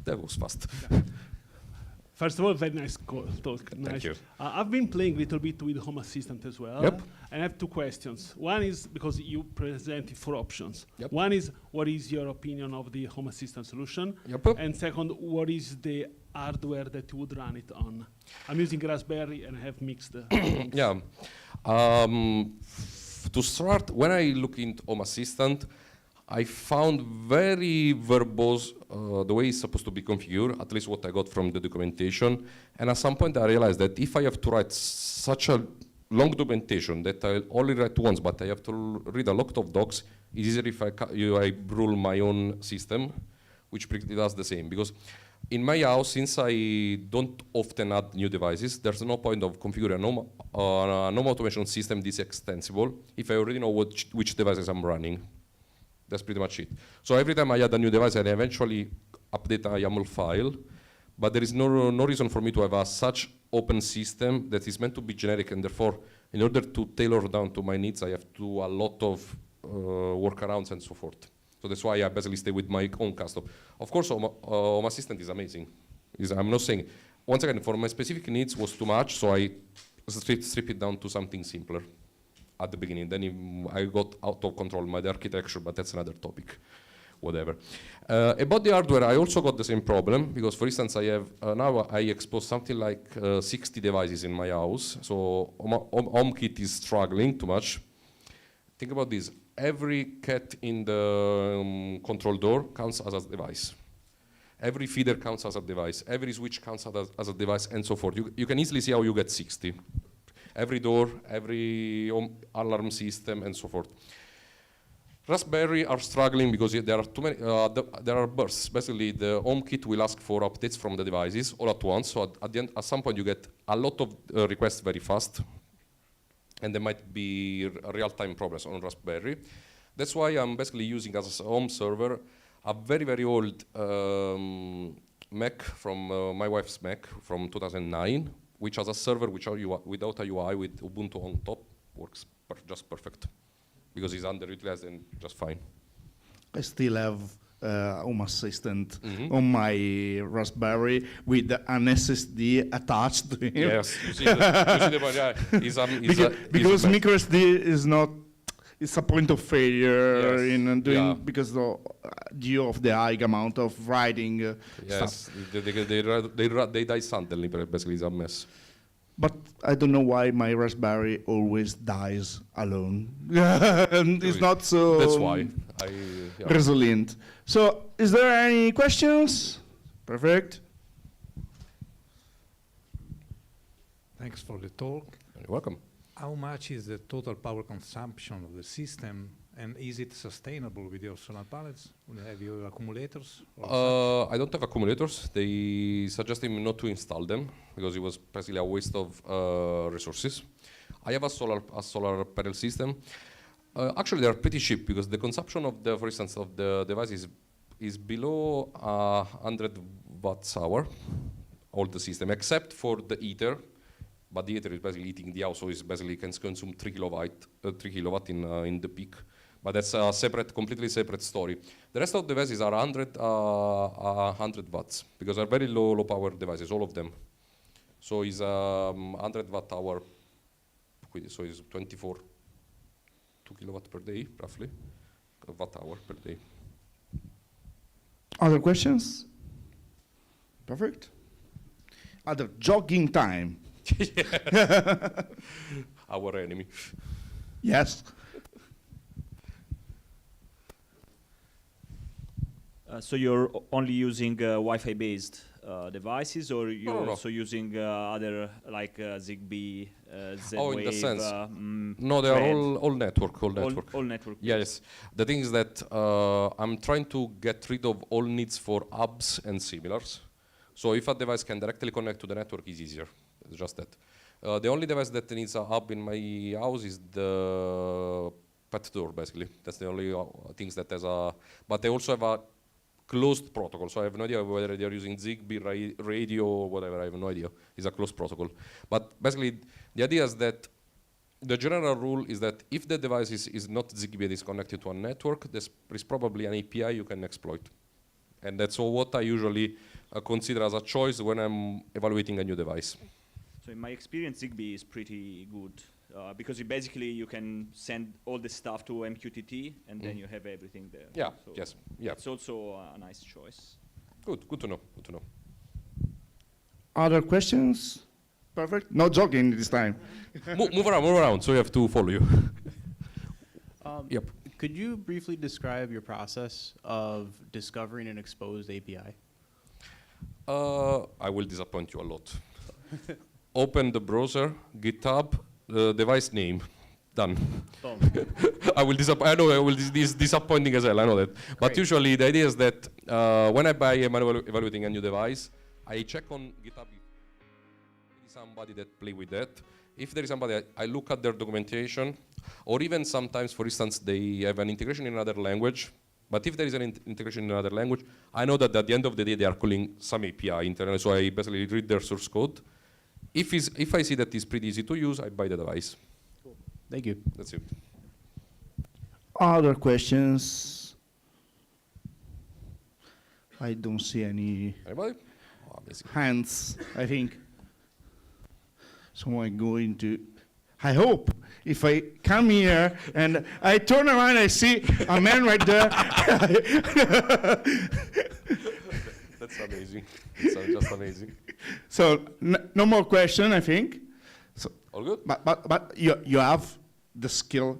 that was fast. First of all, very nice talk. Nice. Thank you. I've been playing a little bit with Home Assistant as well. Yep. And I have 2 questions. One is because you presented 4 options. Yep. One is, what is your opinion of the Home Assistant solution? Yep. And second, what is the hardware that you would run it on? I'm using Raspberry and I have mixed things. Yeah. To start, when I look into Home Assistant, I found very verbose the way it's supposed to be configured, at least what I got from the documentation. And at some point I realized that if I have to write such a long documentation that I only write once, but I have to read a lot of docs, it's easier if I rule my own system, which pretty does the same. Because in my house, since I don't often add new devices, there's no point of configuring a home automation system this extensible if I already know which devices I'm running. That's pretty much it. So every time I add a new device, I eventually update a YAML file, but there is no reason for me to have such open system that is meant to be generic, and therefore, in order to tailor down to my needs, I have to do a lot of workarounds and so forth. So that's why I basically stay with my own custom. Of course, Home Assistant is amazing. I'm not saying, once again, for my specific needs was too much, so I strip it down to something simpler at the beginning. Then I got out of control with the architecture, but that's another topic, whatever. About the hardware, I also got the same problem, because for instance, I have, now I expose something like 60 devices in my house, so HomeKit is struggling too much. Think about this. Every cat in the control door counts as a device. Every feeder counts as a device. Every switch counts as a device, and so forth. You can easily see how you get 60. Every door, every alarm system, and so forth. Raspberry are struggling because there are too many. There are bursts. Basically, the HomeKit will ask for updates from the devices all at once. So at the end, at some point, you get a lot of requests very fast, and there might be real-time problems on Raspberry. That's why I'm basically using as a home server a very, very old Mac from my wife's Mac from 2009, which has a server without a UI with Ubuntu on top, works just perfect, because it's underutilized and just fine. I still have Home Assistant on my Raspberry with an SSD attached to it. Yes, you see the point, yeah. Because microSD is not, it's a point of failure Yes, in doing, yeah. because due of the high amount of writing Yes, stuff. they die suddenly, basically it's a mess. But I don't know why my Raspberry always dies alone. And it's not so That's why. resilient. So, is there any questions? Perfect. Thanks for the talk. You're welcome. How much is the total power consumption of the system, and is it sustainable with your solar panels? Have you accumulators? I don't have accumulators. They suggested me not to install them because it was basically a waste of resources. I have a solar panel system. Actually, they are pretty cheap because the consumption of for instance, of the device is below 100 watts hour, all the system, except for the heater. But the heater is basically heating the house, so it basically can consume 3 kilowatt in the peak. But that's a completely separate story. The rest of the devices are 100 watts because they're very low power devices, all of them. So it's 100 watt hour, so it's 2 kilowatt per day, roughly, watt hour per day. Other questions? Perfect. other jogging time. Our enemy. Yes. So you're only using Wi-Fi based devices, or you're no. also using other like Zigbee, Z-Wave? Oh, in the sense. No, they are Thread? all network. All network. All network. Yes. The thing is that I'm trying to get rid of all needs for hubs and similars. So if a device can directly connect to the network, it's easier. It's just that. The only device that needs a hub in my house is the pet door, basically. That's the only things that has a. But they also have a closed protocol, so I have no idea whether they are using Zigbee, radio, or whatever. I have no idea. It's a closed protocol. But basically, the idea is that the general rule is that if the device is not Zigbee, it is connected to a network, there is probably an API you can exploit. And that's all what I usually consider as a choice when I'm evaluating a new device. So in my experience, Zigbee is pretty good because basically you can send all the stuff to MQTT and then you have everything there. Yeah. So Yes. Yeah. it's also a nice choice. Good. Good to know. Good to know. Other questions? Perfect. No jogging this time. Move around. So you have to follow you. Yep. Could you briefly describe your process of discovering an exposed API? I will disappoint you a lot. Open the browser, GitHub, device name, done. Boom. I know I will. This is disappointing as hell. I know that. But Great. usually the idea is that when I buy am evaluating a new device, I check on GitHub if there is somebody that play with that. If there is somebody, I look at their documentation, or even sometimes, for instance, they have an integration in another language. But if there is an integration in another language, I know that at the end of the day they are calling some API internally. So I basically read their source code. If I see that it's pretty easy to use, I buy the device. Cool. Thank you. That's it. Other questions? I don't see any Anybody? Oh, amazing. hands, I think. So I'm going to, I hope, if I come here and I turn around, I see a man right there. That's amazing. It's just amazing. So no more question, I think. So, All good? but you have the skill,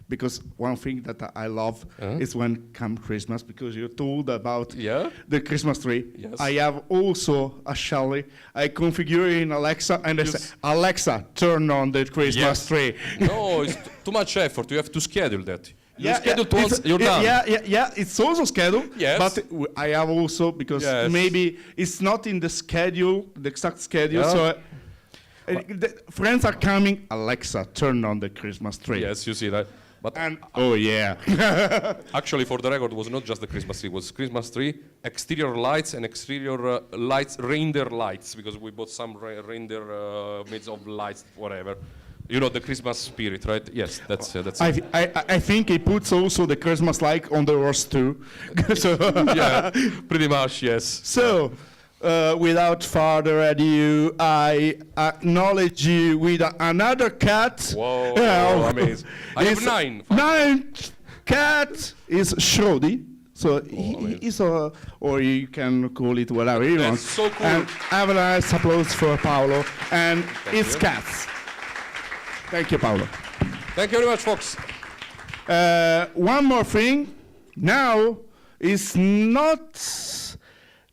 because one thing that I love is when come Christmas, because you told about the Christmas tree. Yes. I have also a Shelly. I configure in Alexa and I say, Alexa, turn on the Christmas tree. No, it's too much effort. You have to schedule that. You schedule it once, you're done. Yeah, it's also scheduled. Yes. But I have also, because maybe it's not in the schedule, the exact schedule. Yeah. So the friends are coming. Alexa, turn on the Christmas tree. Yes, you see that. But oh yeah. Actually, for the record, it was not just the Christmas tree. It was Christmas tree, exterior lights, and exterior lights, reindeer lights, because we bought some reindeer made of lights, whatever. You know the Christmas spirit, right? Yes, that's it. I think he puts also the Christmas light on the horse too. So yeah, pretty much, yes. So, without further ado, I acknowledge you with another cat. Whoa, amazing. I have 9. 9 cat is Shrody. So he's or you can call it whatever you want. So cool. And have a nice applause for Paolo and his cats. Thank you, Paolo. Thank you very much, folks. One more thing. Now it's not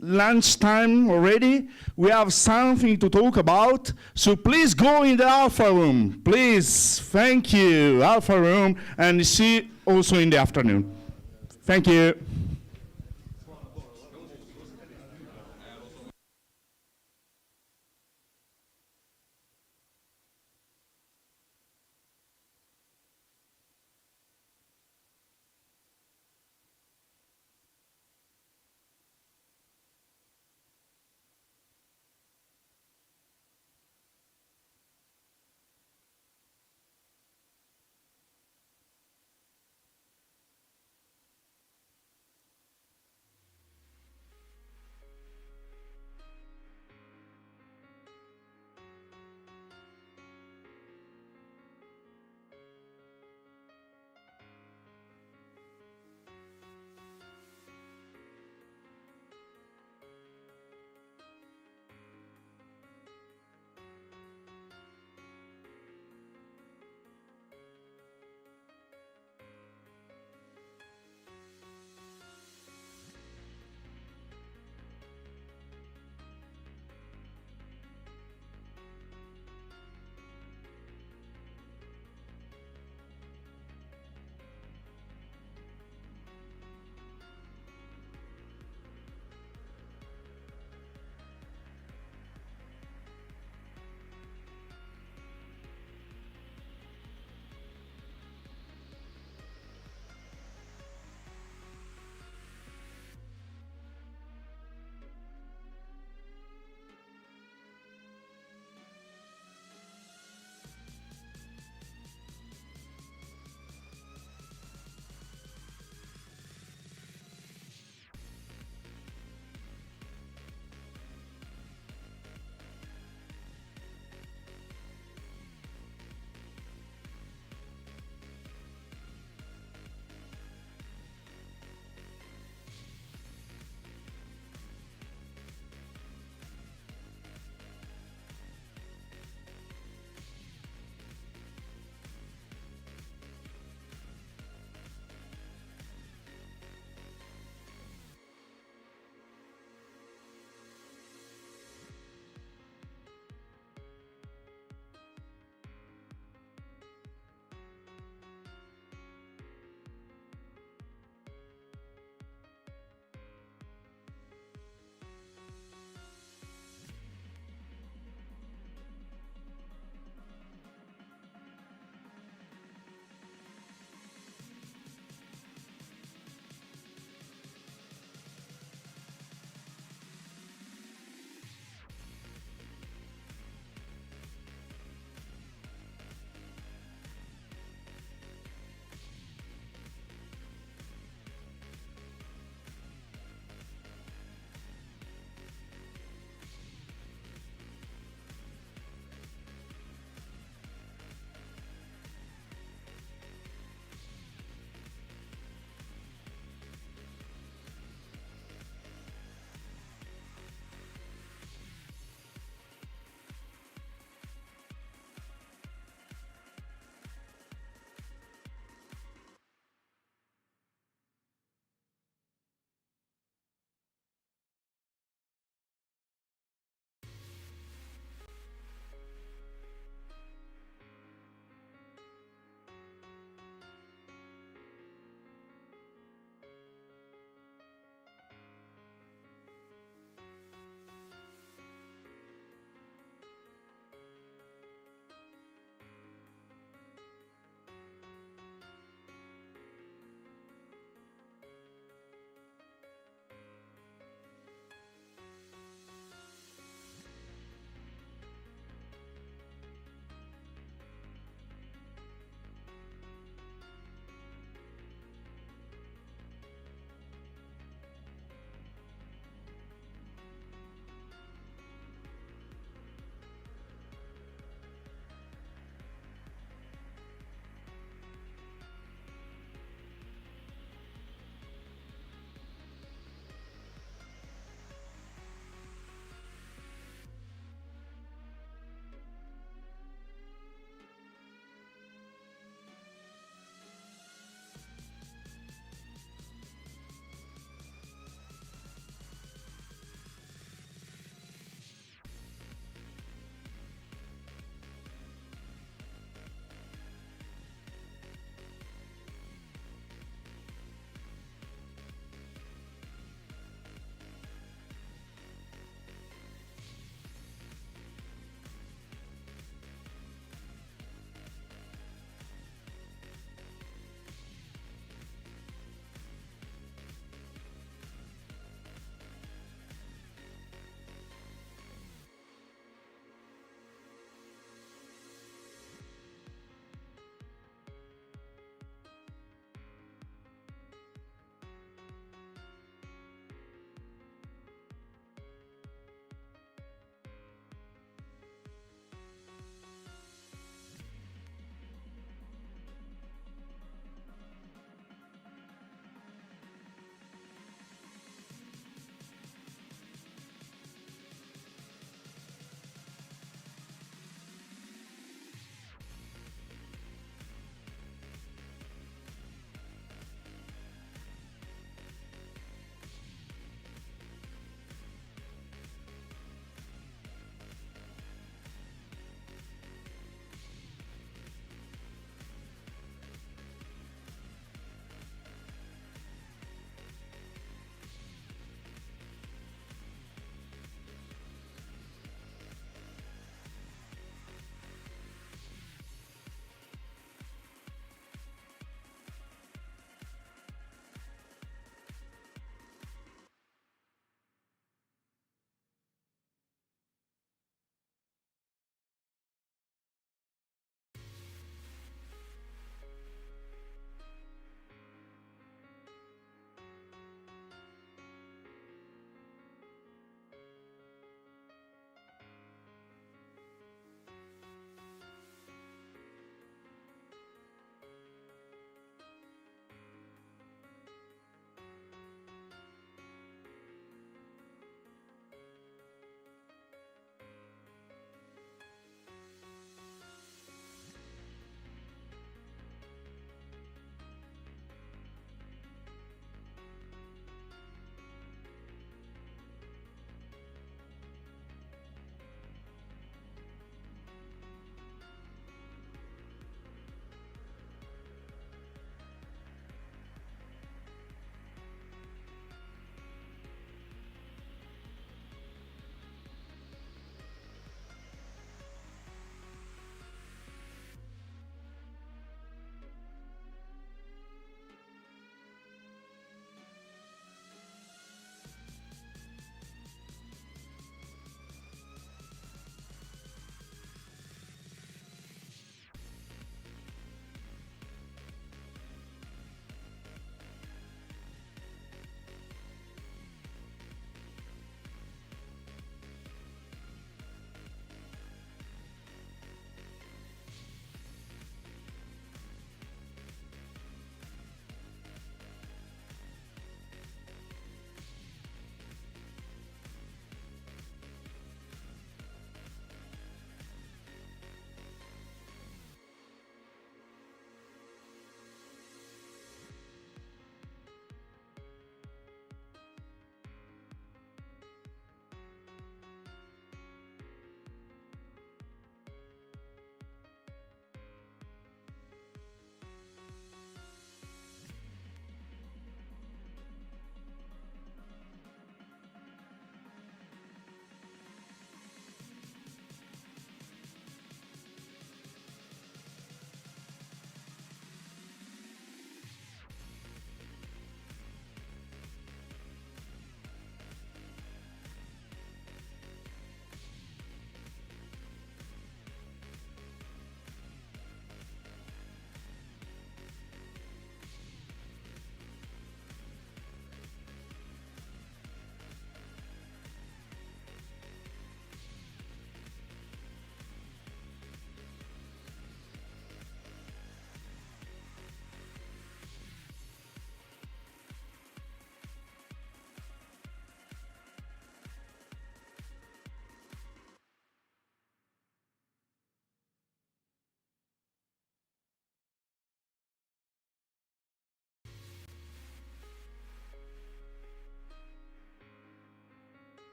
lunchtime already. We have something to talk about. So please go in the Alpha Room. Please. Thank you. Alpha Room. And see you also in the afternoon. Thank you.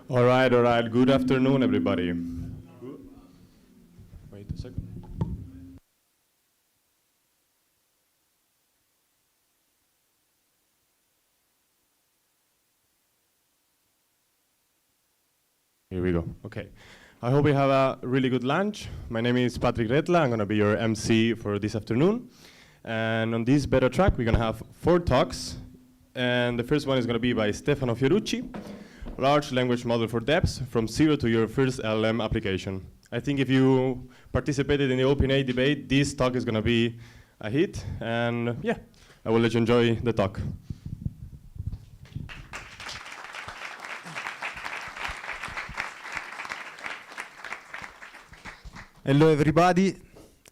All right. Good afternoon, everybody. Wait a second. Here we go. Okay. I hope you have a really good lunch. My name is Patrick Retla. I'm going to be your MC for this afternoon. And on this beta track, we're going to have 4 talks. And the first one is going to be by Stefano Fiorucci, Large Language Model for Devs, from zero to your first LLM application. I think if you participated in the OpenAI debate, this talk is going to be a hit. And yeah, I will let you enjoy the talk. Hello, everybody.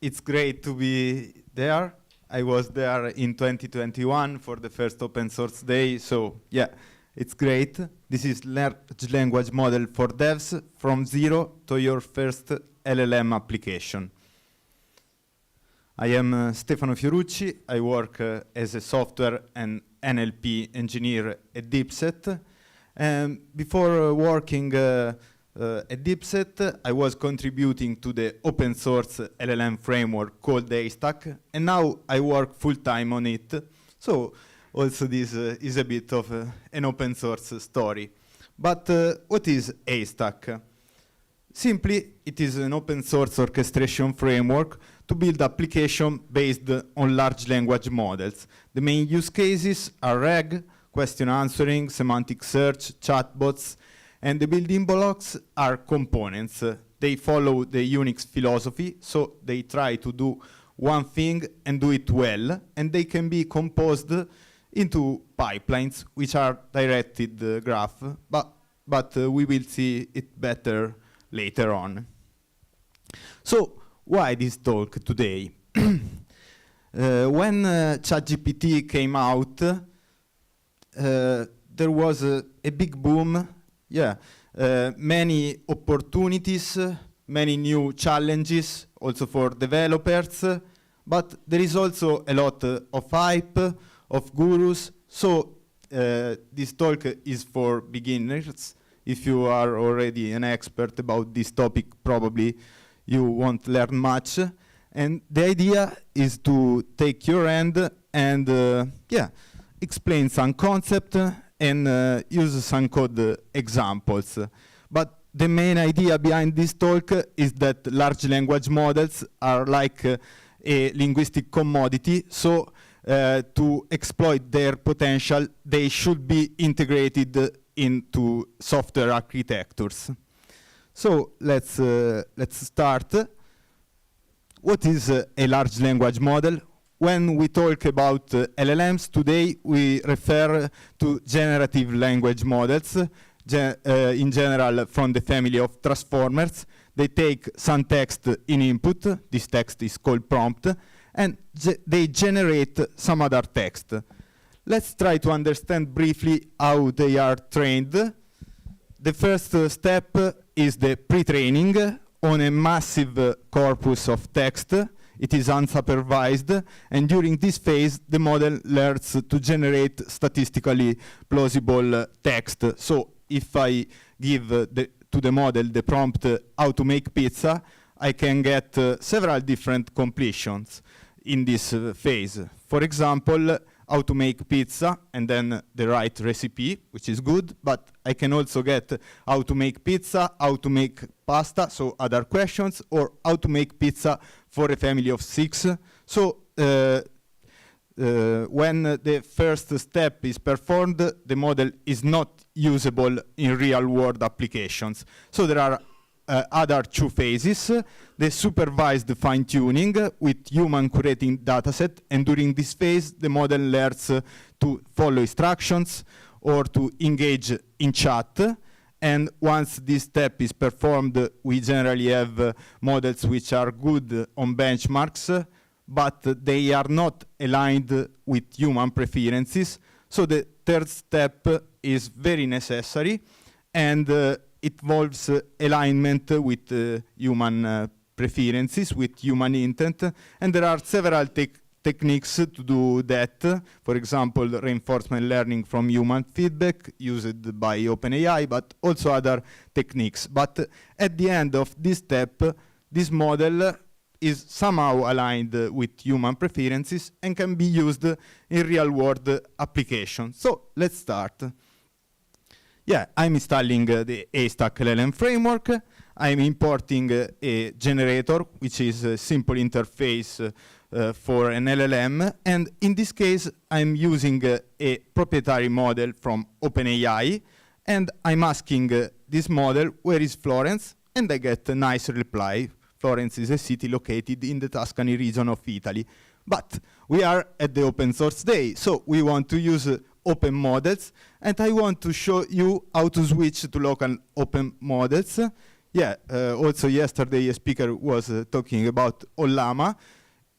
It's great to be there. I was there in 2021 for the first open source day, so yeah, it's great. This is Large Language Model for Devs, from zero to your first LLM application. I am Stefano Fiorucci. I work as a software and NLP engineer at DeepSet. Before working at DeepSet, I was contributing to the open source LLM framework called Haystack, and now I work full-time on it. So also this is a bit of an open source story. But what is Haystack? Simply, it is an open source orchestration framework to build applications based on large language models. The main use cases are RAG, question answering, semantic search, chatbots, and the building blocks are components. They follow the Unix philosophy, so they try to do one thing and do it well, and they can be composed into pipelines, which are directed graph, but we will see it better later on. So, why this talk today? When ChatGPT came out, there was a big boom. Yeah, many opportunities, many new challenges, also for developers, but there is also a lot of hype, of gurus. So this talk is for beginners. If you are already an expert about this topic, probably you won't learn much. And the idea is to take your hand and explain some concept and use some code examples. But the main idea behind this talk is that large language models are like a linguistic commodity, so to exploit their potential, they should be integrated into software architectures. So let's start. What is a large language model? When we talk about LLMs today, we refer to generative language models, in general from the family of transformers. They take some text in input, this text is called prompt, and they generate some other text. Let's try to understand briefly how they are trained. The first step is the pre-training on a massive corpus of text. It is unsupervised, and during this phase, the model learns to generate statistically plausible text. So if I give to the model the prompt how to make pizza, I can get several different completions in this phase. For example, how to make pizza, and then the right recipe, which is good, but I can also get how to make pizza, how to make pasta, so other questions, or how to make pizza for a family of 6. So when the first step is performed, the model is not usable in real-world applications. So there are other 2 phases, the supervised fine-tuning with human curating dataset, and during this phase, the model learns to follow instructions or to engage in chat. And once this step is performed, we generally have models which are good on benchmarks, but they are not aligned with human preferences. So the third step is very necessary, and it involves alignment with human preferences, with human intent. And there are several techniques to do that. For example, reinforcement learning from human feedback used by OpenAI, but also other techniques. But at the end of this step, this model is somehow aligned with human preferences and can be used in real-world applications. So let's start. Yeah, I'm installing the Haystack LLM framework. I'm importing a generator, which is a simple interface for an LLM. And in this case, I'm using a proprietary model from OpenAI. And I'm asking this model, where is Florence? And I get a nice reply. Florence is a city located in the Tuscany region of Italy. But we are at the open source day, so we want to use open models, and I want to show you how to switch to local open models. Yeah, also yesterday a speaker was talking about Ollama.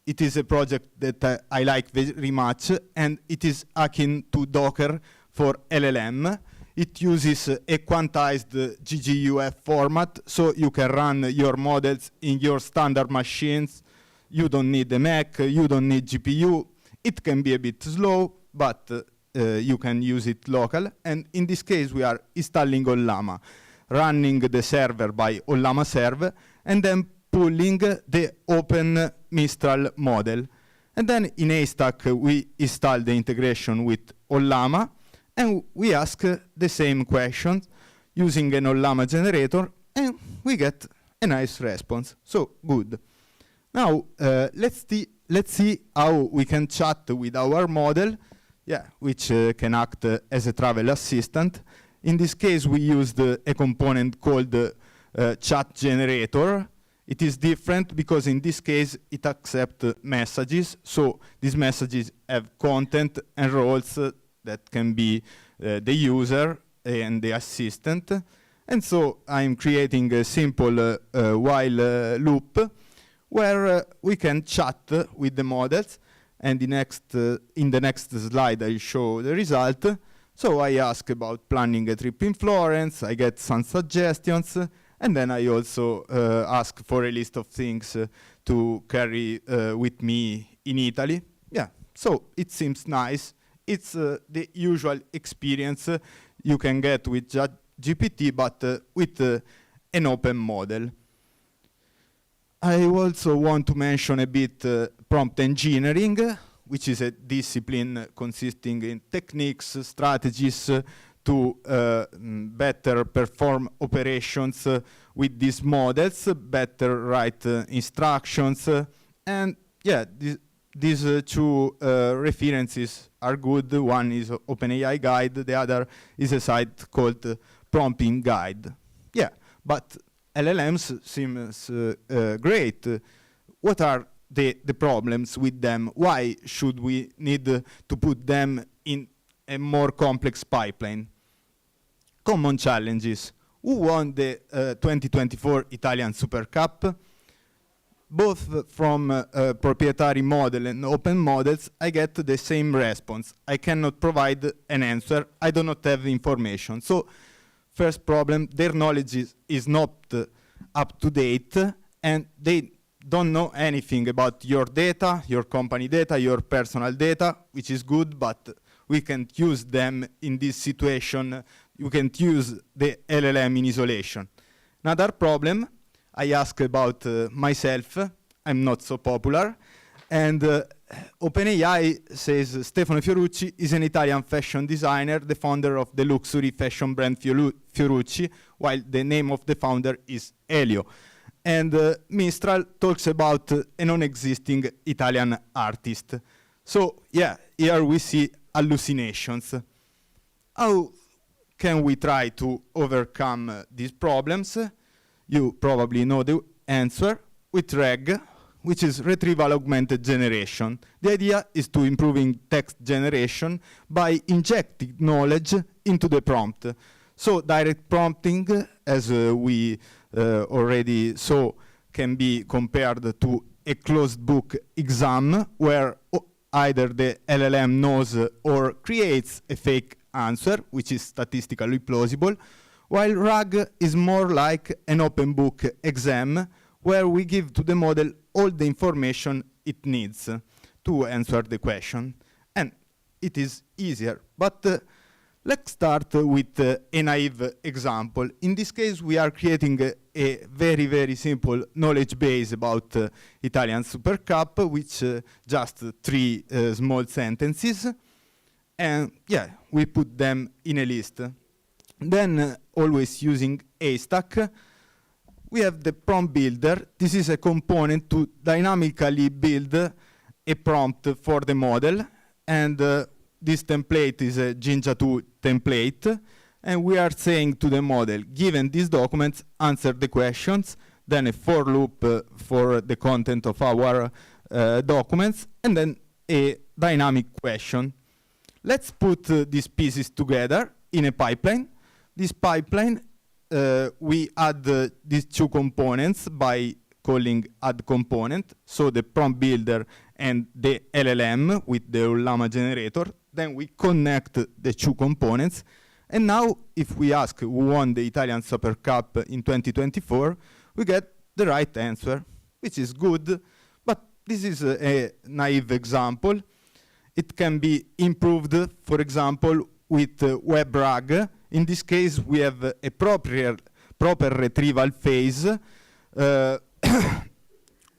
It is a project that I like very much, and it is akin to Docker for LLM. It uses a quantized GGUF format, so you can run your models in your standard machines. You don't need a Mac, you don't need GPU. It can be a bit slow, but you can use it local. And in this case, we are installing Ollama, running the server by Ollama Serve, and then pulling the open Mistral model. And then in Haystack, we install the integration with Ollama, and we ask the same questions using an Ollama generator, and we get a nice response. So good. Now, let's see how we can chat with our model, which can act as a travel assistant. In this case, we used a component called chat generator. It is different because in this case, it accepts messages. So these messages have content and roles that can be the user and the assistant. And so I'm creating a simple while loop where we can chat with the models. And in the next slide, I'll show the result. So I ask about planning a trip in Florence. I get some suggestions. And then I also ask for a list of things to carry with me in Italy. Yeah, so it seems nice. It's the usual experience you can get with GPT, but with an open model. I also want to mention a bit prompt engineering, which is a discipline consisting in techniques, strategies to better perform operations with these models, better write instructions. And yeah, these two references are good. One is OpenAI Guide, the other is a site called Prompting Guide. Yeah, but LLMs seems great. What are the problems with them? Why should we need to put them in a more complex pipeline? Common challenges. Who won the 2024 Italian Super Cup? Both from proprietary model and open models, I get the same response. I cannot provide an answer. I do not have information. So first problem, their knowledge is not up to date, and they don't know anything about your data, your company data, your personal data, which is good, but we can't use them in this situation. You can't use the LLM in isolation. Another problem, I ask about myself. I'm not so popular. And OpenAI says Stefano Fiorucci is an Italian fashion designer, the founder of the luxury fashion brand Fiorucci, while the name of the founder is Elio. And Mistral talks about a non-existing Italian artist. So yeah, here we see hallucinations. How can we try to overcome these problems? You probably know the answer with RAG, which is retrieval augmented generation. The idea is to improving text generation by injecting knowledge into the prompt. So direct prompting, as we already saw, can be compared to a closed book exam where either the LLM knows or creates a fake answer, which is statistically plausible, while RAG is more like an open book exam where we give to the model all the information it needs to answer the question. And it is easier. But let's start with a naive example. In this case, we are creating a very, very simple knowledge base about Italian Super Cup, which just 3 small sentences. And yeah, we put them in a list. Then, always using Haystack, we have the prompt builder. This is a component to dynamically build a prompt for the model. And this template is a Jinja 2 template. And we are saying to the model, given these documents, answer the questions, then a for loop for the content of our documents, and then a dynamic question. Let's put these pieces together in a pipeline. This pipeline, we add these 2 components by calling add component, so the prompt builder and the LLM with the Ullama generator. Then we connect the 2 components. And now, if we ask who won the Italian Super Cup in 2024, we get the right answer, which is good. But this is a naive example. It can be improved, for example, with WebRag. In this case, we have a proper retrieval phase,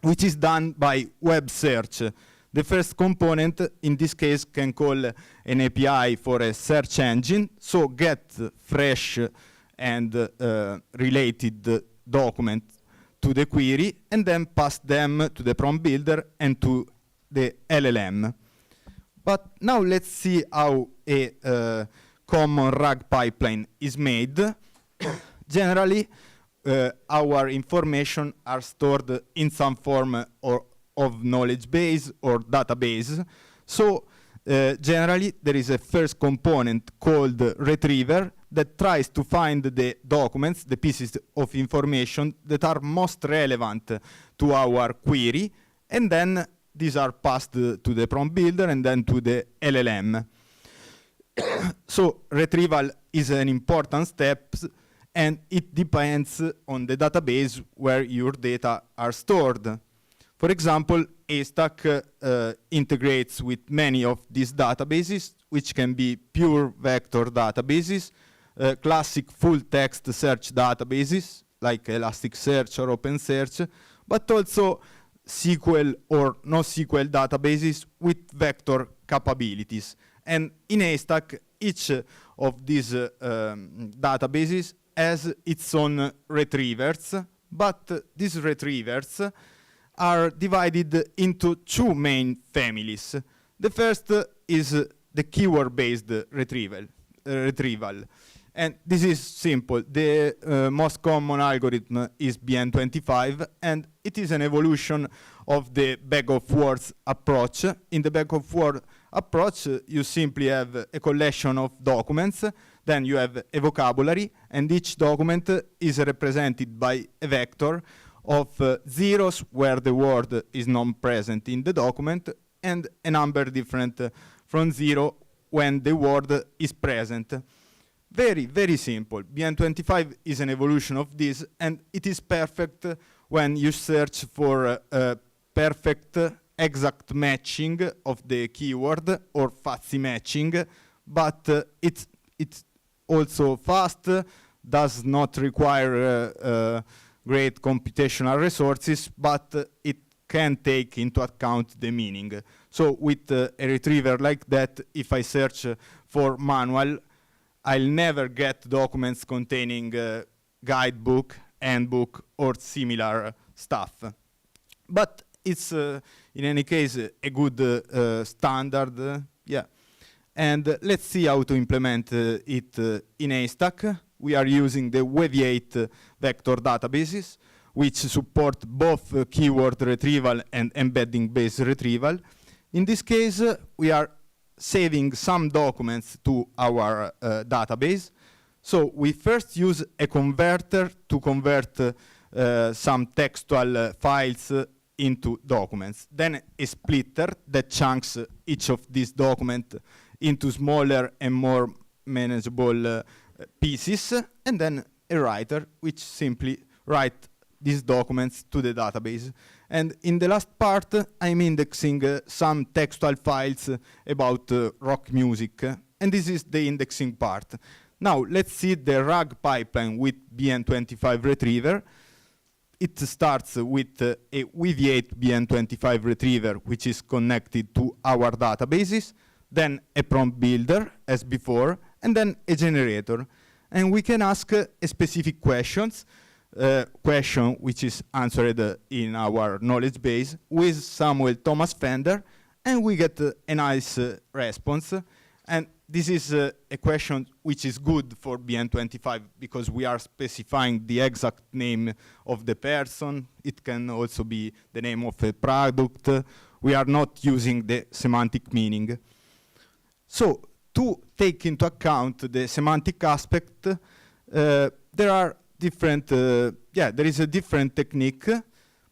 which is done by web search. The first component, in this case, can call an API for a search engine, so get fresh and related document to the query, and then pass them to the prompt builder and to the LLM. But now let's see how a common RAG pipeline is made. Generally, our information are stored in some form of knowledge base or database. So generally, there is a first component called retriever that tries to find the documents, the pieces of information that are most relevant to our query, and then these are passed to the prompt builder and then to the LLM. So retrieval is an important step, and it depends on the database where your data are stored. For example, Haystack integrates with many of these databases, which can be pure vector databases, classic full-text search databases, like Elasticsearch or OpenSearch, but also SQL or NoSQL databases with vector capabilities. And in Haystack, each of these databases has its own retrievers, but these retrievers are divided into 2 main families. The first is the keyword-based retrieval. And this is simple. The most common algorithm is BN25, and it is an evolution of the bag of words approach. In the bag of words approach, you simply have a collection of documents, then you have a vocabulary, and each document is represented by a vector of zeros where the word is not present in the document, and a number different from 0 when the word is present. Very, very simple. BN25 is an evolution of this, and it is perfect when you search for perfect, exact matching of the keyword or fuzzy matching, but it's also fast, does not require great computational resources, but it can take into account the meaning. So with a retriever like that, if I search for manual, I'll never get documents containing guidebook, handbook, or similar stuff. But it's, in any case, a good standard, yeah. And let's see how to implement it in Haystack. We are using the Weaviate vector databases, which support both keyword retrieval and embedding-based retrieval. In this case, we are saving some documents to our database. So we first use a converter to convert some textual files into documents. Then a splitter that chunks each of these documents into smaller and more manageable pieces, and then a writer which simply writes these documents to the database. And in the last part, I'm indexing some textual files about rock music. And this is the indexing part. Now, let's see the RAG pipeline with BN25 retriever. It starts with a Weaviate BN25 retriever, which is connected to our databases, then a prompt builder, as before, and then a generator. And we can ask specific questions, question which is answered in our knowledge base with Samuel Thomas Fender, and we get a nice response. And this is a question which is good for BN25 because we are specifying the exact name of the person. It can also be the name of a product. We are not using the semantic meaning. So to take into account the semantic aspect, there are different, there is a different technique,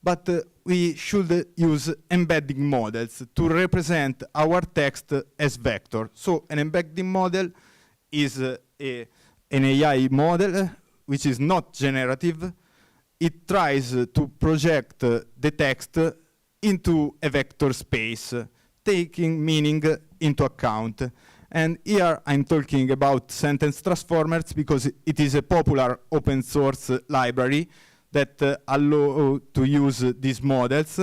but we should use embedding models to represent our text as vector. So an embedding model is an AI model which is not generative. It tries to project the text into a vector space, taking meaning into account. And here I'm talking about sentence transformers because it is a popular open source library that allow to use these models.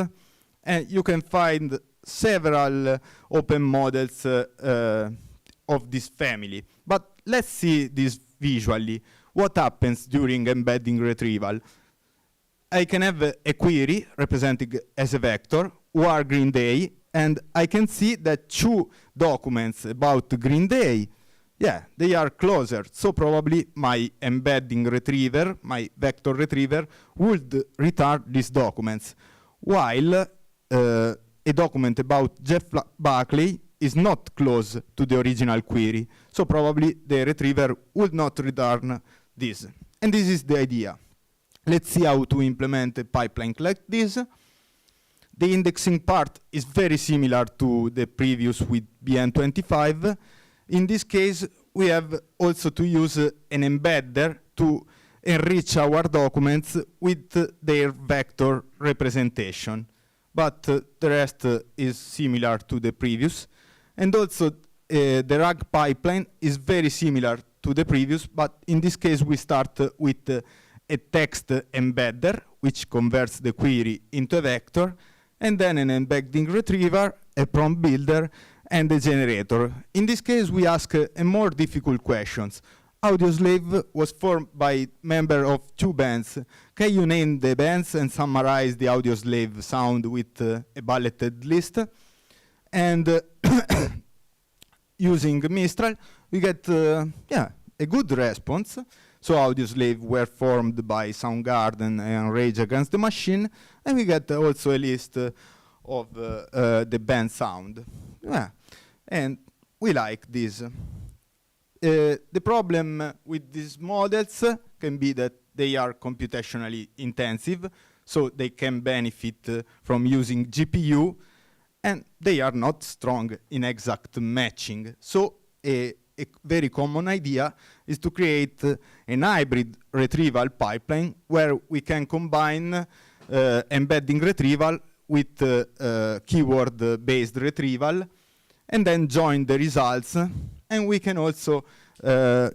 And you can find several open models of this family. But let's see this visually. What happens during embedding retrieval? I can have a query represented as a vector, war Green Day, and I can see that two documents about Green Day, they are closer. So probably my embedding retriever, my vector retriever, would return these documents, while a document about Jeff Buckley is not close to the original query. So probably the retriever would not return this. And this is the idea. Let's see how to implement a pipeline like this. The indexing part is very similar to the previous with BN25. In this case, we have also to use an embedder to enrich our documents with their vector representation. But the rest is similar to the previous. And also, the RAG pipeline is very similar to the previous, but in this case, we start with a text embedder, which converts the query into a vector, and then an embedding retriever, a prompt builder, and a generator. In this case, we ask a more difficult questions. Audioslave was formed by members of two bands. Can you name the bands and summarize the Audioslave sound with a bulleted list? And using Mistral, we get a good response. So Audioslave were formed by Soundgarden and Rage Against the Machine, and we get also a list of the band sound. And we like this. The problem with these models can be that they are computationally intensive, so they can benefit from using GPU, and they are not strong in exact matching. So a very common idea is to create an hybrid retrieval pipeline where we can combine embedding retrieval with keyword-based retrieval and then join the results. And we can also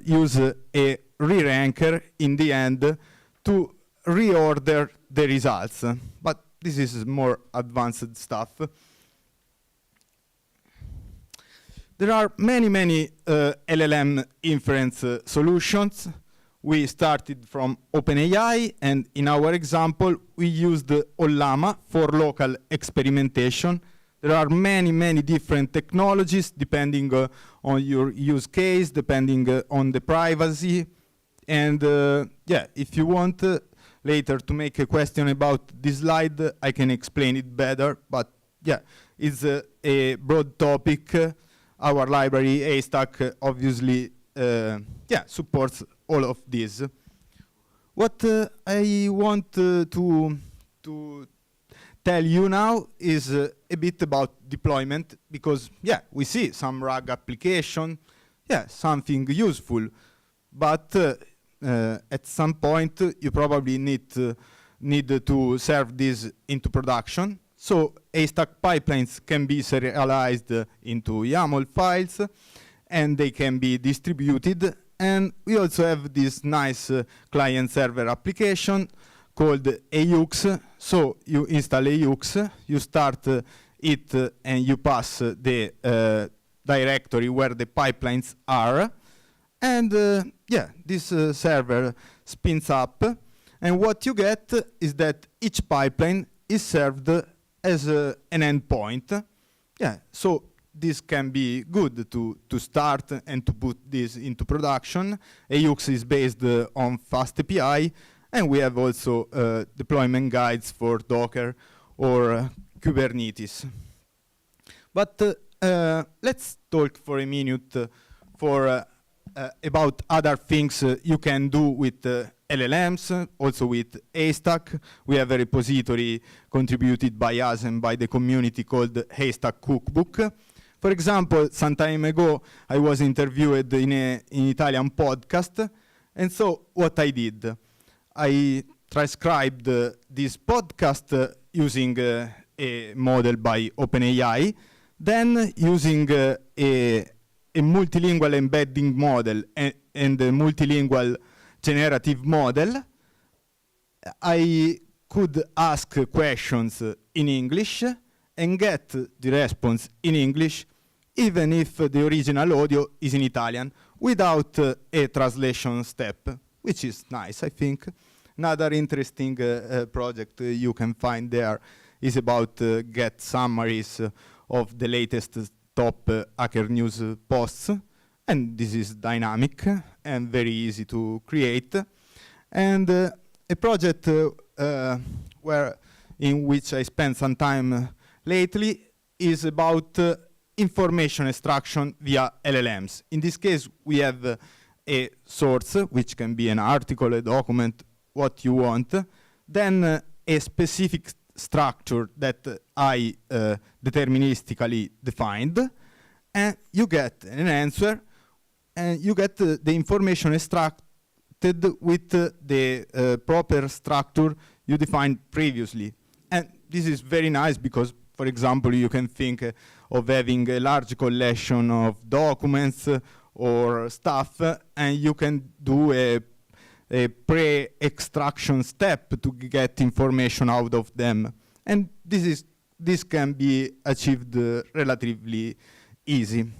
use a re-ranker in the end to reorder the results. But this is more advanced stuff. There are many LLM inference solutions. We started from OpenAI, and in our example, we used Ollama for local experimentation. There are many different technologies depending on your use case, depending on the privacy. And if you want later to make a question about this slide, I can explain it better. But it's a broad topic. Our library, Haystack, obviously supports all of this. What I want to tell you now is a bit about deployment, because we see some RAG application, something useful, but at some point you probably need need to serve this into production. So Haystack pipelines can be serialized into YAML files, and they can be distributed. And we also have this nice client-server application called AUX. So you install AUX, you start it, and you pass the directory where the pipelines are. And yeah, this server spins up. And what you get is that each pipeline is served as an endpoint. Yeah, so this can be good to start and to put this into production. AUX is based on FastAPI, and we have also deployment guides for Docker or Kubernetes. But let's talk for a minute about other things you can do with LLMs, also with Haystack. We have a repository contributed by us and by the community called Haystack Cookbook. For example, some time ago, I was interviewed in an Italian podcast, and so what I did, I transcribed this podcast using a model by OpenAI, then using a multilingual embedding model and a multilingual generative model, I could ask questions in English and get the response in English, even if the original audio is in Italian, without a translation step, which is nice, I think. Another interesting project you can find there is about get summaries of the latest top Hacker News posts, and this is dynamic and very easy to create. And a project in which I spent some time lately is about information extraction via LLMs. In this case, we have a source, which can be an article, a document, what you want, then a specific structure that I deterministically defined, and you get an answer, and you get the information extracted with the proper structure you defined previously. And this is very nice because, for example, you can think of having a large collection of documents or stuff, and you can do a pre-extraction step to get information out of them. And this can be achieved relatively easy.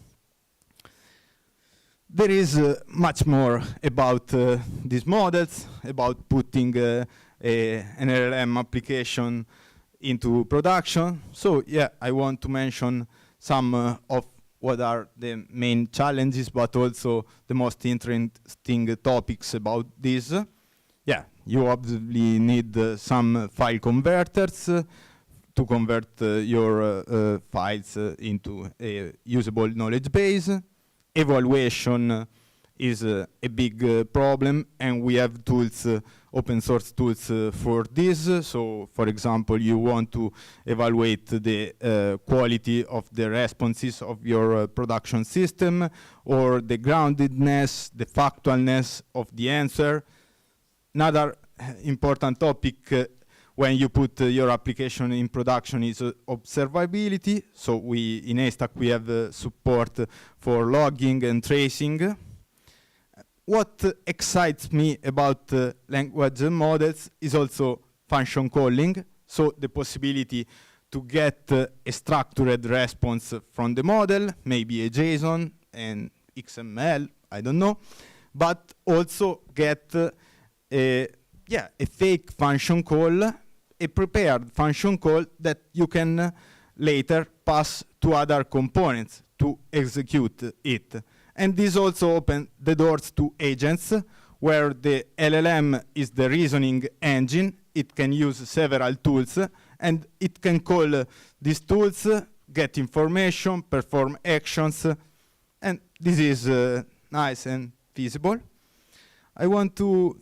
There is much more about these models, about putting an LLM application into production. So yeah, I want to mention some of what are the main challenges, but also the most interesting topics about this. Yeah, you obviously need some file converters to convert your files into a usable knowledge base. Evaluation is a big problem, and we have tools, open source tools for this. So, for example, you want to evaluate the quality of the responses of your production system, or the groundedness, the factualness of the answer. Another important topic when you put your application in production is observability. So in Haystack we have support for logging and tracing. What excites me about language models is also function calling. So the possibility to get a structured response from the model, maybe a JSON and XML, I don't know, but also get a fake function call, a prepared function call that you can later pass to other components to execute it. And this also opens the doors to agents, where the LLM is the reasoning engine. It can use several tools, and it can call these tools, get information, perform actions, and this is nice and feasible. I want to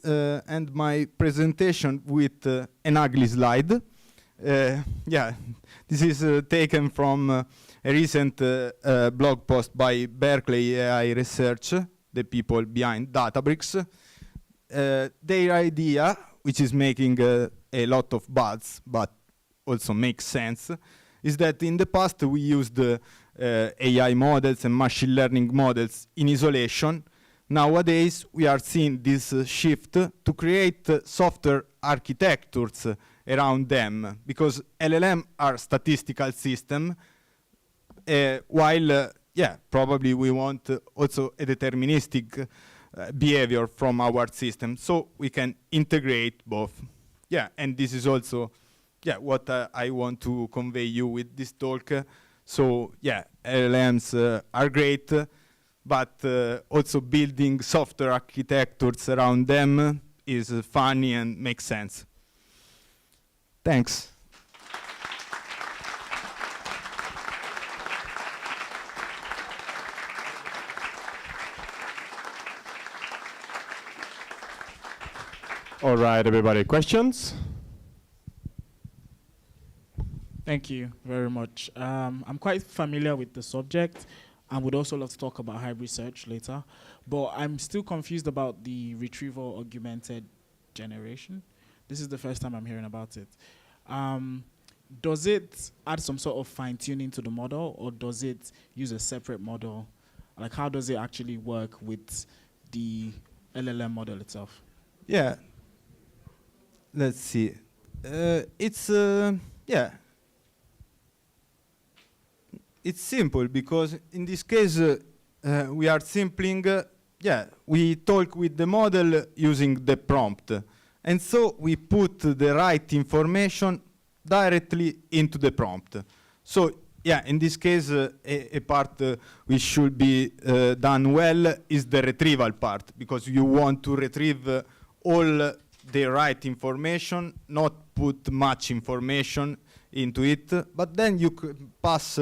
end my presentation with an ugly slide. This is taken from a recent blog post by Berkeley AI Research, the people behind Databricks. Their idea, which is making a lot of buzz, but also makes sense, is that in the past we used AI models and machine learning models in isolation. Nowadays, we are seeing this shift to create software architectures around them, because LLM are statistical system, while probably we want also a deterministic behavior from our system, so we can integrate both. And this is also what I want to convey you with this talk. So LLMs are great, but also building software architectures around them is funny and makes sense. Thanks. All right, everybody, questions? Thank you very much. I'm quite familiar with the subject and would also love to talk about hybrid search later, but I'm still confused about the retrieval augmented generation. This is the first time I'm hearing about it. Does it add some sort of fine-tuning to the model, or does it use a separate model? Like, how does it actually work with the LLM model itself? Let's see. It's simple, because in this case we are simpling, we talk with the model using the prompt. And so we put the right information directly into the prompt. So in this case, a part which should be done well is the retrieval part, because you want to retrieve all the right information, not put much information into it, but then you could pass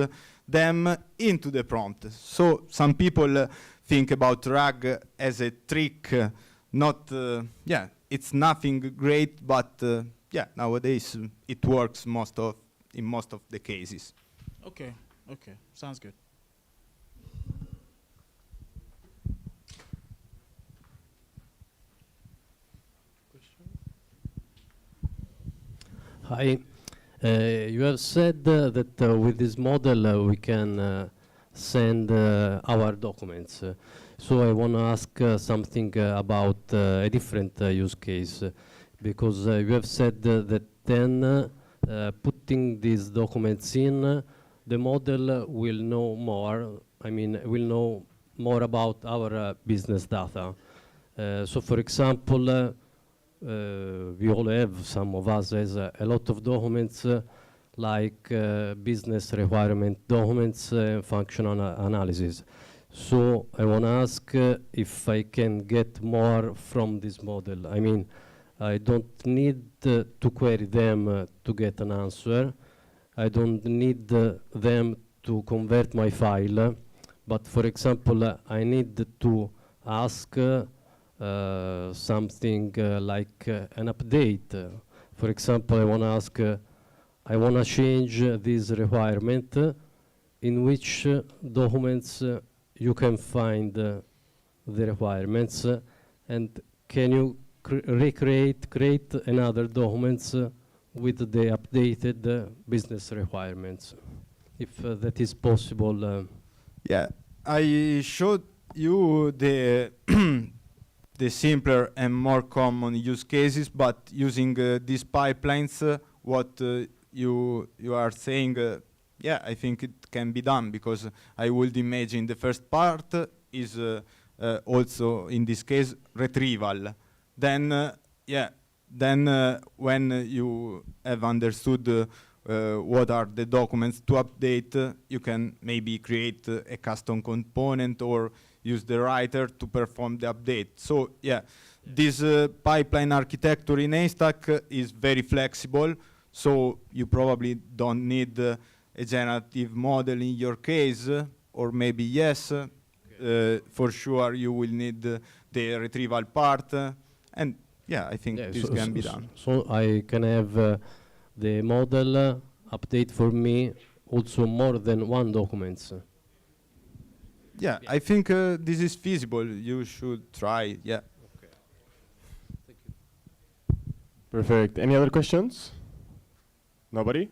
them into the prompt. So some people think about RAG as a trick, not, it's nothing great, but nowadays it works in most of the cases. Okay, sounds good. Hi. You have said that with this model we can send our documents. So I want to ask something about a different use case, because you have said that then putting these documents in, the model will know more, will know more about our business data. So for example, we all have, some of us has a lot of documents like business requirement documents and functional analysis. So I want to ask if I can get more from this model. I don't need to query them to get an answer. I don't need them to convert my file. But for example, I need to ask something like an update. For example, I want to ask, I want to change this requirement. In which documents you can find the requirements, and can you create another documents with the updated business requirements, if that is possible? I showed you the the simpler and more common use cases, but using these pipelines, what you are saying, I think it can be done, because I would imagine the first part is also, in this case, retrieval. Then, when you have understood what are the documents to update, you can maybe create a custom component or use the writer to perform the update. So this pipeline architecture in Haystack is very flexible, so you probably don't need a generative model in your case, or maybe yes. For sure you will need the retrieval part, and I think this can be done. So I can have the model update for me also more than one documents. I think this is feasible. You should try. Okay. Thank you. Perfect. Any other questions? Nobody?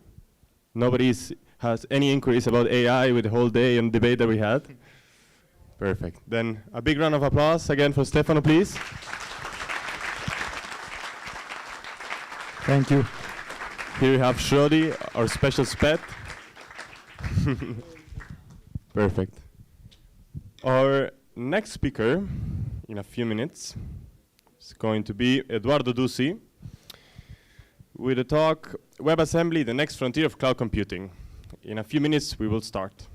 Nobody has any inquiries about AI with the whole day and debate that we had? Perfect. Then a big round of applause again for Stefano, please. Thank you. Here we have Shrodi, our special spet. Perfect. Our next speaker in a few minutes is going to be Eduardo Dusi with the talk WebAssembly, the next frontier of cloud computing. In a few minutes, we will start.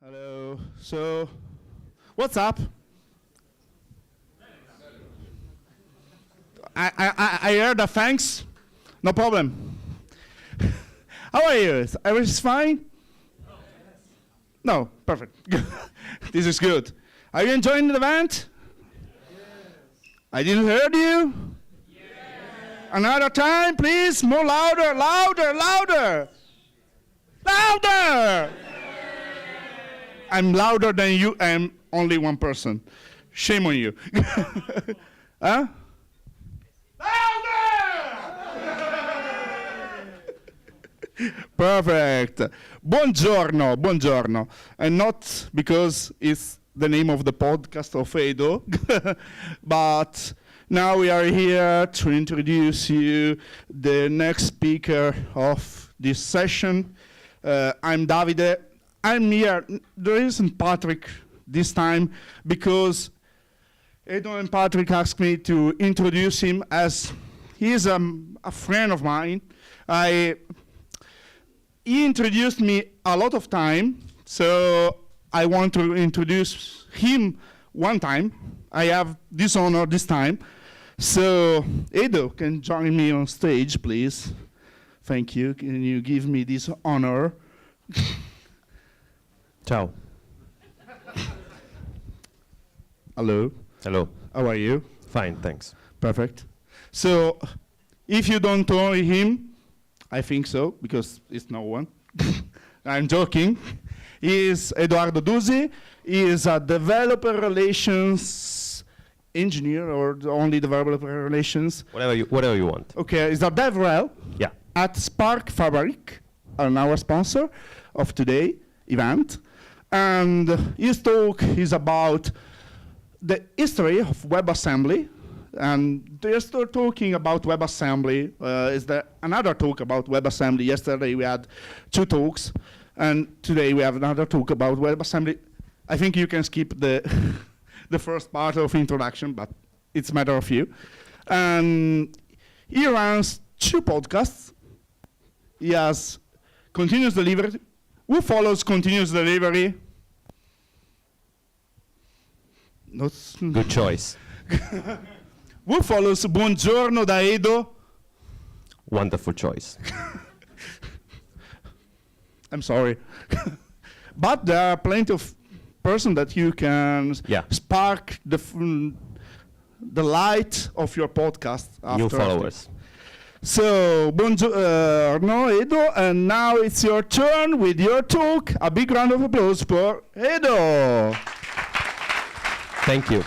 Hello. So, what's up? I heard the thanks. No problem. How are you? Is everything fine? No, perfect. This is good. Are you enjoying the event? I didn't hear you. Another time, please. More louder, louder, louder. Louder! I'm louder than you. I'm only one person. Shame on you. Huh? Perfect. Buongiorno, buongiorno. And not because it's the name of the podcast of Edo, but now we are here to introduce you the next speaker of this session. I'm Davide. I'm here. There isn't Patrick this time because Edo and Patrick asked me to introduce him as he's a friend of mine. He introduced me a lot of time, so I want to introduce him one time. I have this honor this time. So Edo can join me on stage, please. Thank you. Can you give me this honor? Ciao. Hello. Hello. How are you? Fine, thanks. Perfect. So if you don't know him, I think so, because it's no one. I'm joking. He is Edoardo Dusi. He is a developer relations engineer, or only developer relations. Whatever you want. Okay, he's a DevRel Yeah. at Spark Fabric, our sponsor of today event. And his talk is about the history of WebAssembly. And they're still talking about WebAssembly. Is there another talk about WebAssembly? Yesterday we had 2 talks, and today we have another talk about WebAssembly. I think you can skip the the first part of introduction, but it's a matter of you. And he runs 2 podcasts. He has Continuous Delivery. Who follows Continuous Delivery? Good choice. Who follows Buongiorno da Edo? Wonderful choice. I'm sorry. But there are plenty of persons that you can spark the light of your podcast after. New followers. So, buongiorno Edo, and now it's your turn with your talk. A big round of applause for Edo. Thank you.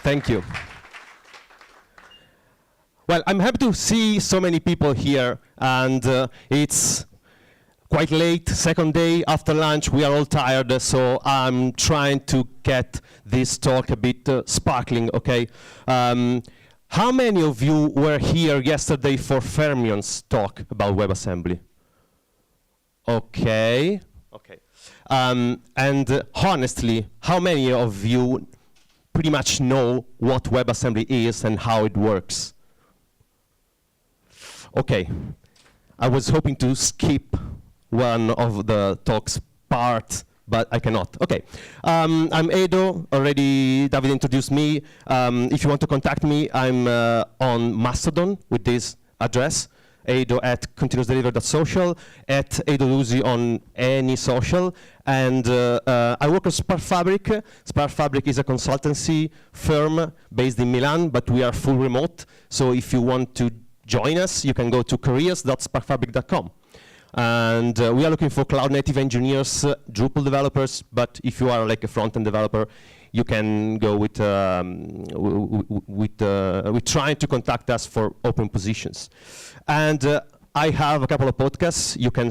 Thank you. Well, I'm happy to see so many people here, and it's quite late, second day after lunch. We are all tired, so I'm trying to get this talk a bit sparkling, okay? How many of you were here yesterday for Fermion's talk about WebAssembly? Okay. Okay. And honestly, how many of you pretty much know what WebAssembly is and how it works? Okay. I was hoping to skip one of the talk's part, but I cannot. Okay. I'm Edo. Already David introduced me. If you want to contact me, I'm on Mastodon with this address, edo@continuousdelivery.social, @EdoLusi on any social. And I work at Spark Fabric. Spark Fabric is a consultancy firm based in Milan, but we are full remote. So if you want to join us, you can go to careers.sparkfabric.com. And we are looking for cloud native engineers, Drupal developers, but if you are like a front-end developer, you can go with trying to contact us for open positions. And I have a couple of podcasts. You can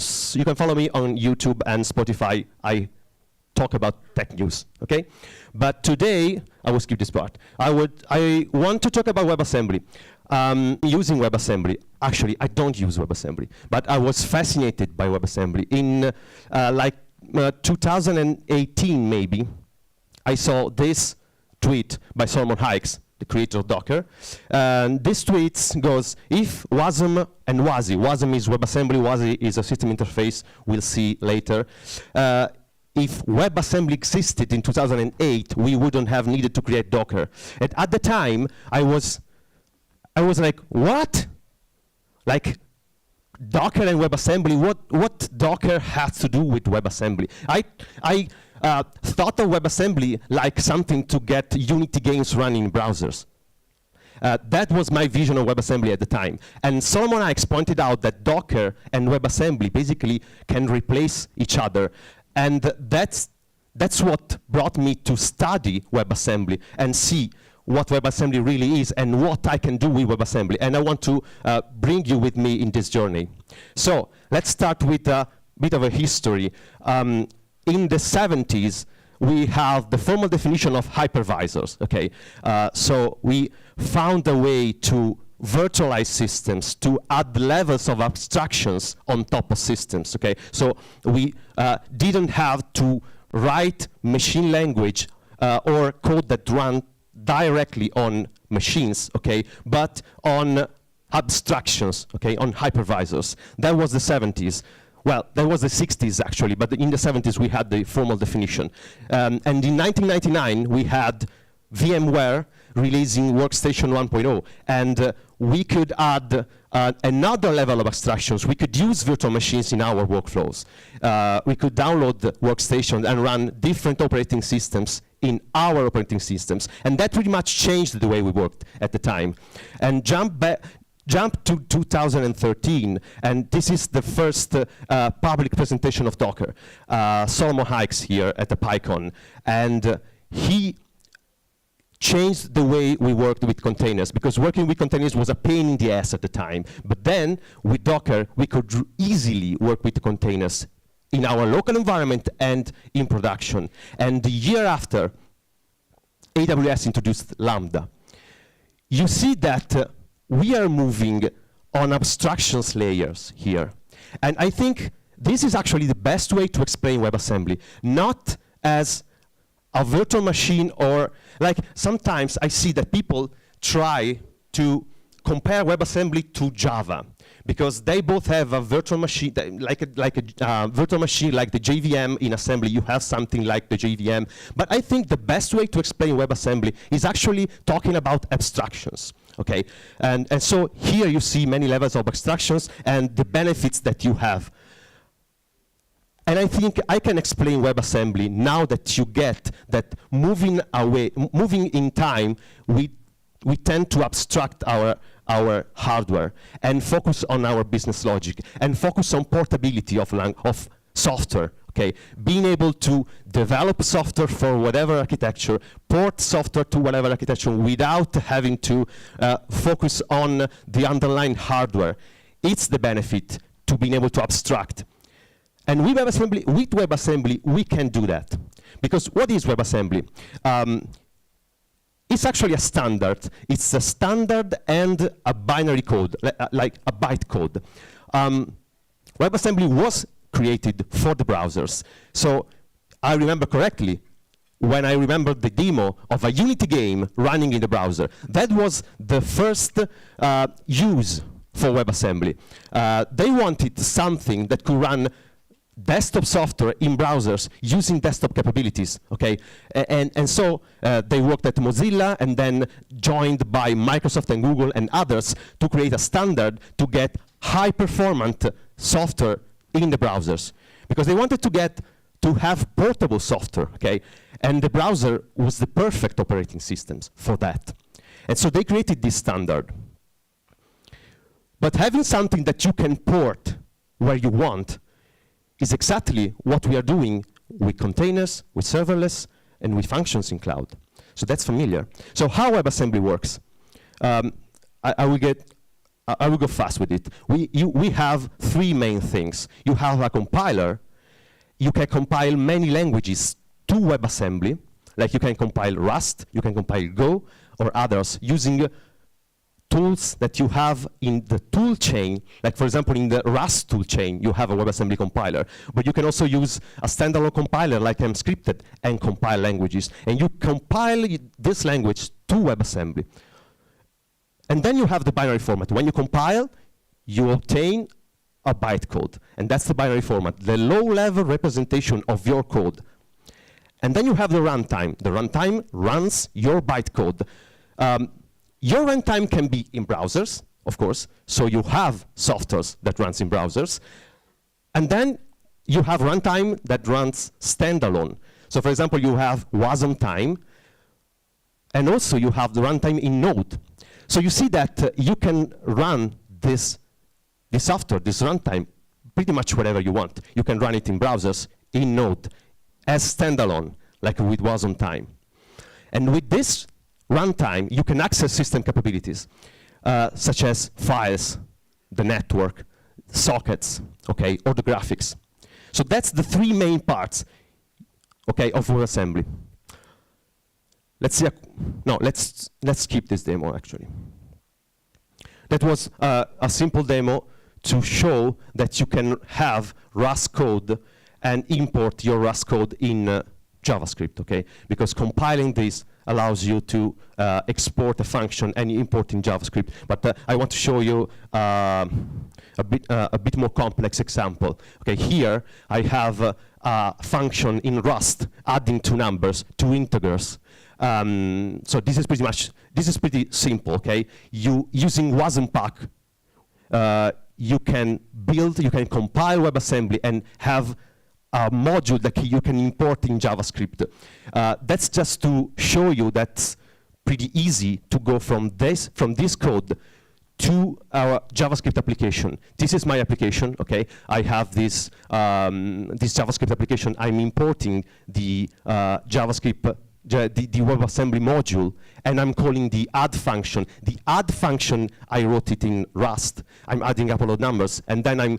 follow me on YouTube and Spotify. I talk about tech news, okay? But today, I will skip this part. I want to talk about WebAssembly. Using WebAssembly. Actually, I don't use WebAssembly, but I was fascinated by WebAssembly. In 2018, maybe, I saw this tweet by Solomon Hykes. the creator of Docker. And this tweet goes, if WASM and WASI, WASM is WebAssembly, WASI is a system interface, we'll see later. If WebAssembly existed in 2008, we wouldn't have needed to create Docker. And at the time, I was like, what? Like, Docker and WebAssembly, what Docker has to do with WebAssembly? I thought of WebAssembly like something to get Unity games running in browsers. That was my vision of WebAssembly at the time. And Solomon Hykes pointed out that Docker and WebAssembly basically can replace each other. And that's what brought me to study WebAssembly and see what WebAssembly really is and what I can do with WebAssembly. And I want to bring you with me in this journey. So let's start with a bit of a history. In the 70s, we have the formal definition of hypervisors, okay? So we found a way to virtualize systems, to add levels of abstractions on top of systems, okay? So we didn't have to write machine language or code that ran directly on machines, okay, but on abstractions, okay, on hypervisors. That was the 70s. Well, that was the 60s actually, but in the 70s we had the formal definition. And in 1999 we had VMware releasing Workstation 1.0, and we could add another level of abstractions. We could use virtual machines in our workflows. We could download the Workstation and run different operating systems in our operating systems. And that pretty much changed the way we worked at the time. And jump to 2013, and this is the first public presentation of Docker. Solomon Hykes here at the PyCon, and he changed the way we worked with containers, because working with containers was a pain in the ass at the time. But then, with Docker, we could easily work with containers in our local environment and in production. And the year after, AWS introduced Lambda. You see that we are moving on abstractions layers here. And I think this is actually the best way to explain WebAssembly, not as a virtual machine, or like sometimes I see that people try to compare WebAssembly to Java, because they both have a virtual machine, like a virtual machine like the JVM in assembly. You have something like the JVM. But I think the best way to explain WebAssembly is actually talking about abstractions. Okay, and so here you see many levels of abstractions and the benefits that you have. And I think I can explain WebAssembly now that you get that moving in time, we tend to abstract our hardware and focus on our business logic and focus on portability of software. Okay, being able to develop software for whatever architecture, port software to whatever architecture without having to focus on the underlying hardware. It's the benefit to being able to abstract. And with WebAssembly, we can do that. Because what is WebAssembly? It's actually a standard. It's a standard and a binary code, like a bytecode. WebAssembly was created for the browsers. So I remember correctly, when I remembered the demo of a Unity game running in the browser, that was the first use for WebAssembly. They wanted something that could run desktop software in browsers using desktop capabilities, okay? And so they worked at Mozilla and then joined by Microsoft and Google and others to create a standard to get high-performant software in the browsers, because they wanted to have portable software, okay? And the browser was the perfect operating systems for that. And so they created this standard. But having something that you can port where you want is exactly what we are doing with containers, with serverless, and with functions in cloud. So that's familiar. So how WebAssembly works? I will go fast with it. We have three main things. You have a compiler. You can compile many languages to WebAssembly. Like you can compile Rust, you can compile Go, or others using tools that you have in the tool chain. Like for example, in the Rust tool chain, you have a WebAssembly compiler. But you can also use a standalone compiler like Mscripted and compile languages. And you compile this language to WebAssembly. And then you have the binary format. When you compile, you obtain a bytecode, and that's the binary format, the low-level representation of your code. And then you have the runtime. The runtime runs your bytecode. Your runtime can be in browsers, of course, so you have softwares that runs in browsers. And then you have runtime that runs standalone. So for example, you have Wasmtime, and also you have the runtime in Node. So you see that you can run this software, this runtime, pretty much wherever you want. You can run it in browsers, in Node, as standalone, like with Wasmtime. And with this runtime, you can access system capabilities, such as files, the network, sockets, okay, or the graphics. So that's the three main parts, okay, of WebAssembly. Let's see. Let's skip this demo actually. That was a simple demo to show that you can have Rust code and import your Rust code in JavaScript, okay? Because compiling this allows you to export a function and import in JavaScript. But I want to show you a bit more complex example. Okay, here I have a function in Rust adding two numbers, two integers. So this is pretty simple. Okay, using Wasmpack, you can compile WebAssembly and have a module that you can import in JavaScript. That's just to show you that's pretty easy to go from this code to our JavaScript application. This is my application, okay? I have this JavaScript application. I'm importing the JavaScript, the WebAssembly module, and I'm calling the add function. The add function, I wrote it in Rust. I'm adding a couple of numbers, and then I'm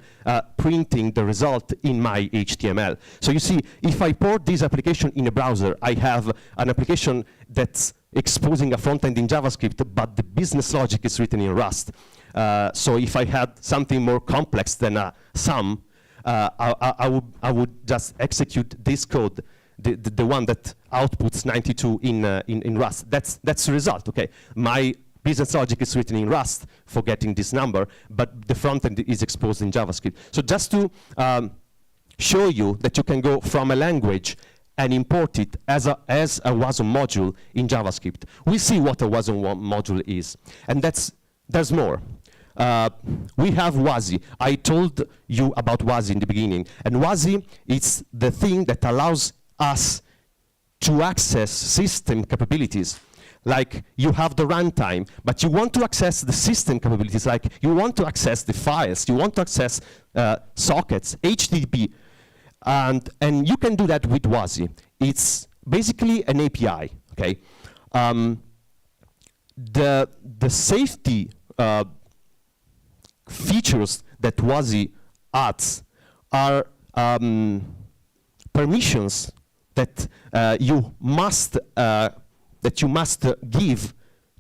printing the result in my HTML. So you see, if I port this application in a browser, I have an application that's exposing a front end in JavaScript, but the business logic is written in Rust. So if I had something more complex than a sum, I would just execute this code, the one that outputs 92 in Rust. That's the result, okay? My business logic is written in Rust for getting this number, but the front end is exposed in JavaScript. So just to show you that you can go from a language and import it as a WASM module in JavaScript. We see what a WASM module is, and there's more. We have WASI. I told you about WASI in the beginning, and WASI is the thing that allows us to access system capabilities. Like you have the runtime, but you want to access the system capabilities, like you want to access the files, you want to access sockets, HTTP, and you can do that with WASI. It's basically an API, okay? The safety features that WASI adds are permissions that you must give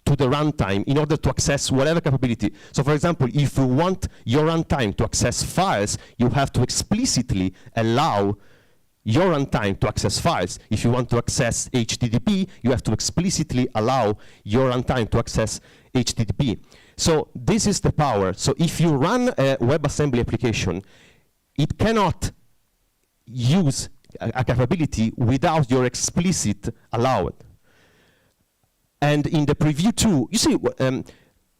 to the runtime in order to access whatever capability. So for example, if you want your runtime to access files, you have to explicitly allow your runtime to access files. If you want to access HTTP, you have to explicitly allow your runtime to access HTTP. So this is the power. So if you run a WebAssembly application, it cannot use a capability without your explicit allow it. And in the preview 2, you see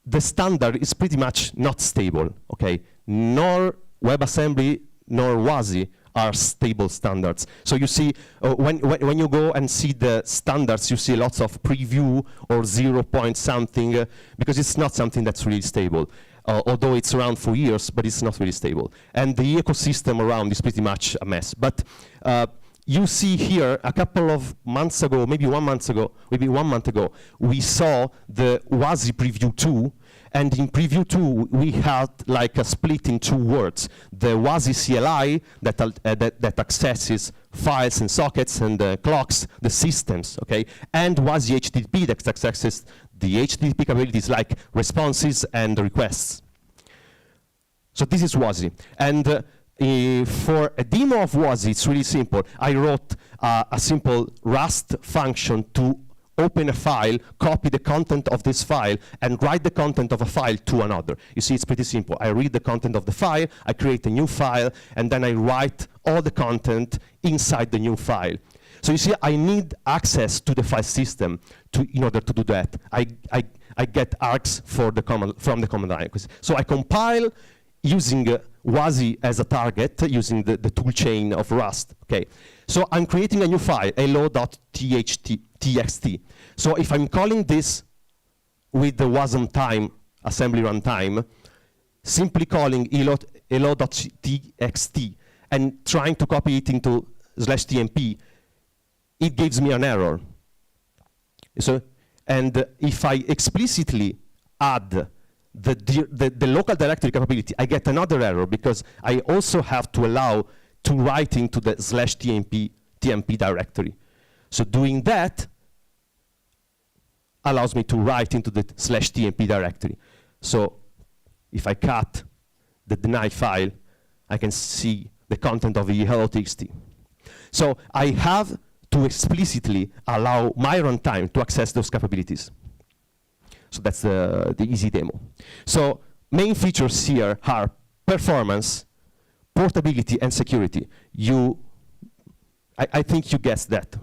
the standard is pretty much not stable, okay? Nor WebAssembly nor WASI are stable standards. So you see, when you go and see the standards, you see lots of preview or 0 point something, because it's not something that's really stable. Although it's around for years, but it's not really stable. And the ecosystem around is pretty much a mess. But you see here, a couple of months ago, maybe 1 month ago, we saw the WASI preview 2, and in preview 2, we had like a split in two words. The WASI CLI that accesses files and sockets and clocks the systems, okay? And WASI HTTP that accesses the HTTP capabilities like responses and requests. So this is WASI. And for a demo of WASI, it's really simple. I wrote a simple Rust function to open a file, copy the content of this file, and write the content of a file to another. You see, it's pretty simple. I read the content of the file, I create a new file, and then I write all the content inside the new file. So you see, I need access to the file system in order to do that. I get args from the command line. So I compile using WASI as a target, using the toolchain of Rust. Okay. So I'm creating a new file, hello.txt. So if I'm calling this with the wasm time, assembly runtime, simply calling hello.txt and trying to copy it into /tmp, it gives me an error. So, and if I explicitly add the local directory capability, I get another error because I also have to allow to write into the /tmp directory. So doing that allows me to write into the /tmp directory. So if I cut the deny file, I can see the content of hello.txt. So I have to explicitly allow my runtime to access those capabilities. So that's the easy demo. So main features here are performance, portability, and security. I think you guessed that.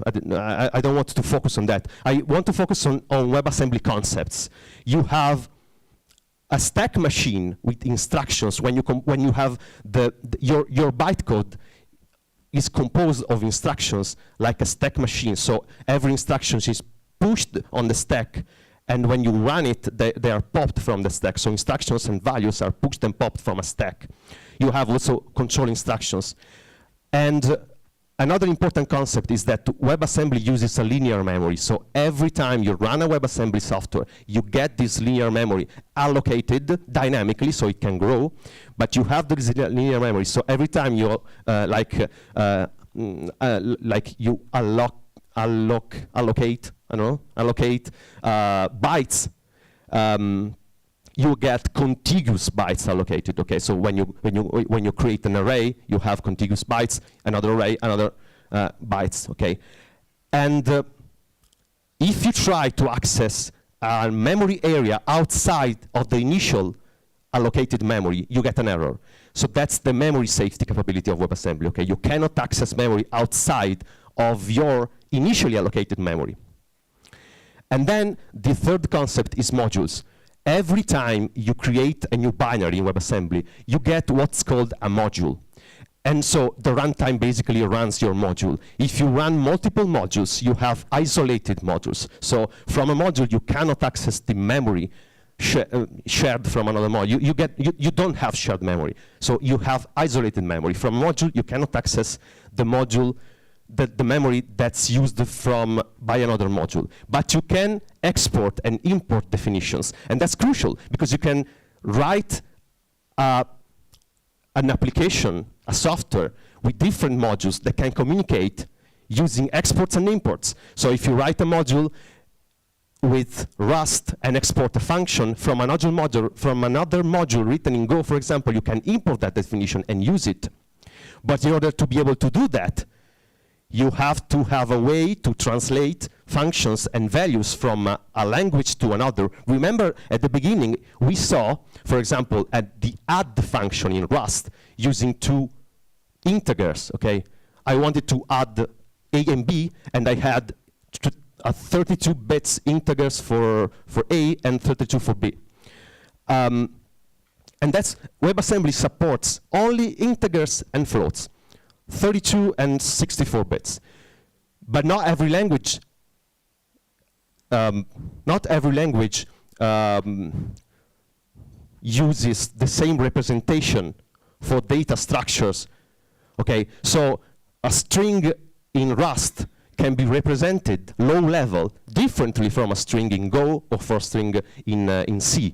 I don't want to focus on that. I want to focus on WebAssembly concepts. You have a stack machine with instructions. When you have your bytecode is composed of instructions like a stack machine. So every instruction is pushed on the stack, and when you run it, they are popped from the stack. So instructions and values are pushed and popped from a stack. You have also control instructions. And another important concept is that WebAssembly uses a linear memory. So every time you run a WebAssembly software, you get this linear memory allocated dynamically so it can grow, but you have this linear memory. So every time you you allocate bytes, you get contiguous bytes allocated. Okay, so when you create an array, you have contiguous bytes, another array, another bytes. Okay, and if you try to access a memory area outside of the initial allocated memory, you get an error. So that's the memory safety capability of WebAssembly. Okay, you cannot access memory outside of your initially allocated memory. And then the third concept is modules. Every time you create a new binary in WebAssembly, you get what's called a module. And so the runtime basically runs your module. If you run multiple modules, you have isolated modules. So from a module, you cannot access the memory shared from another module. You don't have shared memory. So you have isolated memory. From a module, you cannot access the module, the memory that's used by another module. But you can export and import definitions. And that's crucial because you can write an application, a software, with different modules that can communicate using exports and imports. So if you write a module with Rust and export a function from another module written in Go, for example, you can import that definition and use it. But in order to be able to do that, you have to have a way to translate functions and values from a language to another. Remember, at the beginning, we saw, for example, at the add function in Rust using two integers, okay? I wanted to add A and B, and I had 32 bits integers for A and 32 for B. And that's, WebAssembly supports only integers and floats. 32 and 64 bits. But not every language uses the same representation for data structures. Okay, so a string in Rust can be represented low level differently from a string in Go or for a string in C.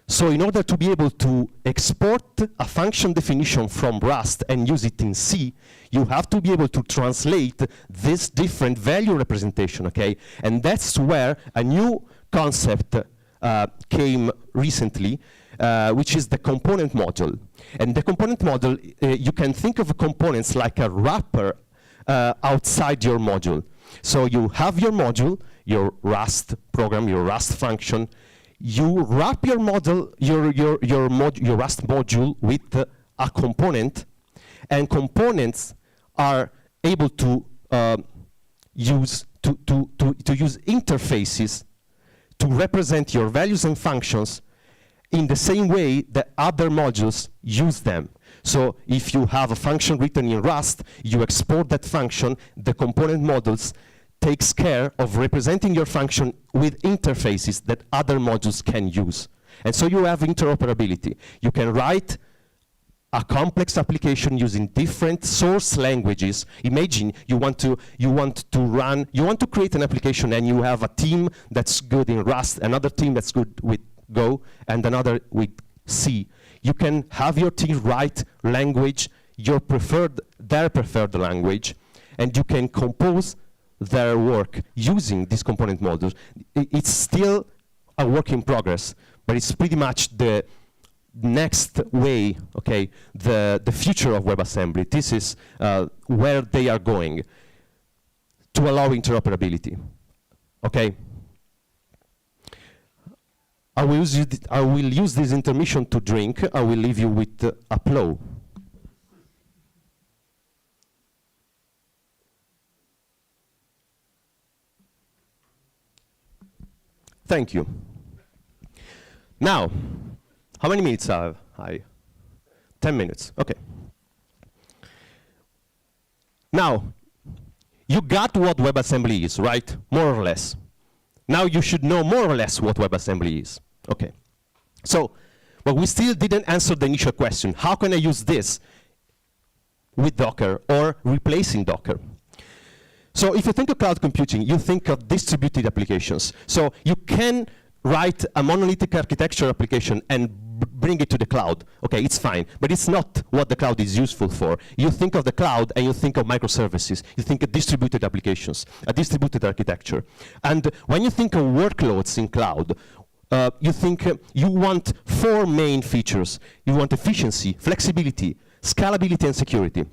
So in order to be able to export a function definition from Rust and use it in C, you have to be able to translate this different value representation, okay? And that's where a new concept came recently, which is the component module. And the component module, you can think of components like a wrapper outside your module. So you have your module, your Rust program, your Rust function, you wrap your model, your Rust module with a component, and components are able to use interfaces to represent your values and functions in the same way that other modules use them. So if you have a function written in Rust, you export that function, the component modules takes care of representing your function with interfaces that other modules can use. And so you have interoperability. You can write a complex application using different source languages. Imagine you want to create an application and you have a team that's good in Rust, another team that's good with Go, and another with C. You can have your team write language, their preferred language, and you can compose their work using these component modules. It's still a work in progress, but it's pretty much the next way, okay, the future of WebAssembly. This is where they are going to allow interoperability, okay? I will use this intermission to drink. I will leave you with a plow. Thank you. Now, how many minutes have I? 10 minutes, okay. Now, you got what WebAssembly is, right? More or less. Now you should know more or less what WebAssembly is. Okay. So, but we still didn't answer the initial question. How can I use this with Docker or replacing Docker? So if you think of cloud computing, you think of distributed applications. So you can write a monolithic architecture application and bring it to the cloud. Okay, it's fine, but it's not what the cloud is useful for. You think of the cloud and you think of microservices. You think of distributed applications, a distributed architecture. And when you think of workloads in cloud, you think you want 4 main features. You want efficiency, flexibility, scalability, and security.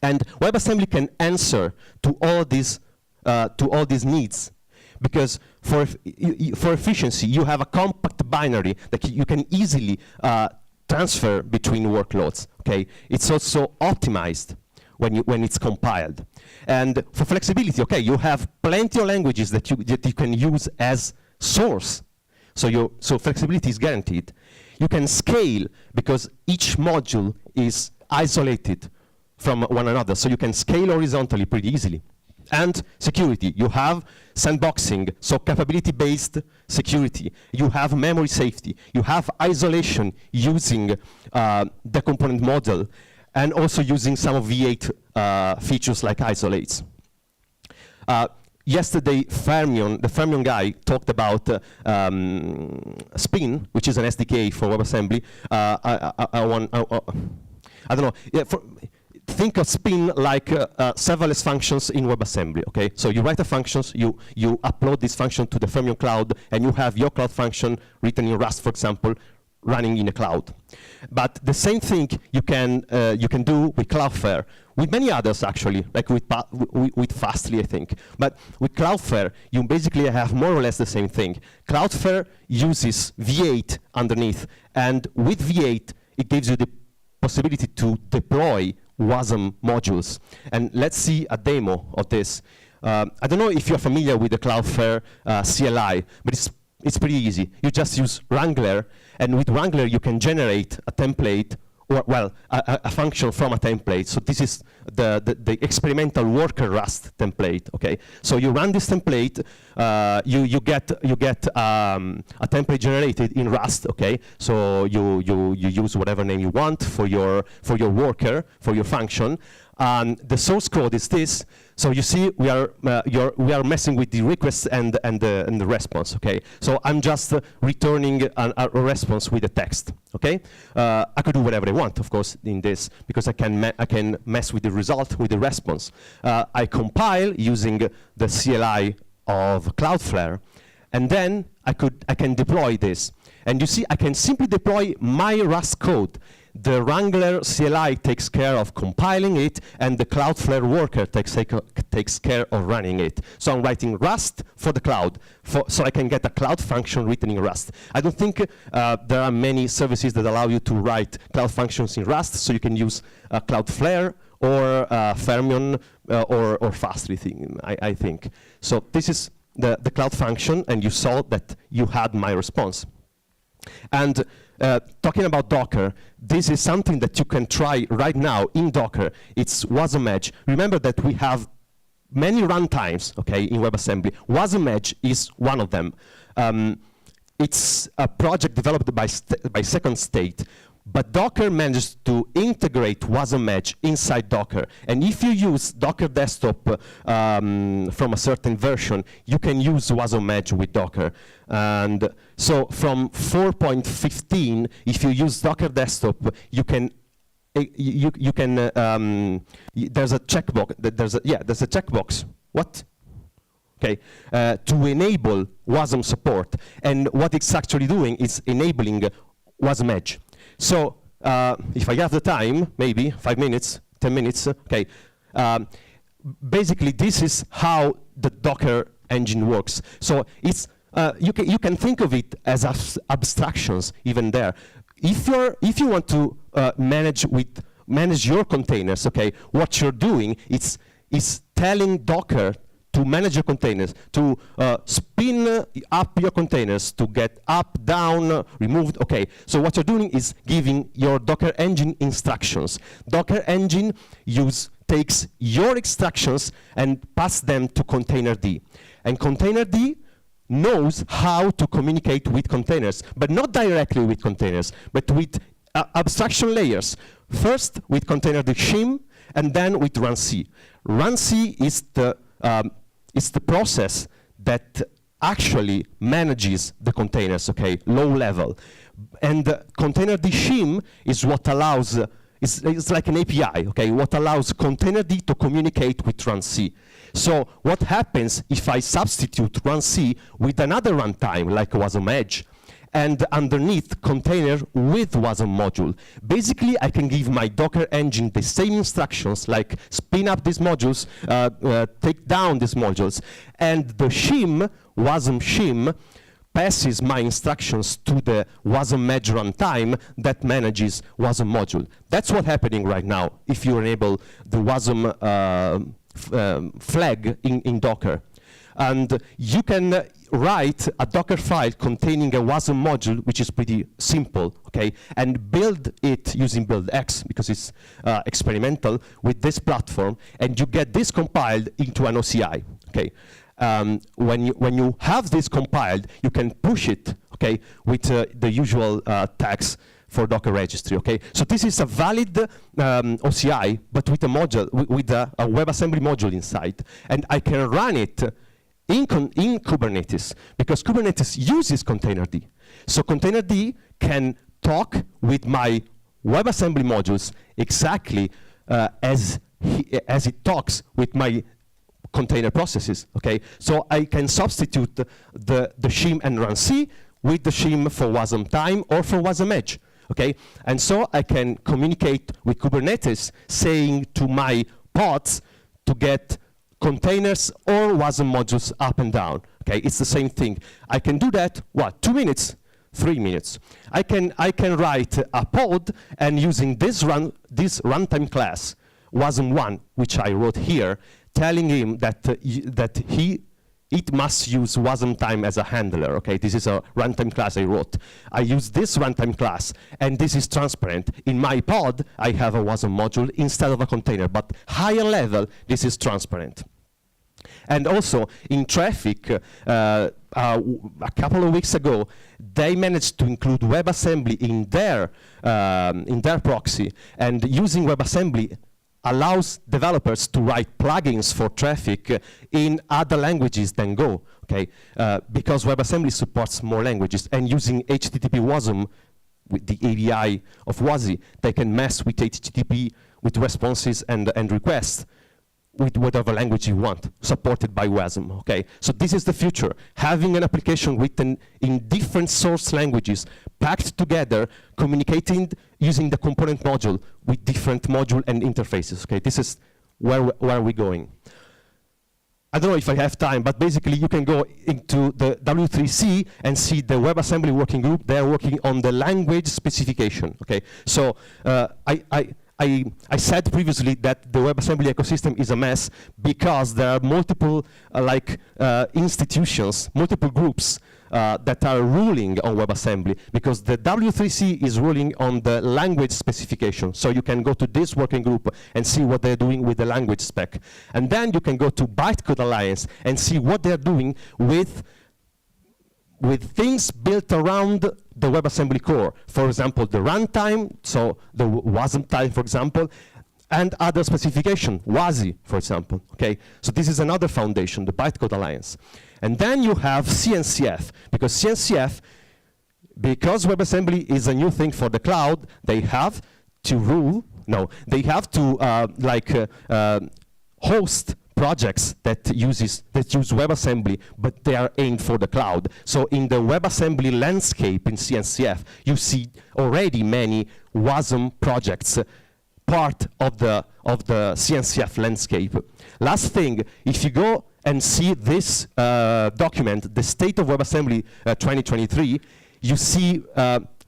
And WebAssembly can answer to all these needs. Because for efficiency, you have a compact binary that you can easily transfer between workloads. Okay, it's also optimized when it's compiled. And for flexibility, okay, you have plenty of languages that you can use as source. So flexibility is guaranteed. You can scale because each module is isolated from one another, so you can scale horizontally pretty easily. And security, you have sandboxing, so capability-based security. You have memory safety. You have isolation using the component model, and also using some of V8 features like isolates. Yesterday, the Fermion guy talked about Spin, which is an SDK for WebAssembly. I don't know. Yeah, think of Spin like serverless functions in WebAssembly, okay? So you write the functions, you upload this function to the Fermion cloud, and you have your cloud function written in Rust, for example, running in a cloud. But the same thing you can do with Cloudflare, with many others actually, like with Fastly, I think. But with Cloudflare, you basically have more or less the same thing. Cloudflare uses V8 underneath, and with V8, it gives you the possibility to deploy WASM modules. And let's see a demo of this. I don't know if you're familiar with the Cloudflare CLI, but it's pretty easy. You just use Wrangler, and with Wrangler you can generate a template, or well, a function from a template. So this is the experimental worker Rust template. Okay, so you run this template, you get a template generated in Rust. Okay, so you use whatever name you want for your worker, for your function. The source code is this. So you see, we are messing with the request and the response. Okay. So I'm just returning a response with a text. Okay. I could do whatever I want, of course, in this, because I can mess with the result, with the response. I compile using the CLI of Cloudflare, and then I can deploy this. And you see, I can simply deploy my Rust code. the Wrangler CLI takes care of compiling it, and the Cloudflare worker takes care of running it. So I'm writing Rust for the cloud, so I can get a cloud function written in Rust. I don't think there are many services that allow you to write cloud functions in Rust, so you can use Cloudflare or Fermion or Fastly thing, I think. So this is the cloud function, and you saw that you had my response. And talking about Docker, this is something that you can try right now in Docker. It's Wasm Edge. Remember that we have many runtimes, okay, in WebAssembly. Wasm Edge is one of them. It's a project developed by Second State, but Docker managed to integrate Wasm Edge inside Docker. And if you use Docker Desktop from a certain version, you can use Wasm Edge with Docker. And so from 4.15, if you use Docker Desktop, you can there's a checkbox. There's a checkbox. What? Okay, to enable Wasm support. And what it's actually doing is enabling Wasm Edge. So if I have the time, maybe 5 minutes, 10 minutes, okay. Basically, this is how the Docker engine works. So it's you can think of it as abstractions even there. If you want to manage your containers, okay, what you're doing is telling Docker to manage your containers, to spin up your containers, to get up, down, removed. Okay, so what you're doing is giving your Docker engine instructions. Docker engine takes your instructions and pass them to containerd. And containerd knows how to communicate with containers, but not directly with containers, but with abstraction layers. First with containerd shim, and then with runc. Runc is the process that actually manages the containers, okay, low level. And containerd shim is what allows, it's like an API, okay, what allows containerd to communicate with runc. So what happens if I substitute runc with another runtime, like Wasm Edge, and underneath container with Wasm module? Basically, I can give my Docker engine the same instructions, like spin up these modules, take down these modules, and the shim, Wasm shim, passes my instructions to the Wasm Edge runtime that manages Wasm module. That's what's happening right now if you enable the Wasm flag in Docker. And you can write a Docker file containing a Wasm module, which is pretty simple, okay, and build it using BuildX, because it's experimental with this platform, and you get this compiled into an OCI, okay. When you have this compiled, you can push it, okay, with the usual tags for Docker registry, okay? So this is a valid OCI, but with a module, with a WebAssembly module inside, and I can run it in Kubernetes, because Kubernetes uses containerd. So containerd can talk with my WebAssembly modules exactly as it talks with my container processes, okay? So I can substitute the shim and runc with the shim for Wasm time or for Wasm Edge, okay? And so I can communicate with Kubernetes, saying to my pods to get containers or Wasm modules up and down, okay? It's the same thing. I can do that, what, 2 minutes? 3 minutes. I can write a pod, and using this runtime class, Wasm1, which I wrote here, telling him that it must use Wasm time as a handler, okay? This is a runtime class I wrote. I use this runtime class, and this is transparent. In my pod, I have a Wasm module instead of a container, but higher level, this is transparent. And also, in Traffic, a couple of weeks ago, they managed to include WebAssembly in their proxy, and using WebAssembly allows developers to write plugins for Traffic in other languages than Go, okay? Because WebAssembly supports more languages, and using HTTP Wasm with the ABI of WASI, they can mess with HTTP with responses and requests with whatever language you want, supported by WASM, okay? So this is the future, having an application written in different source languages, packed together, communicating using the component module with different module and interfaces, okay? This is where we're going. I don't know if I have time, but basically you can go into the W3C and see the WebAssembly working group. They're working on the language specification, okay? So I said previously that the WebAssembly ecosystem is a mess because there are multiple institutions, multiple groups that are ruling on WebAssembly, because the W3C is ruling on the language specification. So you can go to this working group and see what they're doing with the language spec. And then you can go to Bytecode Alliance and see what they're doing with things built around the WebAssembly core. For example, the runtime, so the WASM time, for example, and other specification, WASI, for example, okay? So this is another foundation, the Bytecode Alliance. And then you have CNCF, because CNCF, because WebAssembly is a new thing for the cloud, they have to host projects that use WebAssembly, but they are aimed for the cloud. So in the WebAssembly landscape in CNCF, you see already many WASM projects part of the CNCF landscape. Last thing, if you go and see this document, the State of WebAssembly 2023, you see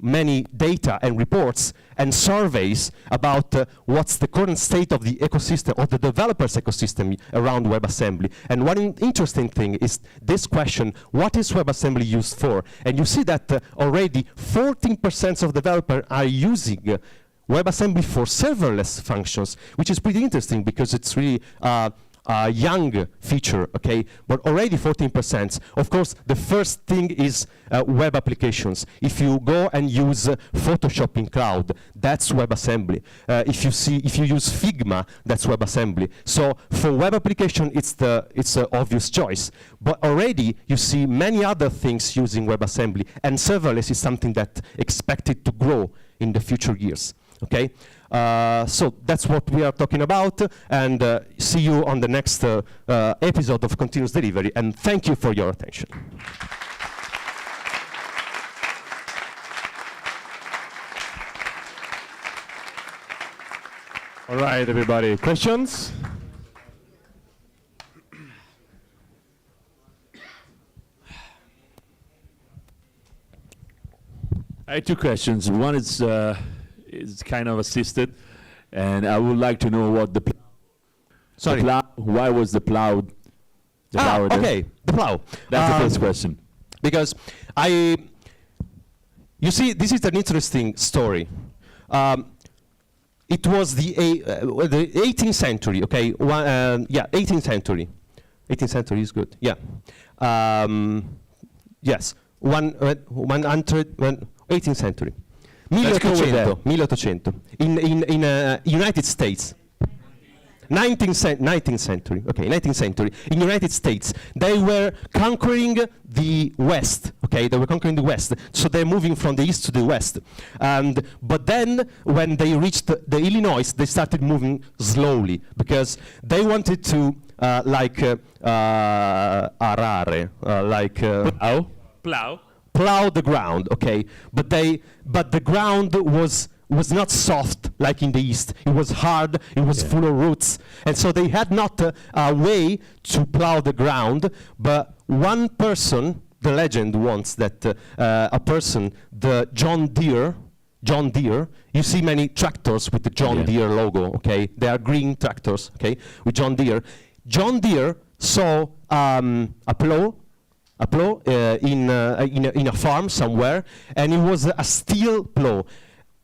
many data and reports and surveys about what's the current state of the ecosystem, of the developers' ecosystem around WebAssembly. And one interesting thing is this question, what is WebAssembly used for? And you see that already 14% of developers are using WebAssembly for serverless functions, which is pretty interesting because it's really a young feature, okay? But already 14%. Of course, the first thing is web applications. If you go and use Photoshop in cloud, that's WebAssembly. If you use Figma, that's WebAssembly. So for web application, it's an obvious choice. But already you see many other things using WebAssembly, and serverless is something that expected to grow in the future years. Okay, so that's what we are talking about, and see you on the next episode of Continuous Delivery, and thank you for your attention. All right, everybody, questions? I have two questions. One is kind of assisted, and I would like to know what the plow, why was the plow there? Okay, the plow. That's the first question. Because you see, this is an interesting story. It was the 18th century, okay? 18th century. 18th century is good, yeah. Yes, 18th century. 1800, in United States. 19th century, okay, 19th century. In United States, they were conquering the West, okay, they were conquering the West, so they're moving from the East to the West. But then, when they reached the Illinois, they started moving slowly, because they wanted to, arare, plow the ground, okay, but the ground was not soft like in the East. It was hard, it was full of roots, and so they had not a way to plow the ground. But one person, the legend wants that a person, the John Deere, you see many tractors with the John Deere logo, okay? They are green tractors, okay, with John Deere. John Deere saw a plow in a farm somewhere, and it was a steel plow.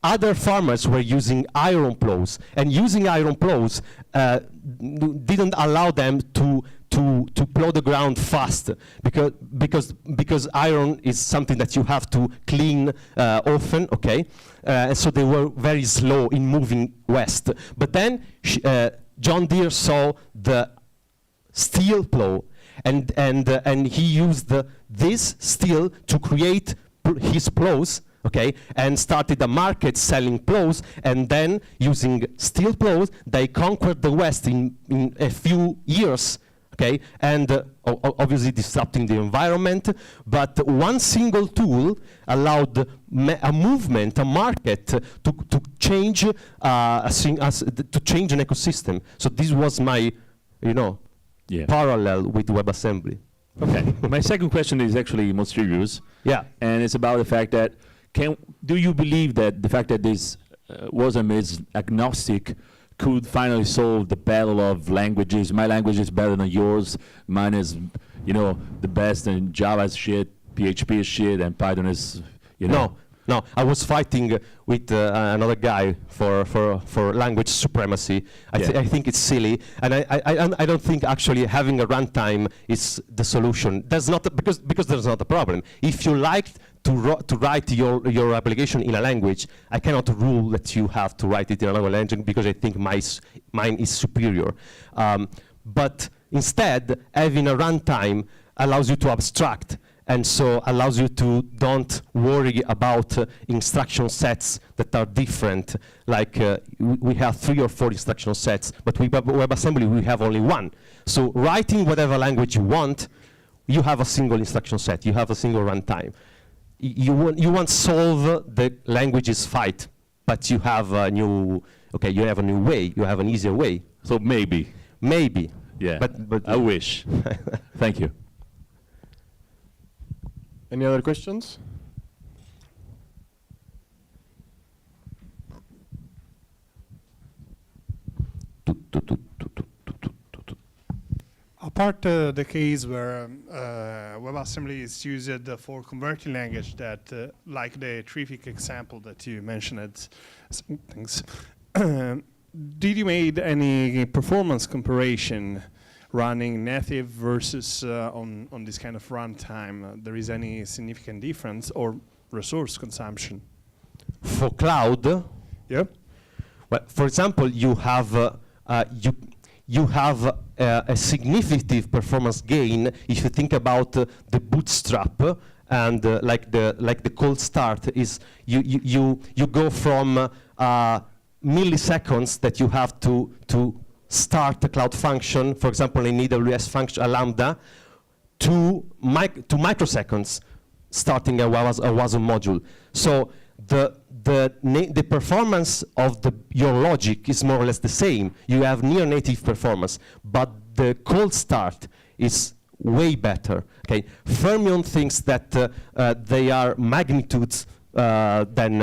Other farmers were using iron plows, and using iron plows didn't allow them to plow the ground fast, because iron is something that you have to clean often, okay? And so they were very slow in moving west. But then John Deere saw the steel plow, and he used this steel to create his plows, okay, and started a market selling plows, and then using steel plows, they conquered the West in a few years, okay, and obviously disrupting the environment, but one single tool allowed a movement, a market, to change to change an ecosystem. So this was my, parallel with WebAssembly. Okay. My second question is actually more serious. Yeah. And it's about the fact that, do you believe that the fact that this WASM is agnostic could finally solve the battle of languages? My language is better than yours. Mine is, the best, and Java is shit, PHP is shit, and Python is, No, I was fighting with another guy for language supremacy. I think it's silly, and I don't think actually having a runtime is the solution. There's not because there's not a problem. If you like to write your application in a language, I cannot rule that you have to write it in another language because I think mine is superior. But instead, having a runtime allows you to abstract, and so allows you to don't worry about instruction sets that are different. Like we have 3 or 4 instruction sets, but with WebAssembly we have only one. So writing whatever language you want, you have a single instruction set, you have a single runtime. You won't solve the languages fight, but you have a new, you have a new way, you have an easier way. So maybe. Maybe. Yeah, but I wish. Thank you. Any other questions? Apart the case where WebAssembly is used for converting language, that like the terrific example that you mentioned, some things. Did you made any performance comparison running native versus on this kind of runtime? There is any significant difference or resource consumption? For cloud, yep. Well, for example, you have a significant performance gain if you think about the bootstrap and like the cold start is you go from milliseconds that you have to start a cloud function, for example in AWS function a Lambda, to microseconds starting a WASM module. So the performance of your logic is more or less the same. You have near native performance, but the cold start is way better. Okay, Fermion thinks that they are magnitudes than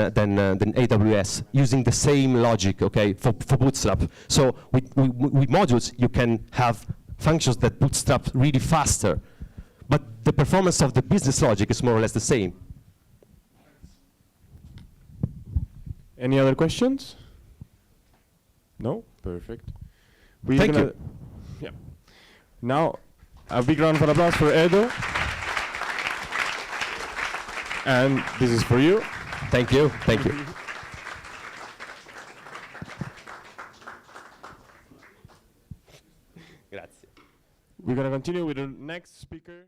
AWS using the same logic. Okay, for Bootstrap. So with modules you can have functions that bootstrap really faster, but the performance of the business logic is more or less the same. Any other questions? No? Perfect. Thank you. Yeah. Now, a big round of applause for Edo. And this is for you. Thank you. Thank you. Grazie. We're going to continue with the next speaker.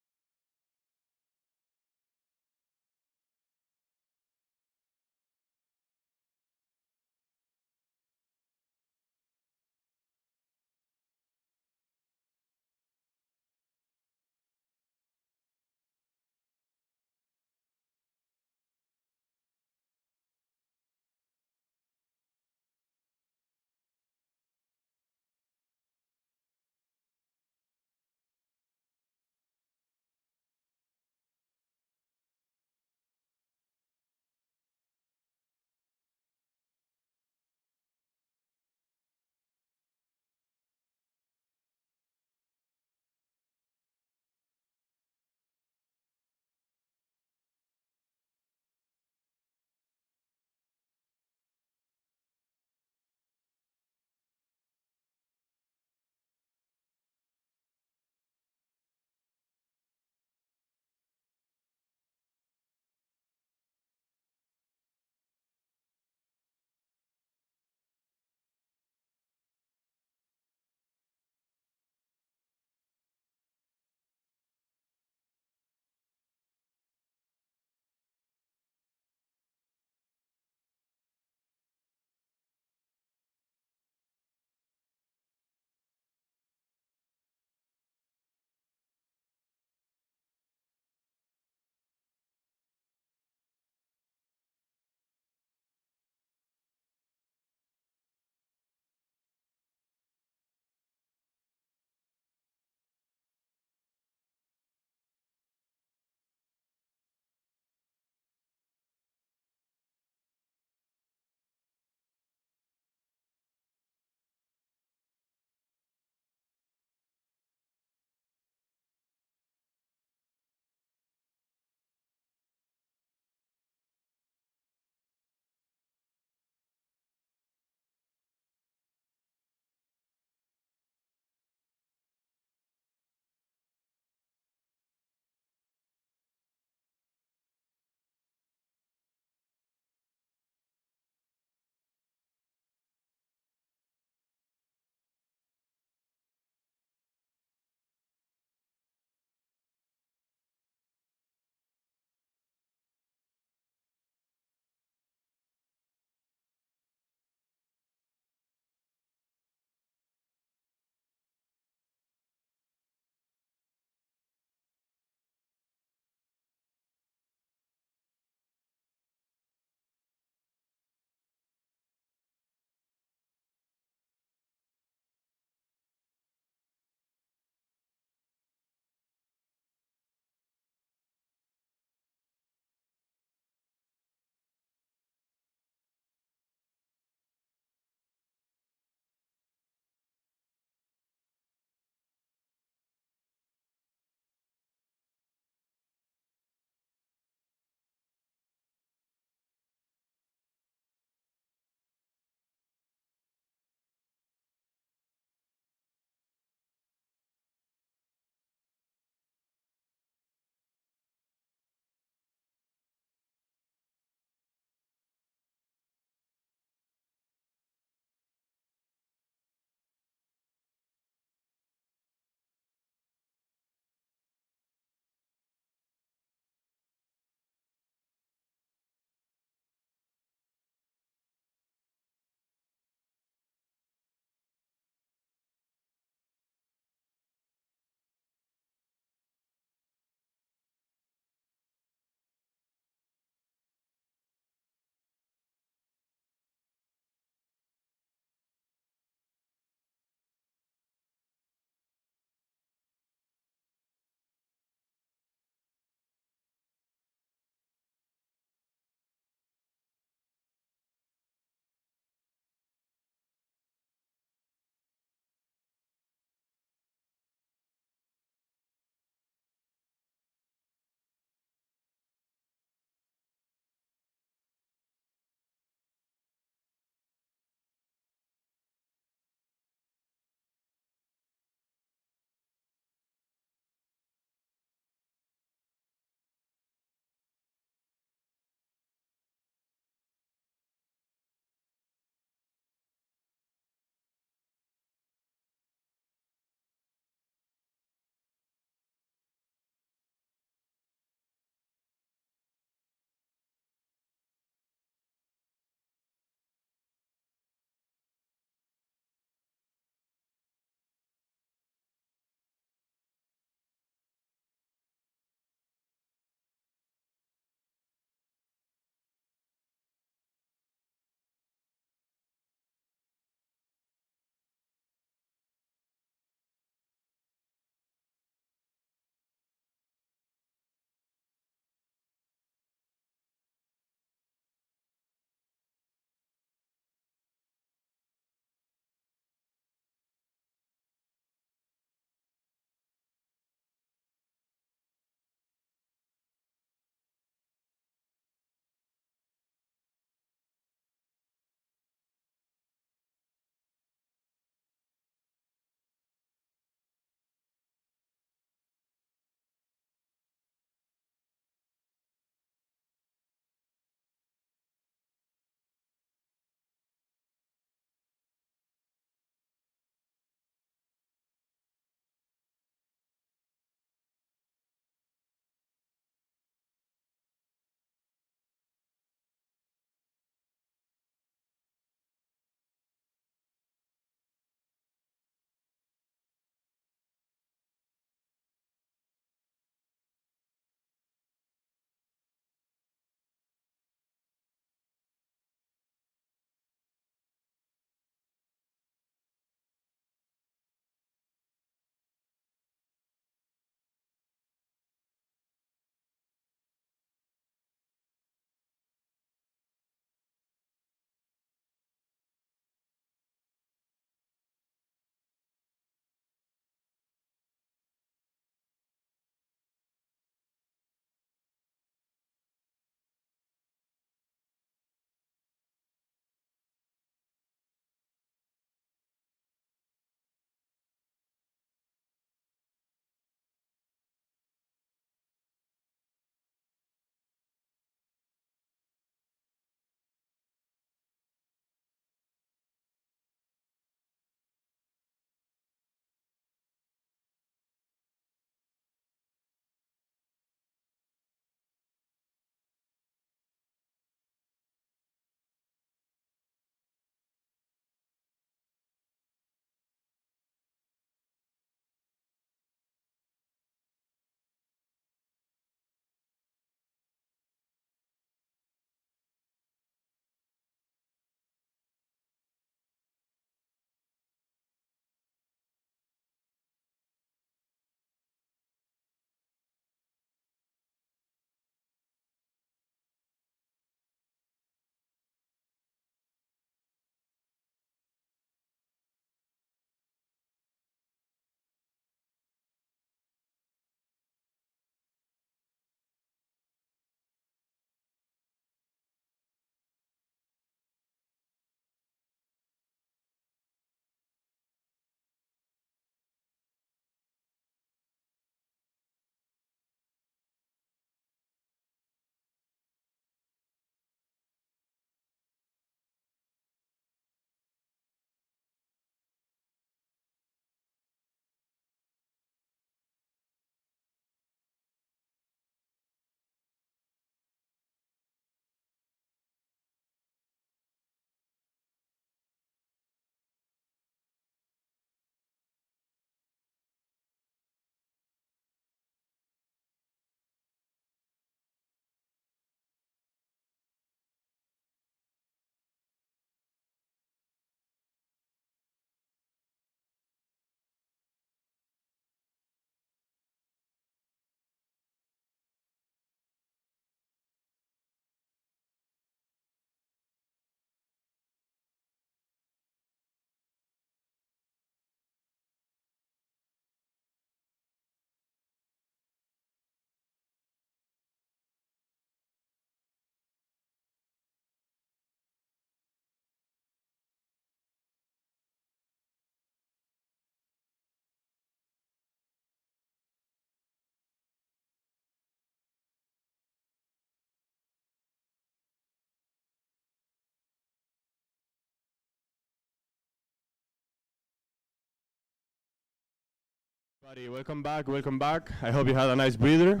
everybody. Welcome back. Welcome back. I hope you had a nice breather.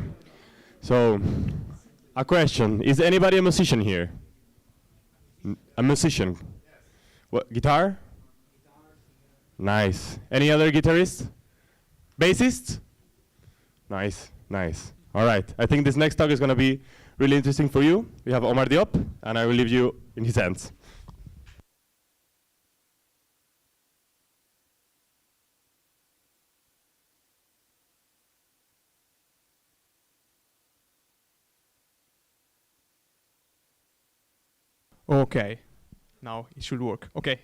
So, a question: is anybody a musician here? A musician? What, guitar? Nice. Any other guitarist? Bassist? Nice, nice. All right. I think this next talk is going to be really interesting for you. We have Omar Diop, and I will leave you in his hands. Okay, now it should work. Okay,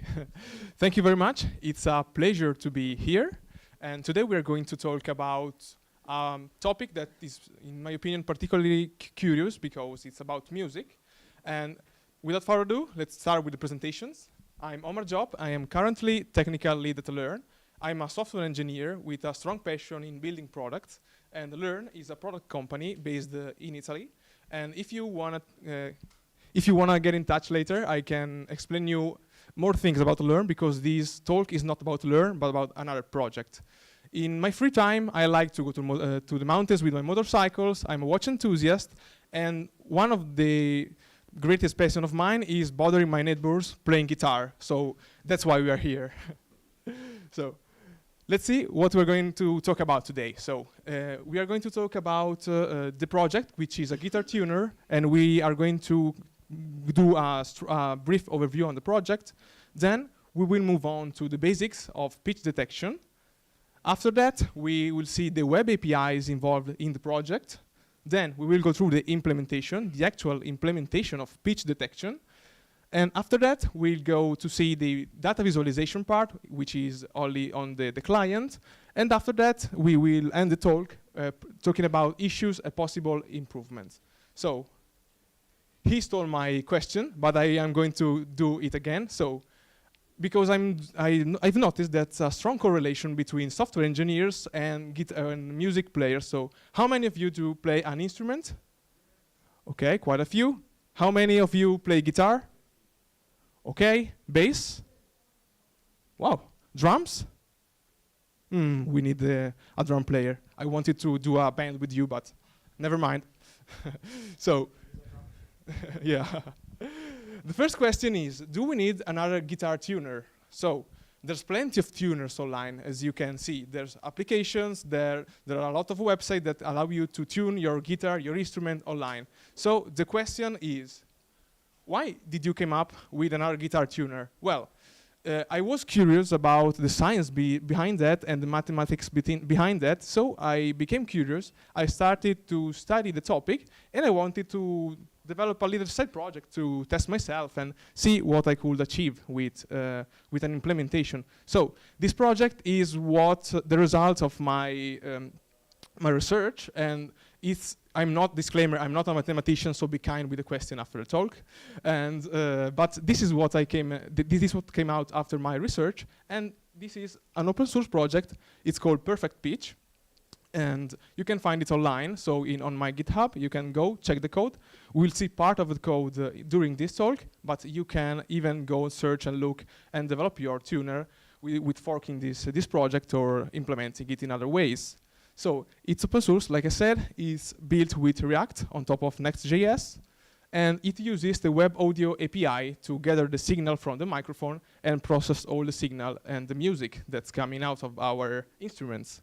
thank you very much. It's a pleasure to be here. And today we are going to talk about a topic that is, in my opinion, particularly curious because it's about music. And without further ado, let's start with the presentations. I'm Omar Diop. I am currently technical lead at Learn. I'm a software engineer with a strong passion in building products. And Learn is a product company based in Italy. And if you want to get in touch later, I can explain you more things about Learn because this talk is not about Learn, but about another project. In my free time, I like to go to the mountains with my motorcycles. I'm a watch enthusiast, and one of the greatest passion of mine is bothering my neighbors playing guitar. So that's why we are here. So let's see what we're going to talk about today. So we are going to talk about the project, which is a guitar tuner, and we are going to do a brief overview on the project. Then we will move on to the basics of pitch detection. After that, we will see the web APIs involved in the project. Then we will go through the implementation, the actual implementation of pitch detection. And after that, we'll go to see the data visualization part, which is only on the client. And after that, we will end the talk talking about issues and possible improvements. So he stole my question, but I am going to do it again. So, because I've noticed that a strong correlation between software engineers and music players. So, how many of you do play an instrument? Okay, quite a few. How many of you play guitar? Okay, bass? Wow, drums? We need a drum player. I wanted to do a band with you, but never mind. So. Yeah. The first question is, do we need another guitar tuner? So there's plenty of tuners online, as you can see. There's applications, there are a lot of websites that allow you to tune your guitar, your instrument online. So the question is, why did you come up with another guitar tuner? Well, I was curious about the science behind that and the mathematics behind that, so I became curious. I started to study the topic, and I wanted to develop a little side project to test myself and see what I could achieve with an implementation. So this project is the result of my research, and I'm not I'm not a mathematician, so be kind with the question after the talk. And but this is what came out after my research, and this is an open source project. It's called Perfect Pitch. And you can find it online, so on my GitHub, you can go check the code. We'll see part of the code during this talk, but you can even go search and look and develop your tuner with forking this project or implementing it in other ways. So it's open source, like I said, it's built with React on top of Next.js, and it uses the Web Audio API to gather the signal from the microphone and process all the signal and the music that's coming out of our instruments.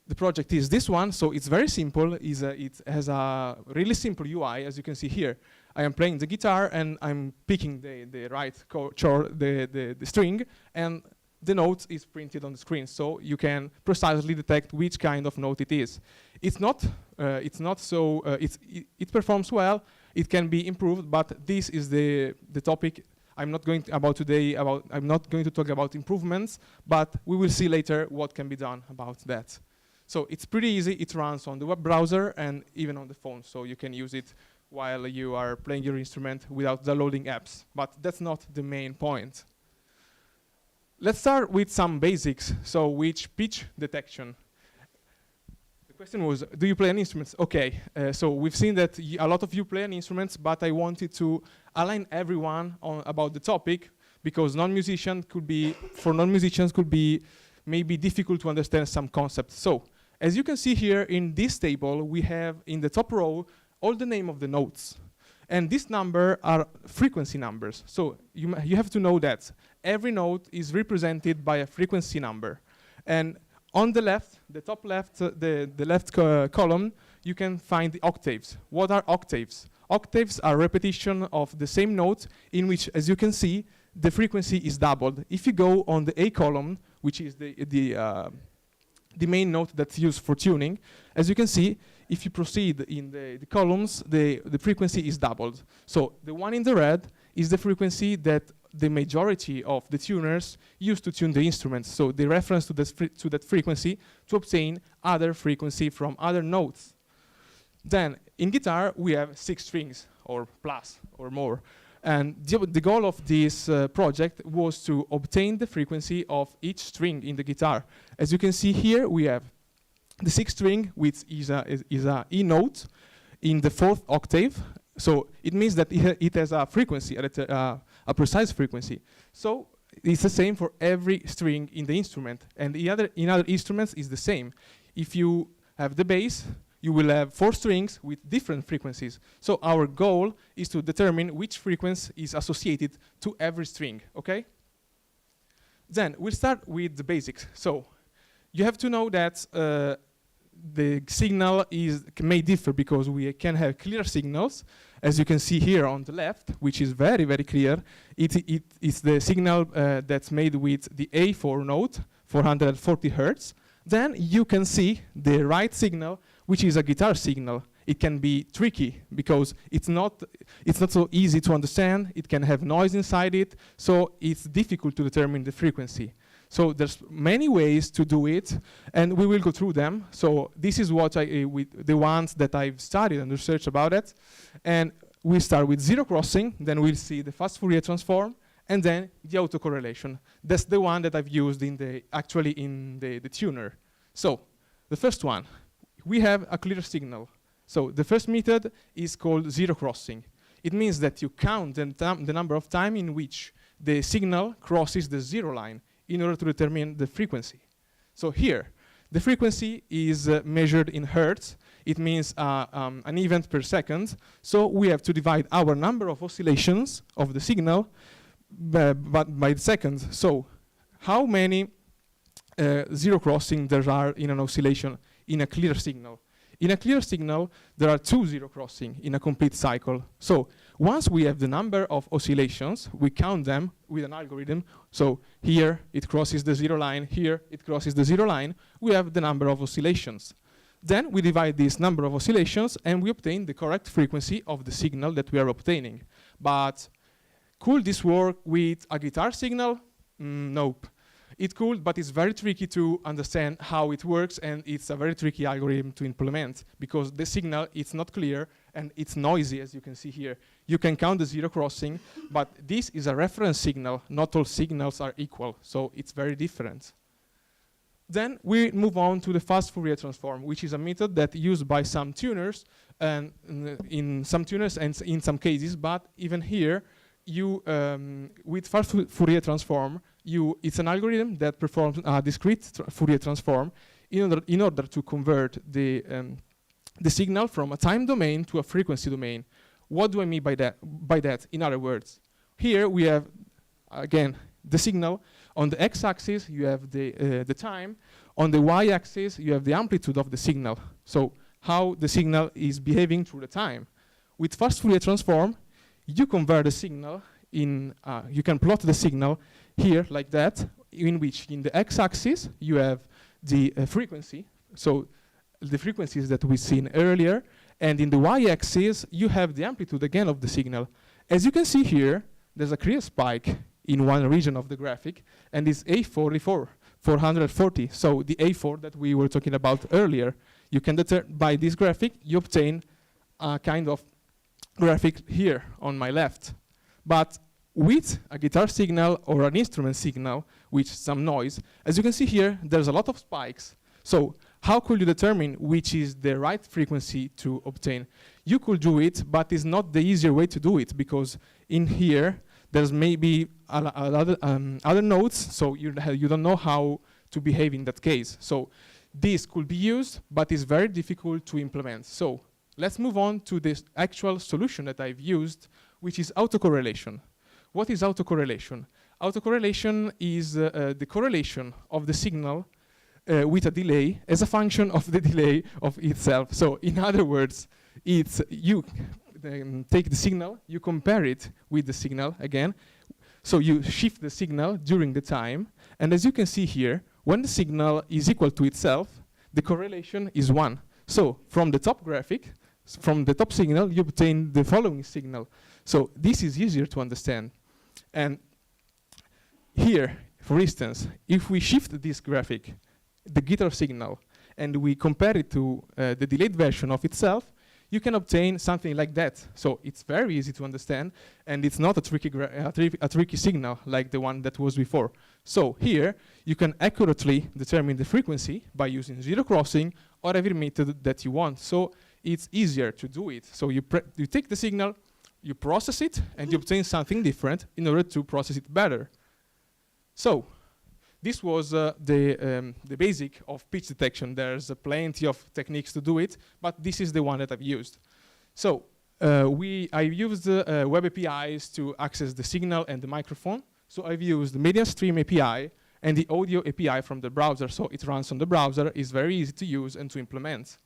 The project is this one, so it's very simple. It has a really simple UI, as you can see here. I am playing the guitar and I'm picking the right chord, the string, and the note is printed on the screen, so you can precisely detect which kind of note it is. It performs well. It can be improved, but this is the topic I'm not going to talk about improvements, but we will see later what can be done about that. So it's pretty easy. It runs on the web browser and even on the phone, so you can use it while you are playing your instrument without downloading apps. But that's not the main point. Let's start with some basics. So which pitch detection? The question was, do you play an instrument? Okay, so we've seen that a lot of you play an instrument, but I wanted to align everyone about the topic, because for non-musicians could be may be difficult to understand some concepts. So, as you can see here in this table, we have in the top row all the name of the notes. And this number are frequency numbers. So you have to know that every note is represented by a frequency number. And on the left, the top left, the left column, you can find the octaves. What are octaves? Octaves are repetition of the same note in which, as you can see, the frequency is doubled. If you go on the A column, which is the main note that's used for tuning, as you can see, if you proceed in the columns, the frequency is doubled. So the one in the red is the frequency that the majority of the tuners use to tune the instruments. So they reference to that frequency to obtain other frequency from other notes. Then in guitar, we have 6 strings, or plus, or more. And the goal of this project was to obtain the frequency of each string in the guitar. As you can see here, we have the 6th string, which is a E note in the 4th octave. So it means that it has a frequency, a precise frequency. So it's the same for every string in the instrument. And in other instruments is the same. If you have the bass, you will have 4 strings with different frequencies. So our goal is to determine which frequency is associated to every string, okay? Then we'll start with the basics. So you have to know that the signal may differ because we can have clear signals, as you can see here on the left, which is very, very clear. It's the signal that's made with the A4 note, 440 Hertz. Then you can see the right signal, which is a guitar signal. It can be tricky because it's not so easy to understand. It can have noise inside it, so it's difficult to determine the frequency. So there's many ways to do it, and we will go through them. So this is what the ones that I've studied and researched about it. And we start with zero crossing, then we'll see the fast Fourier transform, and then the autocorrelation. That's the one that I've used in the tuner. So the first one, we have a clear signal. So the first method is called zero crossing. It means that you count the number of times in which the signal crosses the zero line in order to determine the frequency. So here, the frequency is measured in hertz. It means an event per second. So we have to divide our number of oscillations of the signal by seconds. So how many zero crossing there are in an oscillation in a clear signal? In a clear signal, there are 2 zero crossing in a complete cycle. So once we have the number of oscillations, we count them with an algorithm. So here it crosses the zero line, here it crosses the zero line. We have the number of oscillations. Then we divide this number of oscillations and we obtain the correct frequency of the signal that we are obtaining. But could this work with a guitar signal? Nope. It could, but it's very tricky to understand how it works, and it's a very tricky algorithm to implement because the signal, it's not clear and it's noisy, as you can see here. You can count the zero crossing, but this is a reference signal. Not all signals are equal, so it's very different. Then we move on to the fast Fourier transform, which is a method that used by some tuners, and in some tuners and in some cases, but even here, with fast Fourier transform, it's an algorithm that performs a discrete Fourier transform in order to convert the signal from a time domain to a frequency domain. What do I mean by that? In other words, here we have, again, the signal. On the x-axis, you have the time. On the y-axis, you have the amplitude of the signal. So how the signal is behaving through the time. With fast Fourier transform, you convert the signal you can plot the signal here like that, in which in the x-axis you have the frequency, so the frequencies that we've seen earlier, and in the y-axis you have the amplitude again of the signal. As you can see here, there's a clear spike in one region of the graphic, and it's A44, 440, so the A4 that we were talking about earlier. You can by this graphic, you obtain a kind of graphic here on my left. But with a guitar signal or an instrument signal with some noise, as you can see here, there's a lot of spikes. So how could you determine which is the right frequency to obtain? You could do it, but it's not the easier way to do it because in here, there's maybe other notes, so you don't know how to behave in that case. So this could be used, but it's very difficult to implement. So let's move on to this actual solution that I've used, which is autocorrelation. What is autocorrelation? Autocorrelation is the correlation of the signal with a delay as a function of the delay of itself. So in other words, it's you take the signal, you compare it with the signal again. So you shift the signal during the time. And as you can see here, when the signal is equal to itself, the correlation is 1. So from the top graphic, from the top signal, you obtain the following signal. So this is easier to understand. And here, for instance, if we shift this graphic, the guitar signal, and we compare it to the delayed version of itself, you can obtain something like that. So it's very easy to understand, and it's not a tricky signal like the one that was before. So here, you can accurately determine the frequency by using zero crossing or every method that you want. So it's easier to do it. So you take the signal, you process it, and you obtain something different in order to process it better. So this was the basic of pitch detection. There's plenty of techniques to do it, but this is the one that I've used. So I used web APIs to access the signal and the microphone. So I've used the MediaStream API and the audio API from the browser. So it runs on the browser, is very easy to use and to implement.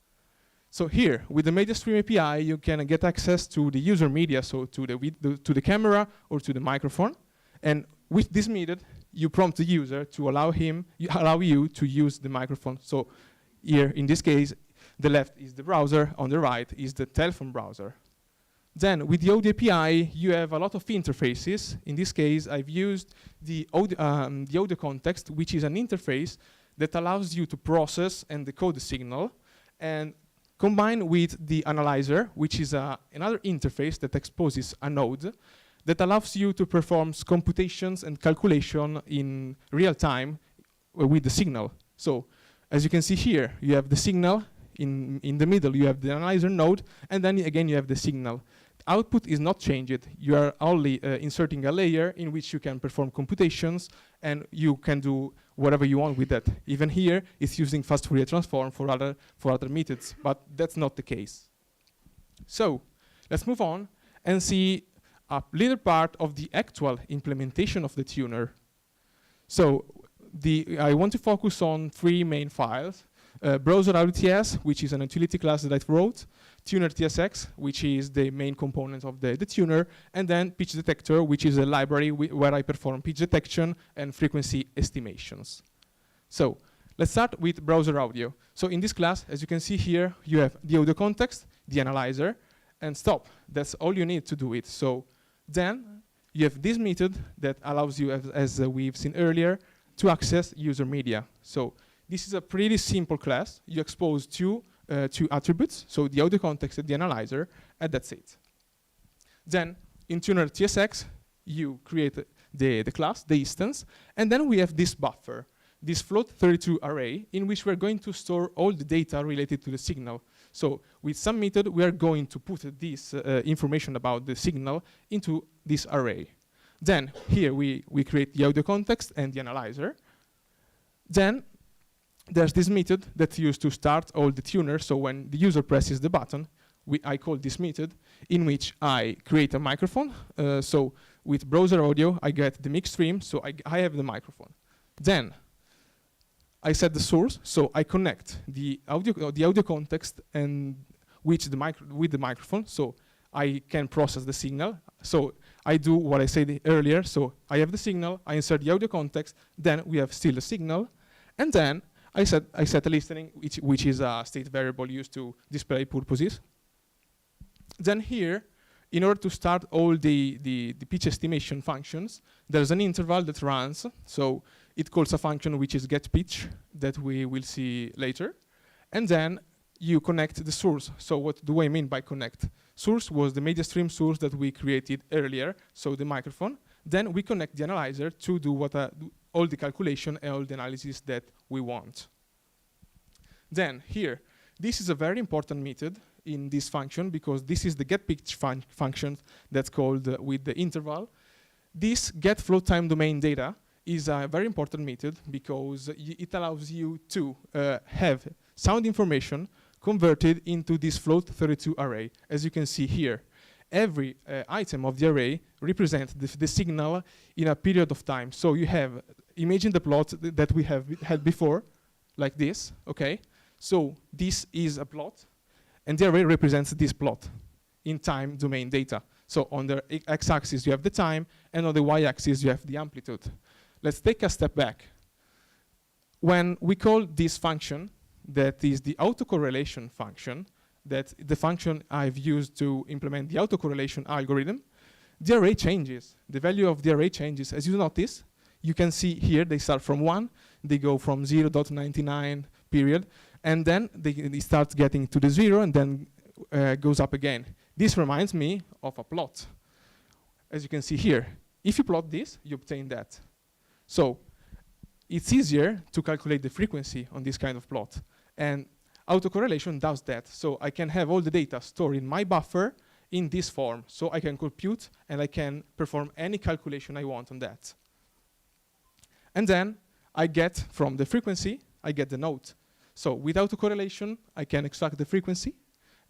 So here, with the MediaStream API, you can get access to the user media, so to the camera or to the microphone. And with this method, you prompt the user to allow you to use the microphone. So here, in this case, the left is the browser, on the right is the telephone browser. Then with the audio API, you have a lot of interfaces. In this case, I've used the audio context, which is an interface that allows you to process and decode the signal, and combined with the analyzer, which is another interface that exposes a node that allows you to perform computations and calculation in real time with the signal. So as you can see here, you have the signal, in the middle you have the analyzer node, and then again you have the signal. Output is not changed. You are only inserting a layer in which you can perform computations, and you can do whatever you want with that. Even here, it's using fast Fourier transform for other methods, but that's not the case. So let's move on and see a little part of the actual implementation of the tuner. So I want to focus on 3 main files. Browser RTS, which is an utility class that I wrote, Tuner TSX, which is the main component of the tuner, and then Pitch Detector, which is a library where I perform pitch detection and frequency estimations. So let's start with browser audio. So in this class, as you can see here, you have the audio context, the analyzer, and stop. That's all you need to do it. So then you have this method that allows you, as we've seen earlier, to access user media. So this is a pretty simple class. You expose two attributes, so the audio context and the analyzer, and that's it. Then in Tuner TSX, you create the class, the instance, and then we have this buffer, this float32 array, in which we're going to store all the data related to the signal. So with some method, we are going to put this information about the signal into this array. Then here we create the audio context and the analyzer. Then there's this method that's used to start all the tuners. So when the user presses the button, I call this method, in which I create a microphone. So with browser audio, I get the mix stream, so I have the microphone. Then I set the source, so I connect the audio context and with the microphone, so I can process the signal. So I do what I said earlier. So I have the signal, I insert the audio context, then we have still a signal, and then I set a listening, which is a state variable used to display purposes. Then here, in order to start all the pitch estimation functions, there's an interval that runs. So it calls a function which is getPitch that we will see later. And then you connect the source. So what do I mean by connect? Source was the MediaStream source that we created earlier, so the microphone. Then we connect the analyzer to do all the calculation and all the analysis that we want. Then here, this is a very important method in this function because this is the getPitch function that's called with the interval. This get float time domain data is a very important method because it allows you to have sound information converted into this float32 array. As you can see here, every item of the array represents the signal in a period of time. So you have, imagine the plot that we have had before, like this, okay? So this is a plot, and the array represents this plot in time domain data. So on the x-axis you have the time, and on the y-axis you have the amplitude. Let's take a step back. When we call this function, that is the autocorrelation function, that the function I've used to implement the autocorrelation algorithm, the array changes. The value of the array changes. As you notice, you can see here they start from 1, they go from 0.99 period, and then they start getting to the 0 and then goes up again. This reminds me of a plot. As you can see here, if you plot this, you obtain that. So it's easier to calculate the frequency on this kind of plot. And autocorrelation does that. So I can have all the data stored in my buffer in this form. So I can compute and I can perform any calculation I want on that. And then I get from the frequency, I get the note. So with autocorrelation, I can extract the frequency.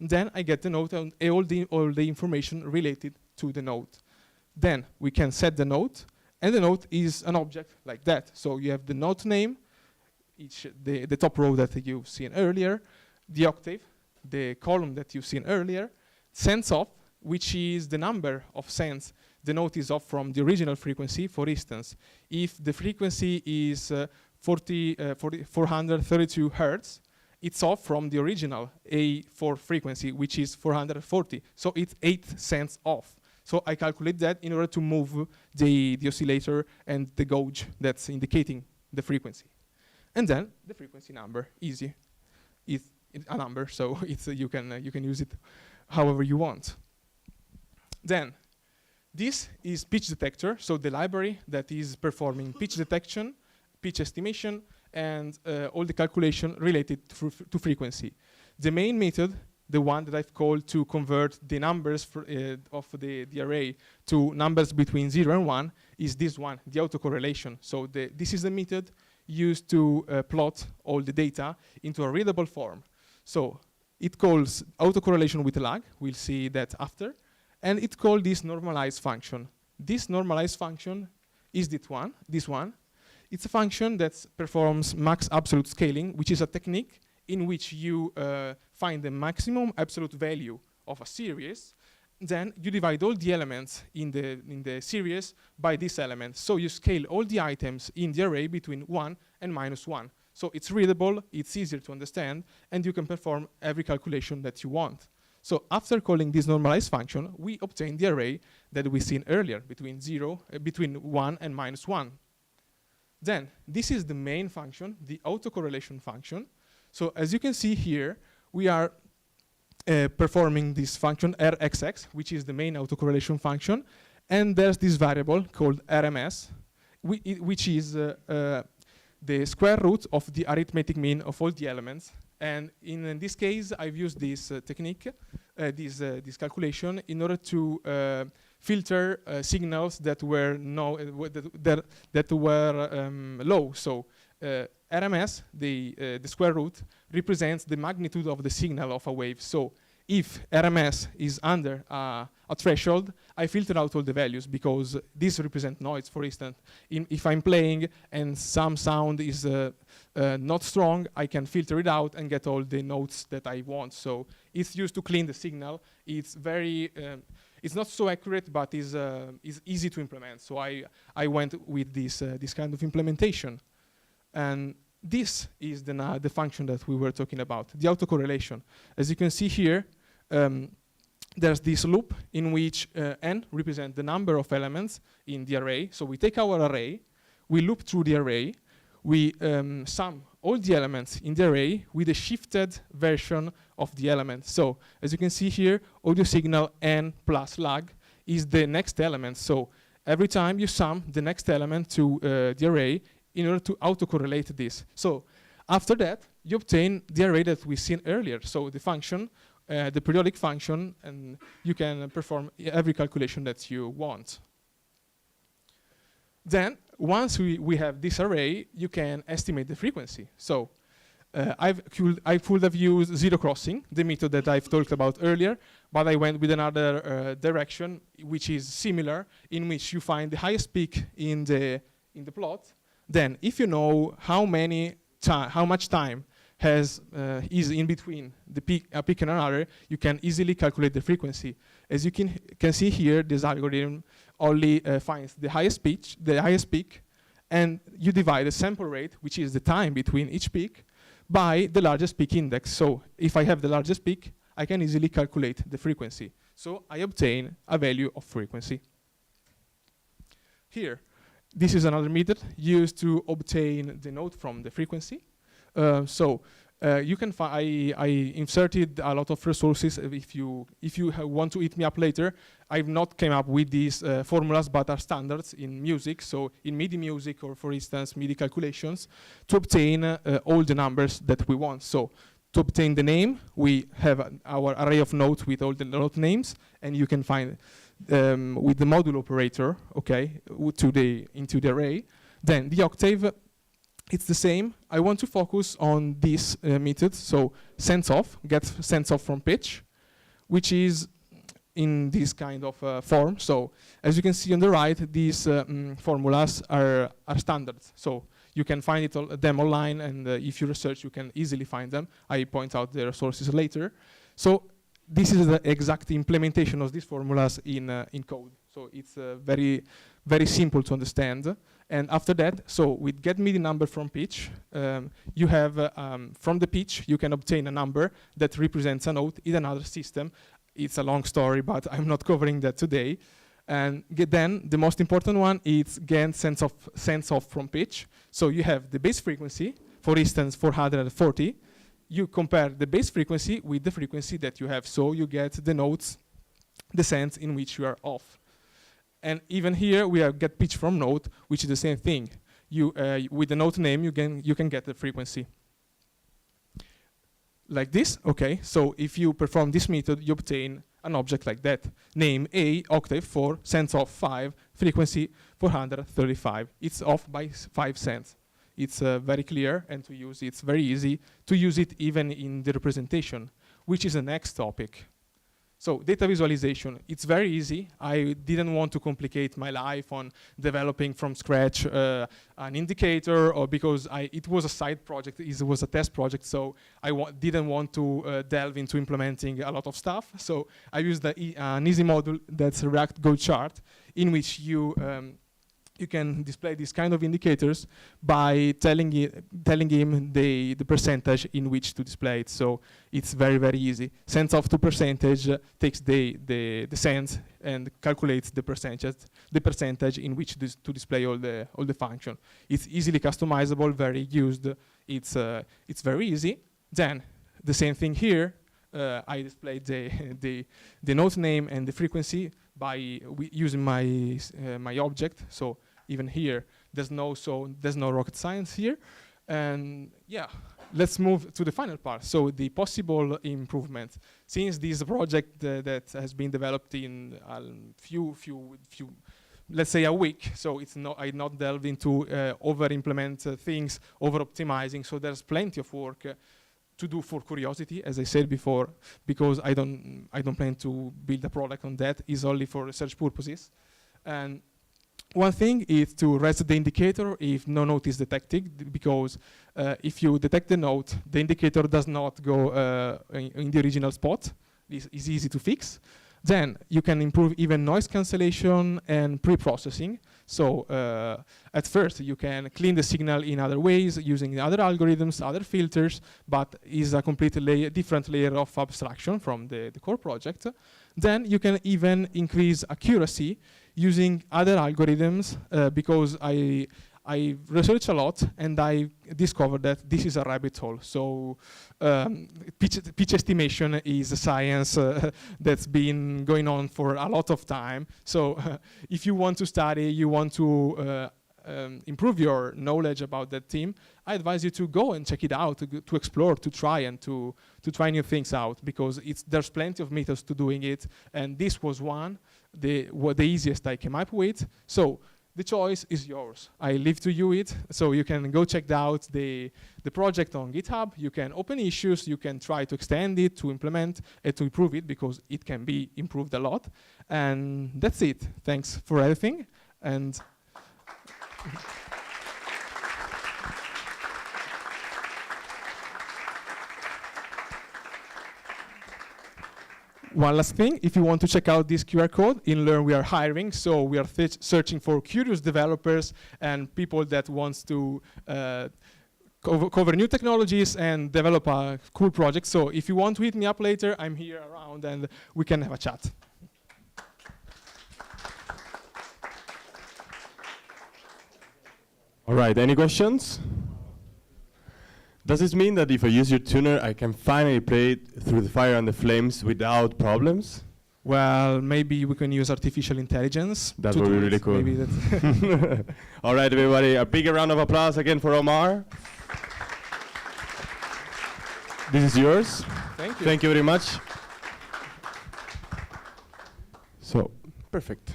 And then I get the note and all the information related to the note. Then we can set the note. And the note is an object like that. So you have the note name, the top row that you've seen earlier, the octave, the column that you've seen earlier, cents off, which is the number of cents the note is off from the original frequency. For instance, if the frequency is 432 hertz, it's off from the original A4 frequency, which is 440. So it's 8 cents off. So I calculate that in order to move the oscillator and the gauge that's indicating the frequency. And then the frequency number, easy. It's a number, so it's you can use it however you want. Then this is pitch detector, so the library that is performing pitch detection, pitch estimation, and all the calculation related to frequency. The main method, the one that I've called to convert the numbers of the array to numbers between 0 and 1, is this one, the autocorrelation. So this is the method used to plot all the data into a readable form. So it calls autocorrelation with lag. We'll see that after. And it calls this normalized function. This normalized function is this one. It's a function that performs max absolute scaling, which is a technique in which you find the maximum absolute value of a series. Then you divide all the elements in the series by this element. So you scale all the items in the array between 1 and -1. So it's readable, it's easier to understand, and you can perform every calculation that you want. So after calling this normalized function, we obtain the array that we've seen earlier between 1 and -1. Then this is the main function, the autocorrelation function. So as you can see here, we are performing this function rxx, which is the main autocorrelation function, and there's this variable called RMS, which is the square root of the arithmetic mean of all the elements. And in this case, I've used this technique, this calculation, in order to filter signals that were low. So RMS, the square root, represents the magnitude of the signal of a wave. So if RMS is under a threshold, I filter out all the values because these represent noise. For instance, if I'm playing and some sound is not strong, I can filter it out and get all the notes that I want. So it's used to clean the signal. It's very, it's not so accurate, but is easy to implement. So I went with this kind of implementation. And this is the function that we were talking about, the autocorrelation. As you can see here, there's this loop in which n represents the number of elements in the array. So we take our array, we loop through the array, we sum all the elements in the array with a shifted version of the element. So as you can see here, audio signal n plus lag is the next element. So every time you sum the next element to the array in order to autocorrelate this. So after that, you obtain the array that we've seen earlier. So the function, the periodic function, and you can perform every calculation that you want. Then once we have this array, you can estimate the frequency. So I could have used zero crossing, the method that I've talked about earlier, but I went with another direction, which is similar, in which you find the highest peak in the plot. Then, if you know how much time is in between a peak and another, you can easily calculate the frequency. As you can see here, this algorithm only finds the highest peak, and you divide the sample rate, which is the time between each peak, by the largest peak index. So if I have the largest peak, I can easily calculate the frequency. So I obtain a value of frequency. Here, this is another method used to obtain the node from the frequency. You can find, I inserted a lot of resources. If you want to eat me up later, I've not came up with these formulas, but are standards in music. So in MIDI music, or for instance, MIDI calculations, to obtain all the numbers that we want. So to obtain the name, we have our array of nodes with all the node names, and you can find with the modulo operator, okay, into the array. Then the octave, it's the same. I want to focus on this method, so get sense of from pitch, which is in this kind of form. So as you can see on the right, these formulas are standards. So you can find them online, and if you research, you can easily find them. I point out the resources later. So this is the exact implementation of these formulas in code. So it's very, very simple to understand. And after that, so with get MIDI number from pitch, you have, from the pitch, you can obtain a number that represents a note in another system. It's a long story, but I'm not covering that today. And then the most important one is get sense of from pitch. So you have the base frequency, for instance, 440. You compare the base frequency with the frequency that you have. So you get the notes, the sense in which you are off. And even here, we have get pitch from note, which is the same thing. With the note name, you can get the frequency. Like this, okay. So if you perform this method, you obtain an object like that. Name A, octave 4, sense of 5, frequency 435. It's off by 5 cents. It's very clear, and to use it's very easy to use it even in the representation, which is the next topic. So data visualization, it's very easy. I didn't want to complicate my life on developing from scratch an indicator, or because it was a side project, it was a test project, so I didn't want to delve into implementing a lot of stuff. So I used an easy module that's a React Go chart, in which you can display these kind of indicators by telling him the percentage in which to display it. So it's very, very easy. Sense of to percentage takes the sense and calculates the percentage in which to display all the function. It's easily customizable, very used. It's very easy. Then the same thing here. I displayed the node name and the frequency by using my object. So even here, there's no rocket science here. And yeah, let's move to the final part. So the possible improvement. Since this project that has been developed in a few, let's say a week, so I not delved into over-implement things, over-optimizing, so there's plenty of work to do for curiosity, as I said before, because I don't plan to build a product on that. It's only for research purposes. And one thing is to reset the indicator if no note is detected, because if you detect the note, the indicator does not go in the original spot. This is easy to fix. Then you can improve even noise cancellation and pre-processing. So at first you can clean the signal in other ways using other algorithms, other filters, but is a completely different layer of abstraction from the core project. Then you can even increase accuracy using other algorithms, because I researched a lot and I discovered that this is a rabbit hole. So pitch estimation is a science that's been going on for a lot of time. So if you want to study, you want to improve your knowledge about that team, I advise you to go and check it out, to explore, to try, and to try new things out, because there's plenty of methods to doing it, and this was one, the easiest I came up with. So the choice is yours. I leave to you it, so you can go check out the project on GitHub. You can open issues, you can try to extend it, to implement it, to improve it, because it can be improved a lot. And that's it. Thanks for everything. And one last thing, if you want to check out this QR code, in Learn we are hiring, so we are searching for curious developers and people that wants to cover new technologies and develop a cool project. So if you want to hit me up later, I'm here around and we can have a chat. All right, any questions? Does this mean that if I use your tuner, I can finally play it through the fire and the flames without problems? Well, maybe we can use artificial intelligence. That to would be do really it. cool. Maybe that's All right, everybody, a big round of applause again for Omar. This is yours. Thank you. Thank you very much. So, perfect.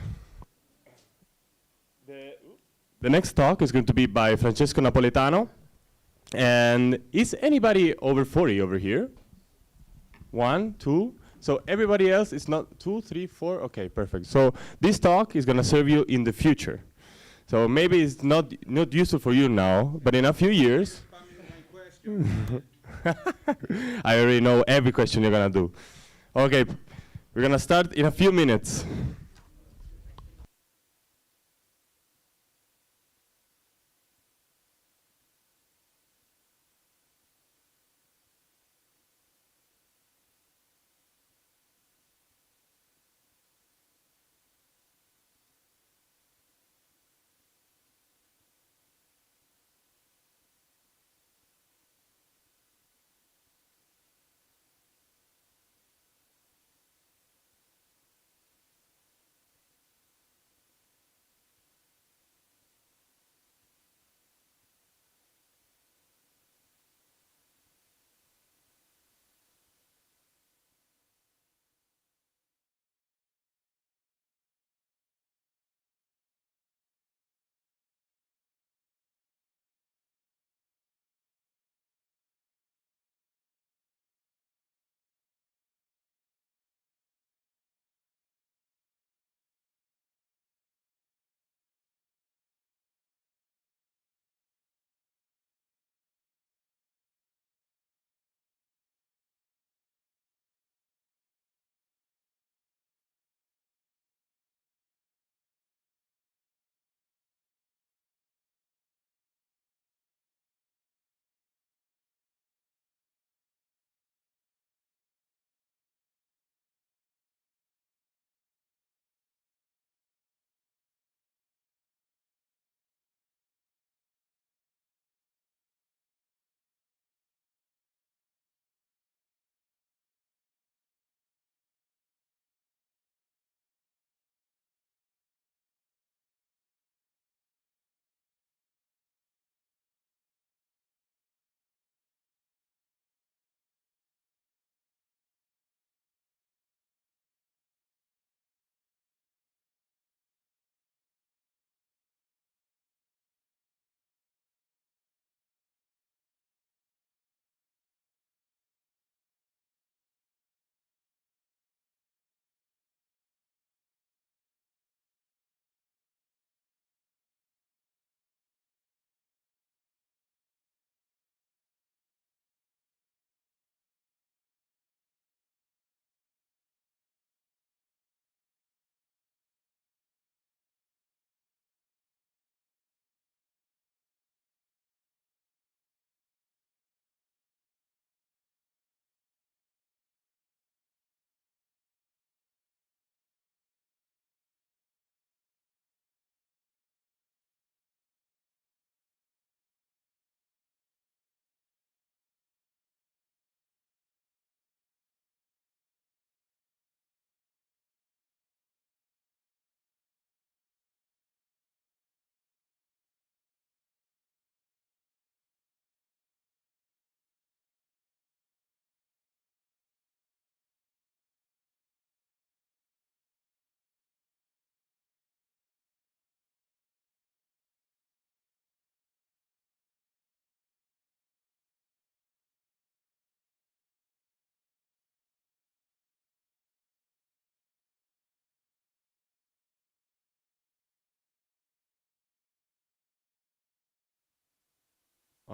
The next talk is going to be by Francesco Napoletano. And is anybody over 40 over here? 1, 2. So everybody else is not 2, 3, 4. Okay, perfect. So this talk is going to serve you in the future. So maybe it's not useful for you now, but in a few years. I already know every question you're going to do. Okay, we're going to start in a few minutes.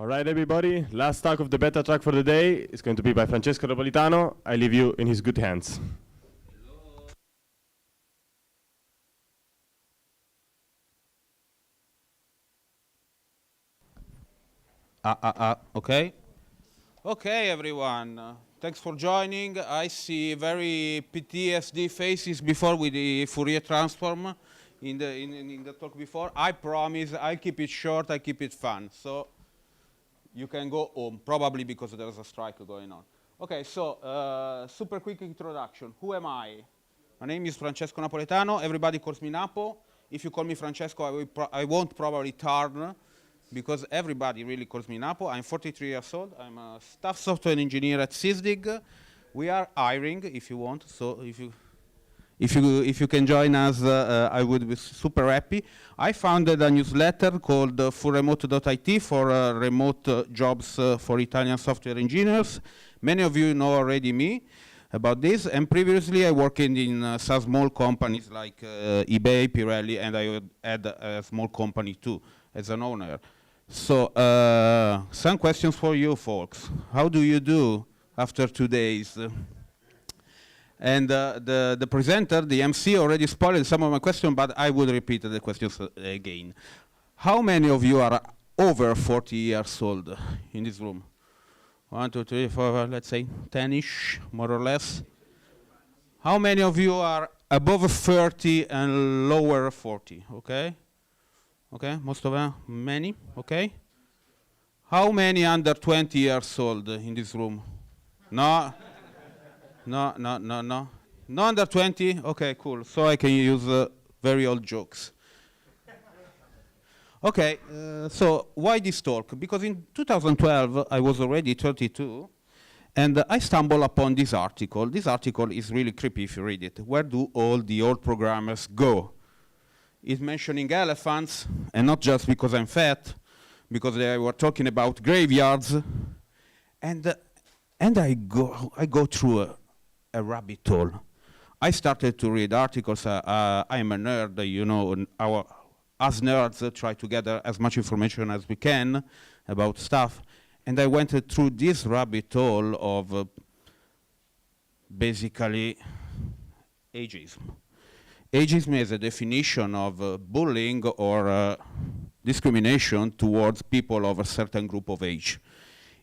All right, everybody. Last talk of the beta track for the day is going to be by Francesco Napolitano. I leave you in his good hands. Okay. Okay, everyone. Thanks for joining. I see very PTSD faces before with the Fourier transform in the talk before. I promise I keep it short, I keep it fun. So you can go home, probably because there's a strike going on. Okay, so super quick introduction. Who am I? My name is Francesco Napolitano. Everybody calls me Napo. If you call me Francesco, I won't probably turn, because everybody really calls me Napo. I'm 43 years old. I'm a staff software engineer at Sysdig. We are hiring if you want. So if you can join us, I would be super happy. I founded a newsletter called fullremote.it for remote jobs for Italian software engineers. Many of you know already me about this. And previously I worked in some small companies like eBay, Pirelli, and I had a small company too as an owner. So some questions for you folks. How do you do after 2 days? And the presenter, the MC, already spoiled some of my questions, but I would repeat the questions again. How many of you are over 40 years old in this room? 1, 2, 3, 4, let's say 10-ish, more or less. How many of you are above 30 and lower 40? Okay. Okay, most of them, many, okay. How many under 20 years old in this room? No, no, no, no, no. No under 20? Okay, cool. So I can use very old jokes. Okay, so why this talk? Because in 2012, I was already 32, and I stumbled upon this article. This article is really creepy if you read it. Where do all the old programmers go? It's mentioning elephants, and not just because I'm fat, because they were talking about graveyards. And I go through a rabbit hole. I started to read articles. I'm a nerd, you know, us nerds try to gather as much information as we can about stuff. And I went through this rabbit hole of basically ageism. Ageism is a definition of bullying or discrimination towards people of a certain group of age.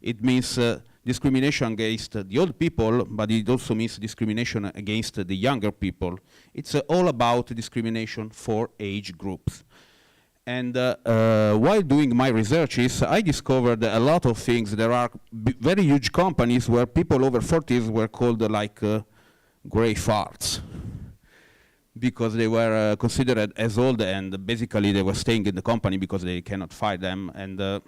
It means discrimination against the old people, but it also means discrimination against the younger people. It's all about discrimination for age groups. And while doing my researches, I discovered a lot of things. There are very huge companies where people over 40s were called like gray farts, because they were considered as old, and basically they were staying in the company because they cannot fire them. And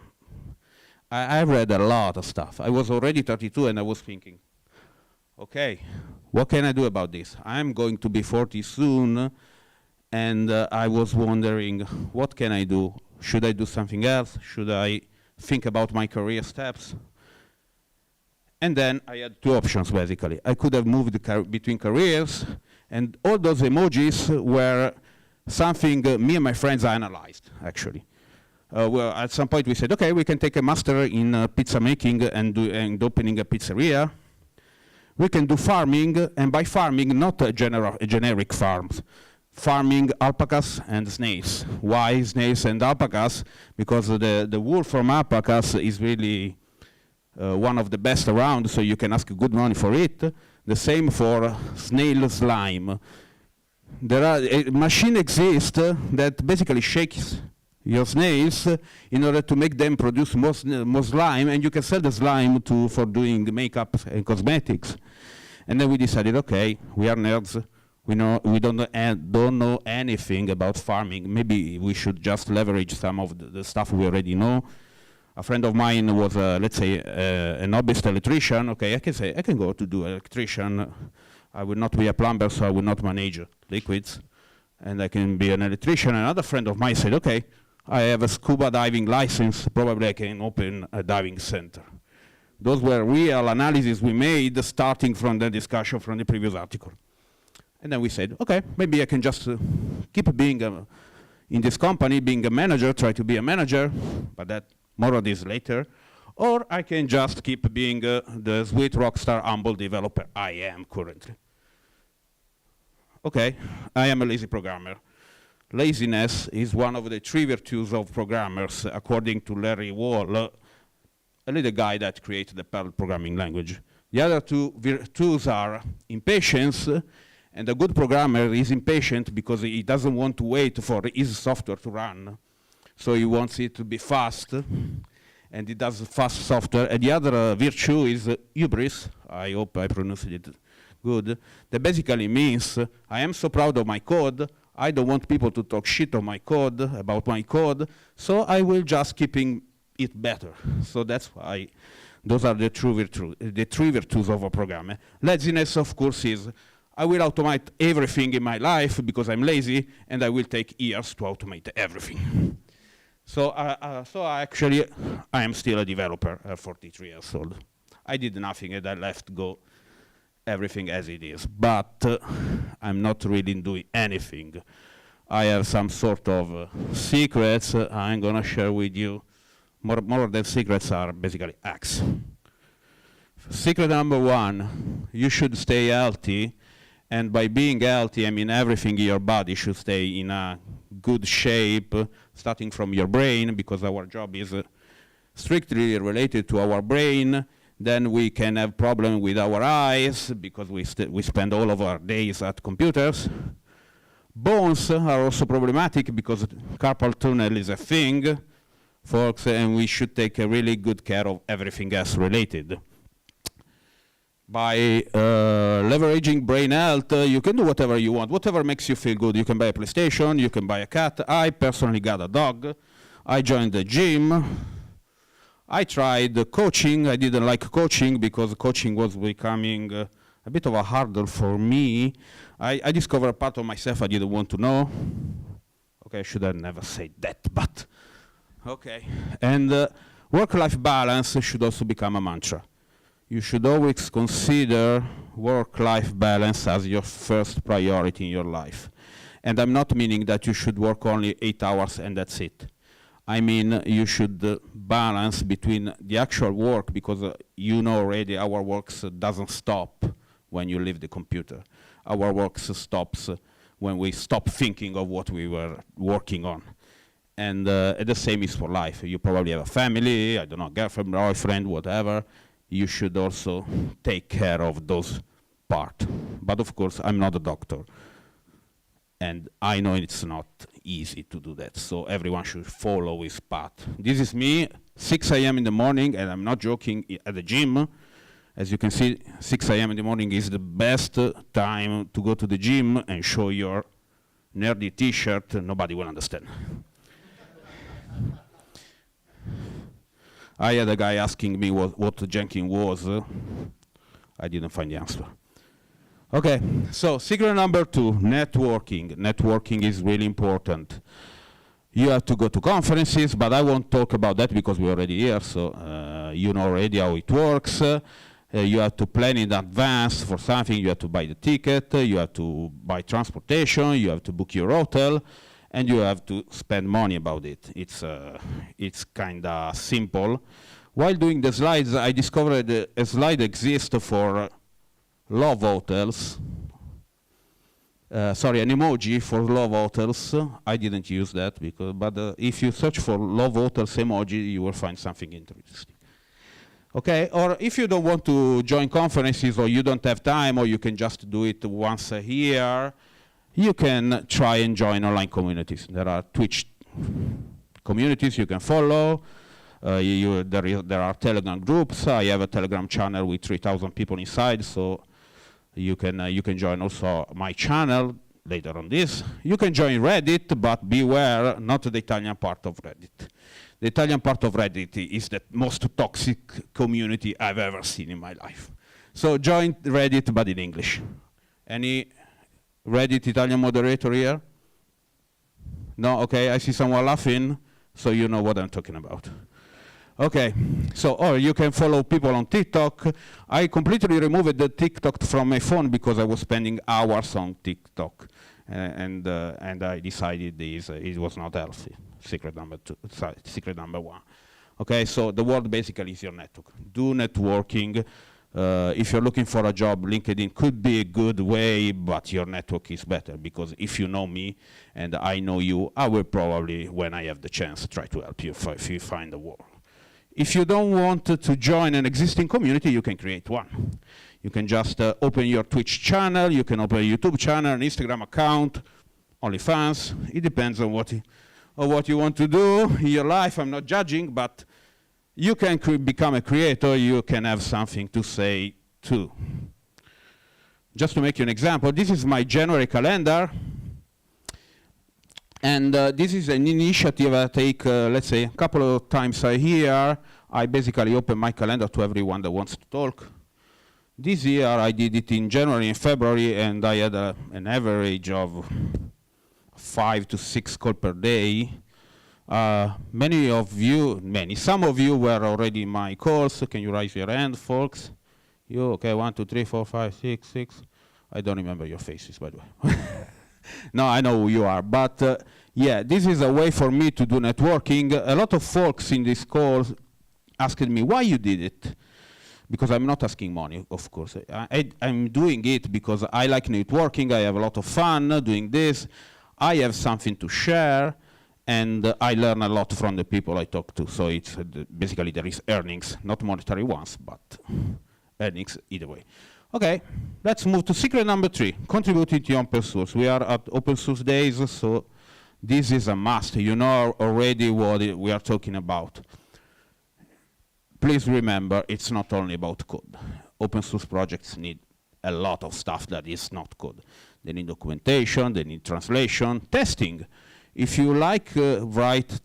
I read a lot of stuff. I was already 32 and I was thinking, okay, what can I do about this? I'm going to be 40 soon, and I was wondering, what can I do? Should I do something else? Should I think about my career steps? And then I had two options, basically. I could have moved between careers, and all those emojis were something me and my friends analyzed, actually. Well, at some point we said, okay, we can take a master in pizza making and opening a pizzeria. We can do farming, and by farming, not a generic farms. Farming alpacas and snails. Why snails and alpacas? Because the wool from alpacas is really one of the best around, so you can ask good money for it. The same for snail slime. There are a machine exists that basically shakes your snails in order to make them produce more slime, and you can sell the slime for doing makeup and cosmetics. And then we decided, okay, we are nerds. We don't know anything about farming. Maybe we should just leverage some of the stuff we already know. A friend of mine was, let's say, a hobbyist electrician. Okay, I can say, I can go to do electrician. I will not be a plumber, so I will not manage liquids. And I can be an electrician. Another friend of mine said, okay, I have a scuba diving license. Probably I can open a diving center. Those were real analyses we made starting from the discussion from the previous article. And then we said, okay, maybe I can just keep being in this company, being a manager, try to be a manager, but that more of this later. or I can just keep being the sweet rockstar humble developer I am currently. Okay, I am a lazy programmer. Laziness is one of the three virtues of programmers, according to Larry Wall, a little guy that created the Perl programming language. The other two virtues are impatience, and a good programmer is impatient because he doesn't want to wait for his software to run. So he wants it to be fast, and he does fast software. And the other virtue is hubris. I hope I pronounced it good. That basically means I am so proud of my code, I don't want people to talk shit on my code, about my code, so I will just keeping it better. So that's why those are the three virtues of a programmer. Laziness, of course, is I will automate everything in my life because I'm lazy, and I will take years to automate everything. So I am still a developer, 43 years old. I did nothing and I left go everything as it is, but I'm not really doing anything. I have some sort of secrets I'm gonna share with you. More than secrets are basically hacks. Secret number one, you should stay healthy, and by being healthy, I mean everything in your body should stay in a good shape, starting from your brain, because our job is strictly related to our brain. Then we can have problem with our eyes, because we spend all of our days at computers. Bones are also problematic, because carpal tunnel is a thing, folks, and we should take a really good care of everything else related. By leveraging brain health, you can do whatever you want, whatever makes you feel good. You can buy a PlayStation, you can buy a cat. I personally got a dog. I joined the gym. I tried coaching. I didn't like coaching because coaching was becoming a bit of a hurdle for me. I discovered a part of myself I didn't want to know. Okay, I should have never said that, but okay. And work-life balance should also become a mantra. You should always consider work-life balance as your first priority in your life. And I'm not meaning that you should work only 8 hours and that's it. I mean, you should balance between the actual work, because you know already our work doesn't stop when you leave the computer. Our work stops when we stop thinking of what we were working on. And the same is for life. You probably have a family, I don't know, girlfriend, boyfriend, whatever. You should also take care of those parts. But of course, I'm not a doctor. And I know it's not easy to do that, so everyone should follow his path. This is me, 6 a.m. in the morning, and I'm not joking, at the gym. As you can see, 6 a.m. in the morning is the best time to go to the gym and show your nerdy t-shirt. Nobody will understand. I had a guy asking me what Jenkins was. I didn't find the answer. Okay, so secret number 2, networking. Networking is really important. You have to go to conferences, but I won't talk about that because we're already here, so you know already how it works. You have to plan in advance for something. You have to buy the ticket, you have to buy transportation, you have to book your hotel, and you have to spend money about it. It's kind of simple. While doing the slides, I discovered a slide exists for love hotels. Sorry, an emoji for love hotels. I didn't use that, but if you search for love hotels emoji, you will find something interesting. Okay, or if you don't want to join conferences, or you don't have time, or you can just do it once a year, you can try and join online communities. There are Twitch communities you can follow. There are Telegram groups. I have a Telegram channel with 3,000 people inside, so you can join also my channel later on this. You can join Reddit, but beware, not the Italian part of Reddit. The Italian part of Reddit is the most toxic community I've ever seen in my life. So join Reddit, but in English. Any Reddit Italian moderator here? No? Okay, I see someone laughing, so you know what I'm talking about. Okay, so or you can follow people on TikTok. I completely removed the TikTok from my phone because I was spending hours on TikTok, and I decided it was not healthy. Secret number 1. Okay, so the world basically is your network. Do networking. If you're looking for a job, LinkedIn could be a good way, but your network is better, because if you know me and I know you, I will probably, when I have the chance, try to help you if you find a work. If you don't want to join an existing community, you can create one. You can just open your Twitch channel, you can open a YouTube channel, an Instagram account, OnlyFans. It depends on what you want to do in your life. I'm not judging, but you can become a creator, you can have something to say too. Just to make you an example, this is my January calendar. And this is an initiative I take, let's say, a couple of times a year. I basically open my calendar to everyone that wants to talk. This year I did it in January and February, and I had an average of 5 to 6 calls per day. Some of you were already in my calls. Can you raise your hand, folks? You, okay, 1, 2, 3, 4, 5, 6. I don't remember your faces, by the way. No, I know who you are, but yeah, this is a way for me to do networking. A lot of folks in this call asked me why you did it, because I'm not asking money, of course. I'm doing it because I like networking, I have a lot of fun doing this, I have something to share, and I learn a lot from the people I talk to. So it's basically there is earnings, not monetary ones, but earnings either way. Okay, let's move to secret number 3, contributing to open source. We are at Open Source Days, so this is a must. You know already what we are talking about. Please remember, it's not only about code. Open source projects need a lot of stuff that is not code. They need documentation, they need translation, testing. If you like to write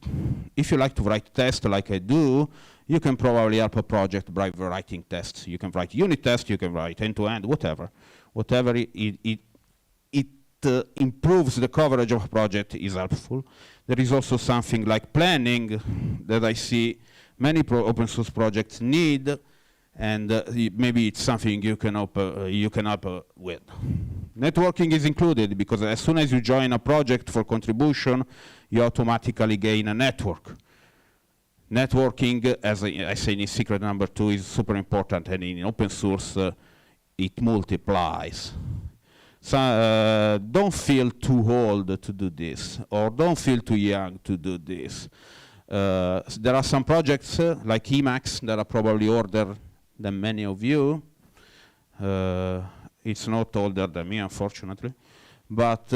tests like I do, you can probably help a project by writing tests. You can write unit tests, you can write end-to-end, whatever. Whatever it improves the coverage of a project is helpful. There is also something like planning that I see many open source projects need, and maybe it's something you can help with. Networking is included, because as soon as you join a project for contribution, you automatically gain a network. Networking, as I say in secret number 2, is super important, and in open source, it multiplies. So don't feel too old to do this, or don't feel too young to do this. There are some projects like Emacs that are probably older than many of you. It's not older than me, unfortunately. But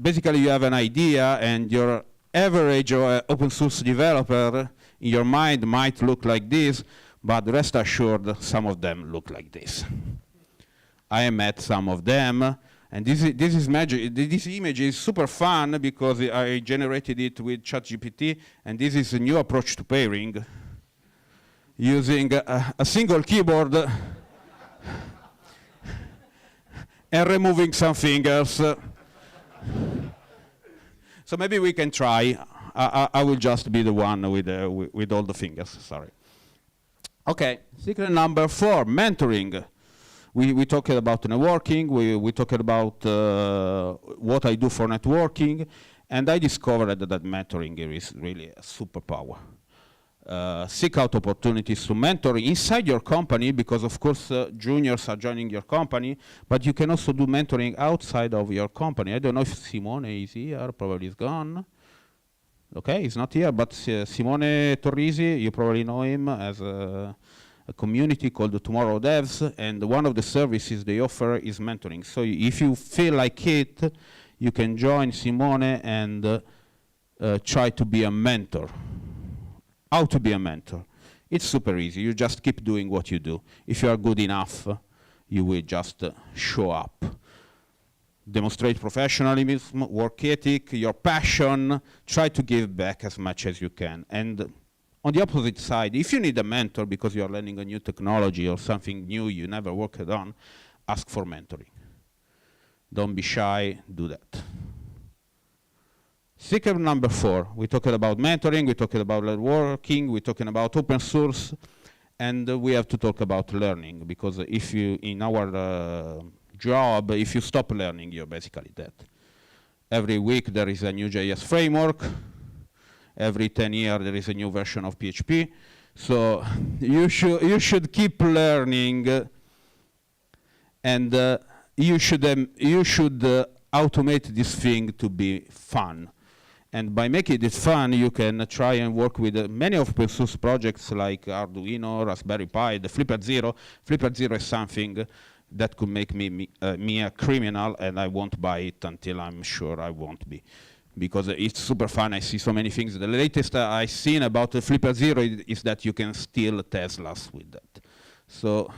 basically you have an idea, and your average open source developer in your mind might look like this, but rest assured, some of them look like this. I met some of them, and this is magic. This image is super fun because I generated it with ChatGPT, and this is a new approach to pairing, using a single keyboard and removing some fingers. So maybe we can try. I will just be the one with all the fingers, sorry. Okay, secret number 4, mentoring. We talked about networking, we talked about what I do for networking, and I discovered that mentoring is really a superpower. Seek out opportunities to mentor inside your company, because of course juniors are joining your company, but you can also do mentoring outside of your company. I don't know if Simone is here, probably is gone. Okay, he's not here, but Simone Torrisi, you probably know him as a community called the Tomorrow Devs, and one of the services they offer is mentoring. So if you feel like it, you can join Simone and try to be a mentor. How to be a mentor? It's super easy. You just keep doing what you do. If you are good enough, you will just show up. Demonstrate professionalism, work ethic, your passion. Try to give back as much as you can. And on the opposite side, if you need a mentor because you are learning a new technology or something new you never worked on, ask for mentoring. Don't be shy, do that. Secret number 4, we talked about mentoring, we talked about networking, we're talking about open source, and we have to talk about learning, because if you, in our job, if you stop learning, you're basically dead. Every week there is a new JS framework. Every 10 years there is a new version of PHP. So you should keep learning, and you should automate this thing to be fun. And by making it fun, you can try and work with many open source projects like Arduino, Raspberry Pi, the FlipperZero. FlipperZero is something that could make me a criminal, and I won't buy it until I'm sure I won't be. Because it's super fun, I see so many things. The latest I've seen about the FlipperZero is that you can steal Teslas with that. So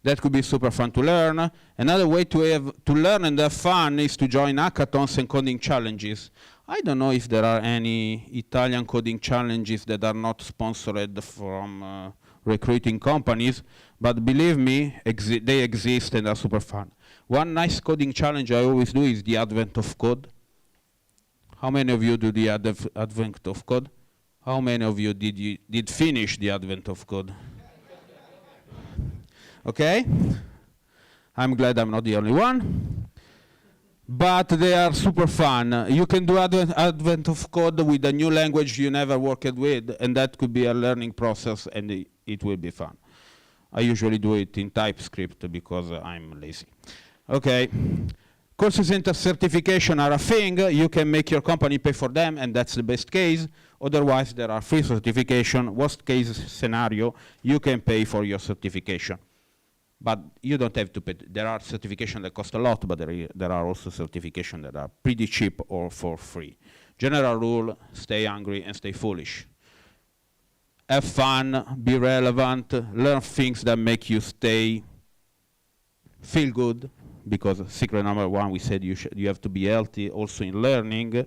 that could be super fun to learn. Another way to learn and have fun is to join hackathons and coding challenges. I don't know if there are any Italian coding challenges that are not sponsored from recruiting companies, but believe me, they exist and are super fun. One nice coding challenge I always do is the Advent of Code. How many of you do the Advent of Code? How many of you did finish the Advent of Code? Okay? I'm glad I'm not the only one. But they are super fun. You can do Advent of Code with a new language you never worked with, and that could be a learning process, and it will be fun. I usually do it in TypeScript because I'm lazy. Okay. Courses and certification are a thing. You can make your company pay for them, and that's the best case. Otherwise, there are free certification. Worst case scenario, you can pay for your certification. But you don't have to pay. There are certifications that cost a lot, but there are also certifications that are pretty cheap or for free. General rule, stay hungry and stay foolish. Have fun, be relevant, learn things that make you feel good, because secret number one, we said you have to be healthy also in learning.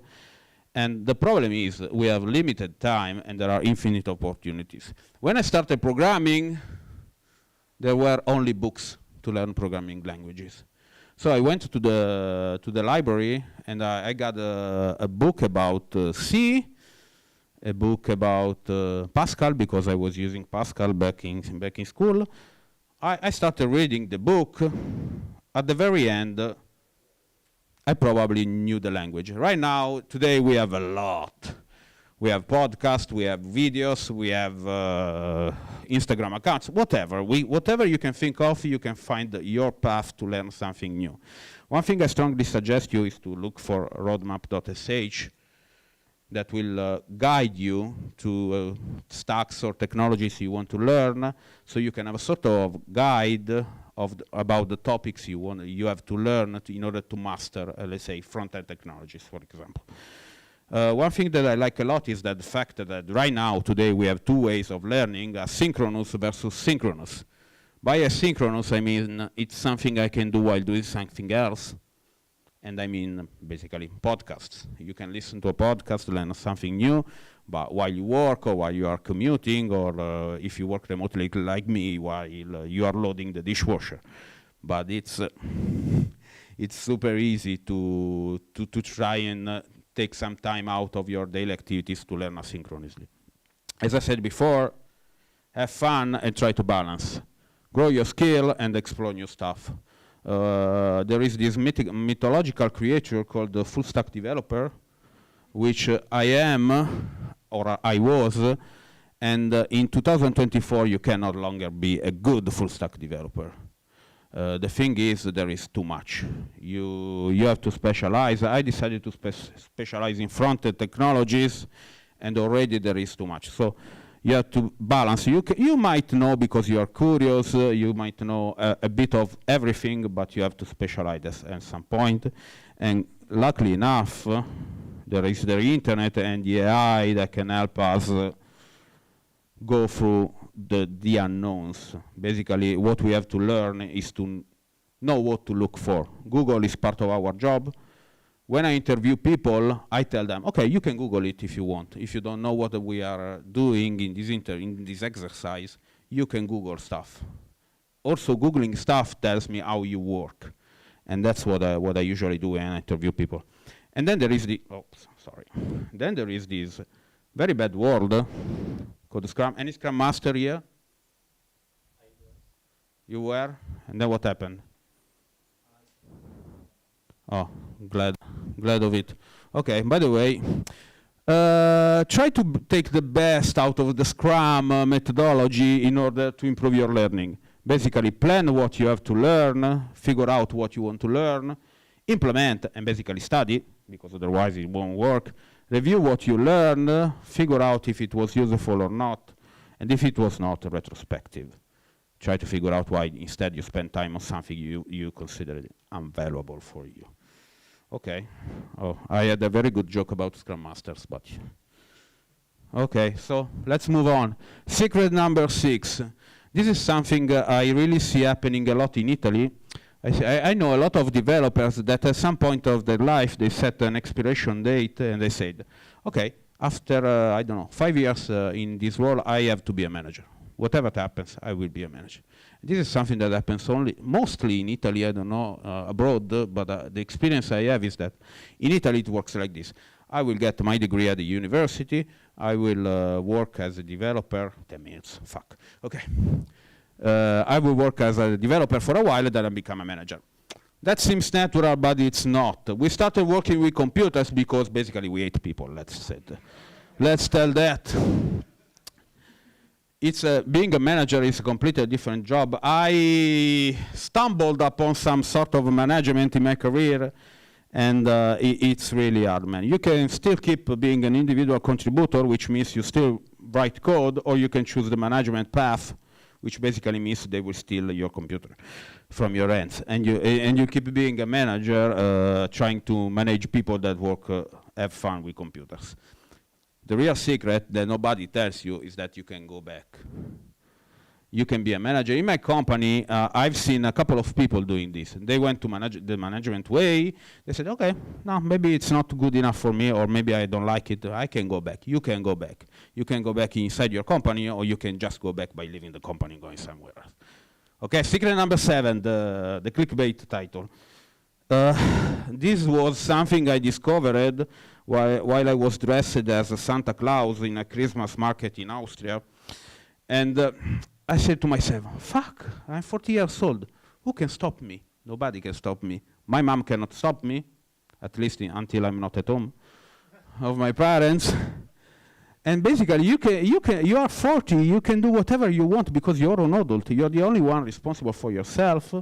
And the problem is we have limited time and there are infinite opportunities. When I started programming, there were only books to learn programming languages. So I went to the library and I got a book about C, a book about Pascal, because I was using Pascal back in school. I started reading the book. At the very end, I probably knew the language. Right now, today we have a lot. We have podcasts, we have videos, we have Instagram accounts, whatever. Whatever you can think of, you can find your path to learn something new. One thing I strongly suggest you is to look for roadmap.sh that will guide you to stacks or technologies you want to learn, so you can have a sort of guide about the topics you have to learn in order to master, let's say, front-end technologies, for example. One thing that I like a lot is that the fact that right now, today, we have two ways of learning, asynchronous versus synchronous. By asynchronous, I mean it's something I can do while doing something else. And I mean, basically, podcasts. You can listen to a podcast, learn something new, but while you work or while you are commuting, or if you work remotely like me, while you are loading the dishwasher. But it's super easy to try and take some time out of your daily activities to learn asynchronously. As I said before, have fun and try to balance. Grow your skill and explore new stuff. There is this mythological creature called the full stack developer, which I am, or I was, and in 2024 you can no longer be a good full stack developer. The thing is, there is too much. You have to specialize. I decided to specialize in front-end technologies, and already there is too much. So you have to balance. You might know because you are curious, you might know a bit of everything, but you have to specialize at some point. And luckily enough, there is the internet and the AI that can help us go through the unknowns. Basically, what we have to learn is to know what to look for. Google is part of our job. When I interview people, I tell them, okay, you can Google it if you want. If you don't know what we are doing in this exercise, you can Google stuff. Also, Googling stuff tells me how you work. And that's what I usually do when I interview people. And then there is Then there is this very bad word called Scrum. Any Scrum Master here? You were? And then what happened? Oh, glad of it. Okay, by the way, Try to take the best out of the Scrum methodology in order to improve your learning. Basically, plan what you have to learn, figure out what you want to learn, implement and basically study, because otherwise it won't work. Review what you learned, figure out if it was useful or not, and if it was not, retrospective. Try to figure out why instead you spend time on something you consider unvaluable for you. Okay. Oh, I had a very good joke about Scrum Masters, but... Okay, so let's move on. Secret number 6. This is something I really see happening a lot in Italy. I know a lot of developers that at some point of their life they set an expiration date and they said, okay, after, I don't know, 5 years in this role, I have to be a manager. Whatever happens, I will be a manager. This is something that happens mostly in Italy, I don't know, abroad, but the experience I have is that in Italy it works like this. I will get my degree at the university, I will work as a developer, 10 minutes, fuck, okay. I will work as a developer for a while, then I become a manager. That seems natural, but it's not. We started working with computers because basically we hate people, let's tell that. It's being a manager is a completely different job. I stumbled upon some sort of management in my career, and it's really hard, man. You can still keep being an individual contributor, which means you still write code, or you can choose the management path, which basically means they will steal your computer from your hands. And you keep being a manager, trying to manage people that work, have fun with computers. The real secret that nobody tells you is that you can go back. You can be a manager. In my company, I've seen a couple of people doing this. They went to the management way. They said, okay, no, maybe it's not good enough for me, or maybe I don't like it. I can go back. You can go back. You can go back inside your company, or you can just go back by leaving the company and going somewhere else. Okay, secret number 7, the clickbait title. This was something I discovered while I was dressed as a Santa Claus in a Christmas market in Austria. And I said to myself, fuck, I'm 40 years old. Who can stop me? Nobody can stop me. My mom cannot stop me, at least until I'm not at home, of my parents. And basically, you are 40, you can do whatever you want because you're an adult. You're the only one responsible for yourself.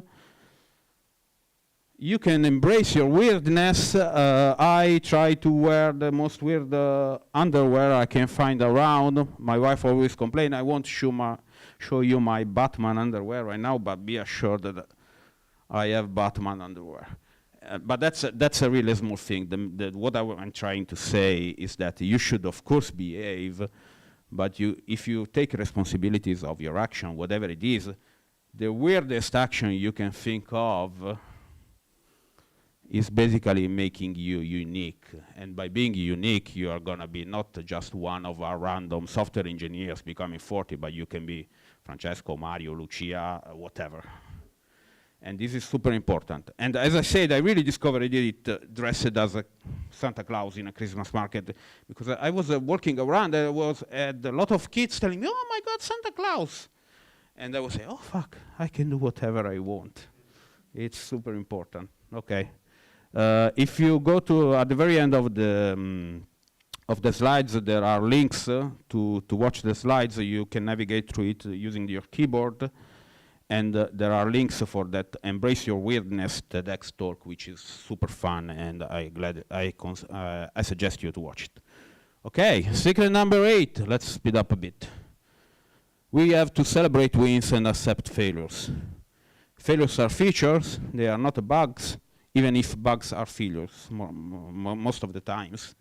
You can embrace your weirdness. I try to wear the most weird underwear I can find around. My wife always complains, I won't show you my Batman underwear right now, but be assured that I have Batman underwear. But that's a really small thing. What I'm trying to say is that you should, of course, behave, but if you take responsibilities of your action, whatever it is, the weirdest action you can think of is basically making you unique. And by being unique, you are going to be not just one of our random software engineers becoming 40, but you can be Francesco, Mario, Lucia, whatever. And this is super important. And as I said, I really discovered it dressed as a Santa Claus in a Christmas market, because I was walking around, and I had a lot of kids telling me, oh my God, Santa Claus. And I was saying, oh fuck, I can do whatever I want. It's super important. Okay. If you go to at the very end of the slides, there are links to watch the slides. You can navigate through it using your keyboard, and there are links for that Embrace Your Weirdness TEDx talk, which is super fun, and I suggest you to watch it. Okay, secret number 8. Let's speed up a bit. We have to celebrate wins and accept failures. Failures are features; they are not bugs. Even if bugs are failures, most of the times.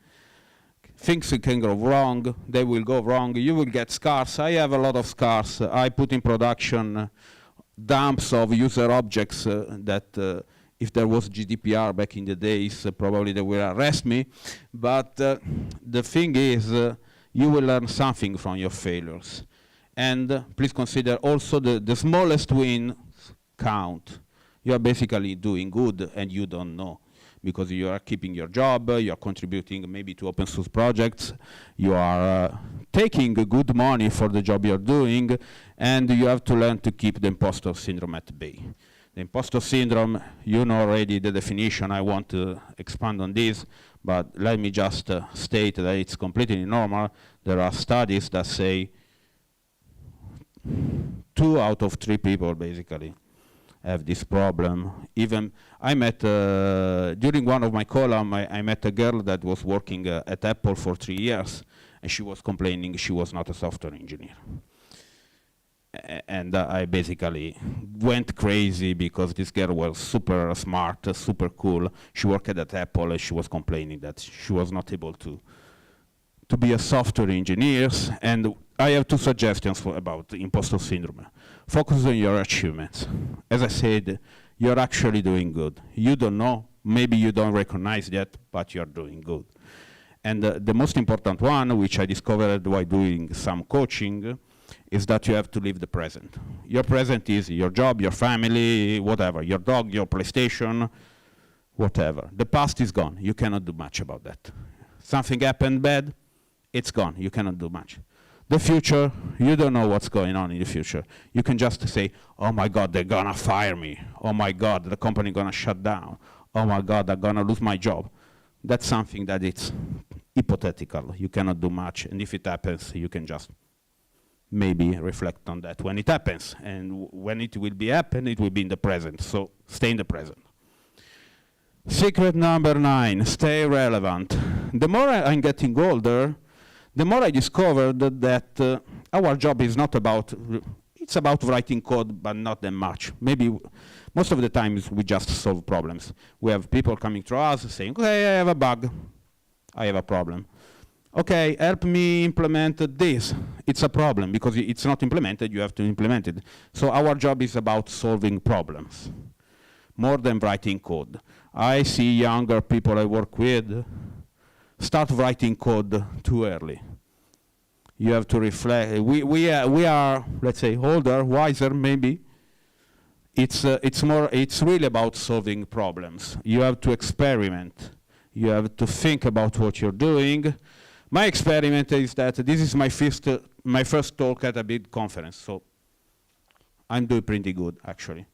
Things can go wrong, they will go wrong, you will get scars. I have a lot of scars. I put in production dumps of user objects that if there was GDPR back in the days, probably they will arrest me. But the thing is, you will learn something from your failures. And please consider also the smallest win count. You are basically doing good and you don't know, because you are keeping your job, you are contributing maybe to open source projects, you are taking good money for the job you're doing, and you have to learn to keep the imposter syndrome at bay. The imposter syndrome, you know already the definition. I want to expand on this, but let me just state that it's completely normal. There are studies that say 2 out of 3 people basically have this problem. Even I met, during one of my columns, I met a girl that was working at Apple for 3 years, and she was complaining she was not a software engineer. And I basically went crazy because this girl was super smart, super cool. She worked at Apple, and she was complaining that she was not able to be a software engineer. And I have 2 suggestions about the imposter syndrome. Focus on your achievements. As I said, you're actually doing good. You don't know, maybe you don't recognize that, but you're doing good. And the most important one, which I discovered while doing some coaching, is that you have to live the present. Your present is your job, your family, whatever, your dog, your PlayStation, whatever. The past is gone. You cannot do much about that. Something happened bad, it's gone. You cannot do much. The future, you don't know what's going on in the future. You can just say, oh my God, they're gonna fire me. Oh my God, the company gonna shut down. Oh my God, I'm gonna lose my job. That's something that it's hypothetical. You cannot do much. And if it happens, you can just maybe reflect on that when it happens. And when it will be happen, it will be in the present. So stay in the present. Secret number 9, stay relevant. The more I'm getting older, the more I discovered that our job is not about, it's about writing code, but not that much. Maybe most of the times we just solve problems. We have people coming to us saying, okay, I have a bug, I have a problem. Okay, help me implement this. It's a problem, because it's not implemented, you have to implement it. So our job is about solving problems, more than writing code. I see younger people I work with start writing code too early. You have to reflect. We are, let's say, older, wiser, maybe. It's really about solving problems. You have to experiment. You have to think about what you're doing. My experiment is that this is my first talk at a big conference, so I'm doing pretty good, actually,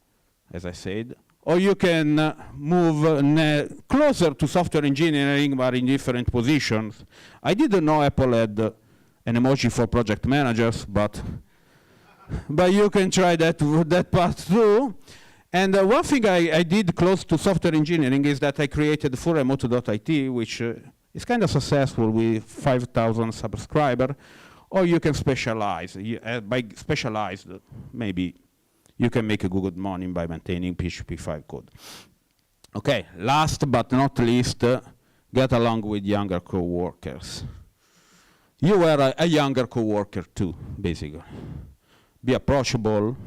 as I said. Or you can move closer to software engineering, but in different positions. I didn't know Apple had an emoji for project managers, but you can try that path too. And one thing I did close to software engineering is that I created fullremote.it, which is kind of successful with 5,000 subscribers. Or you can specialize. By specialized, maybe you can make a good money by maintaining PHP 5 code. Okay, last but not least, get along with younger co-workers. You were a younger co-worker too, basically. Be approachable.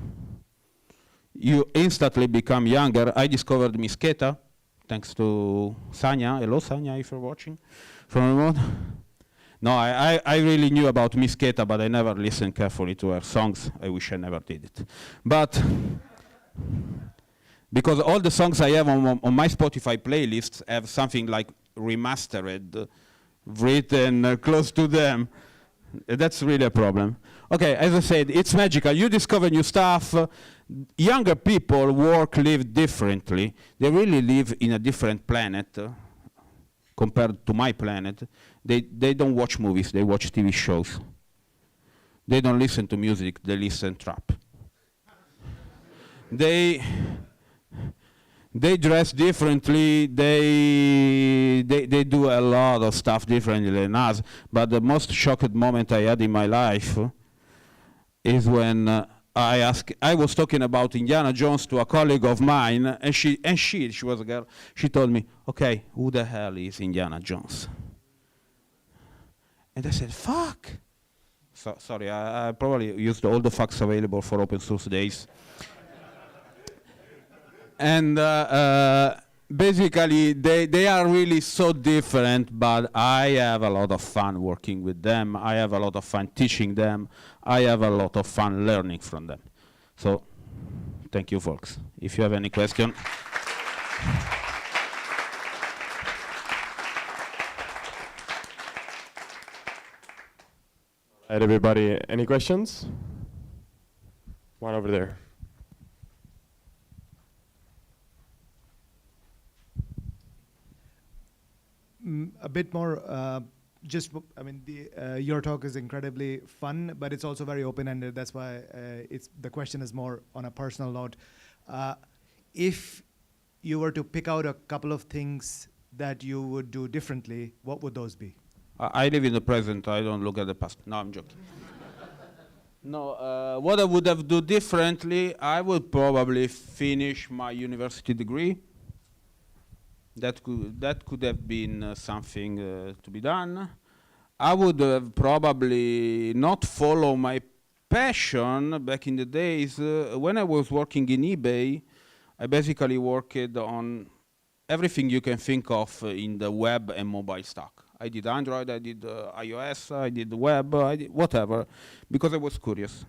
You instantly become younger. I discovered Misketa, thanks to Sanya. Hello, Sanya, if you're watching from remote. No, I really knew about Misketa, but I never listened carefully to her songs. I wish I never did it. But because all the songs I have on my Spotify playlists have something like remastered, written close to them. That's really a problem. Okay, as I said, it's magical. You discover new stuff. Younger people work, live differently. They really live in a different planet compared to my planet. They don't watch movies, they watch TV shows. They don't listen to music, they listen trap. They dress differently, they do a lot of stuff differently than us. But the most shocked moment I had in my life is when I was talking about Indiana Jones to a colleague of mine, and she was a girl, she told me, okay, who the hell is Indiana Jones? And I said, fuck. So, sorry, I probably used all the fucks available for open source days. And basically, they are really so different, but I have a lot of fun working with them. I have a lot of fun teaching them. I have a lot of fun learning from them. So, thank you, folks. If you have any question. All right, everybody, any questions? One over there. a bit more, I mean, your talk is incredibly fun, but it's also very open-ended. That's why the question is more on a personal note. If you were to pick out a couple of things that you would do differently, what would those be? I live in the present. I don't look at the past. No, I'm joking. No, what I would have done differently, I would probably finish my university degree. That could have been something to be done. I would have probably not follow my passion back in the days. When I was working in eBay, I basically worked on everything you can think of in the web and mobile stack. I did Android, I did iOS, I did the web, I did whatever, because I was curious.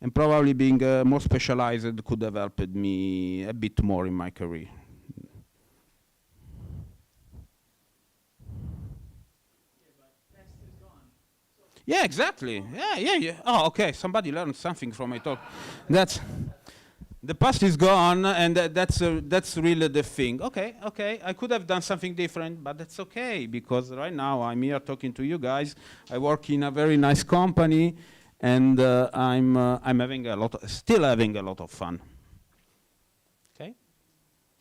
And probably being more specialized could have helped me a bit more in my career. Yeah, exactly. Yeah. Oh, okay. Somebody learned something from my talk. The past is gone, and that's really the thing. Okay. I could have done something different, but that's okay, because right now I'm here talking to you guys. I work in a very nice company, and I'm still having a lot of fun. Okay.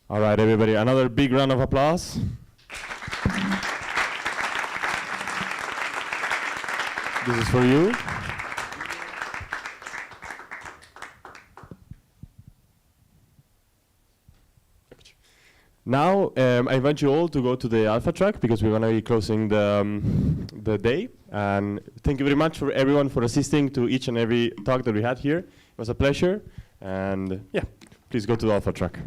All right, everybody. Another big round of applause. This is for you. Now, I invite you all to go to the Alpha track, because we're going to be closing the day. And thank you very much for everyone for assisting to each and every talk that we had here. It was a pleasure. And yeah, please go to the Alpha track.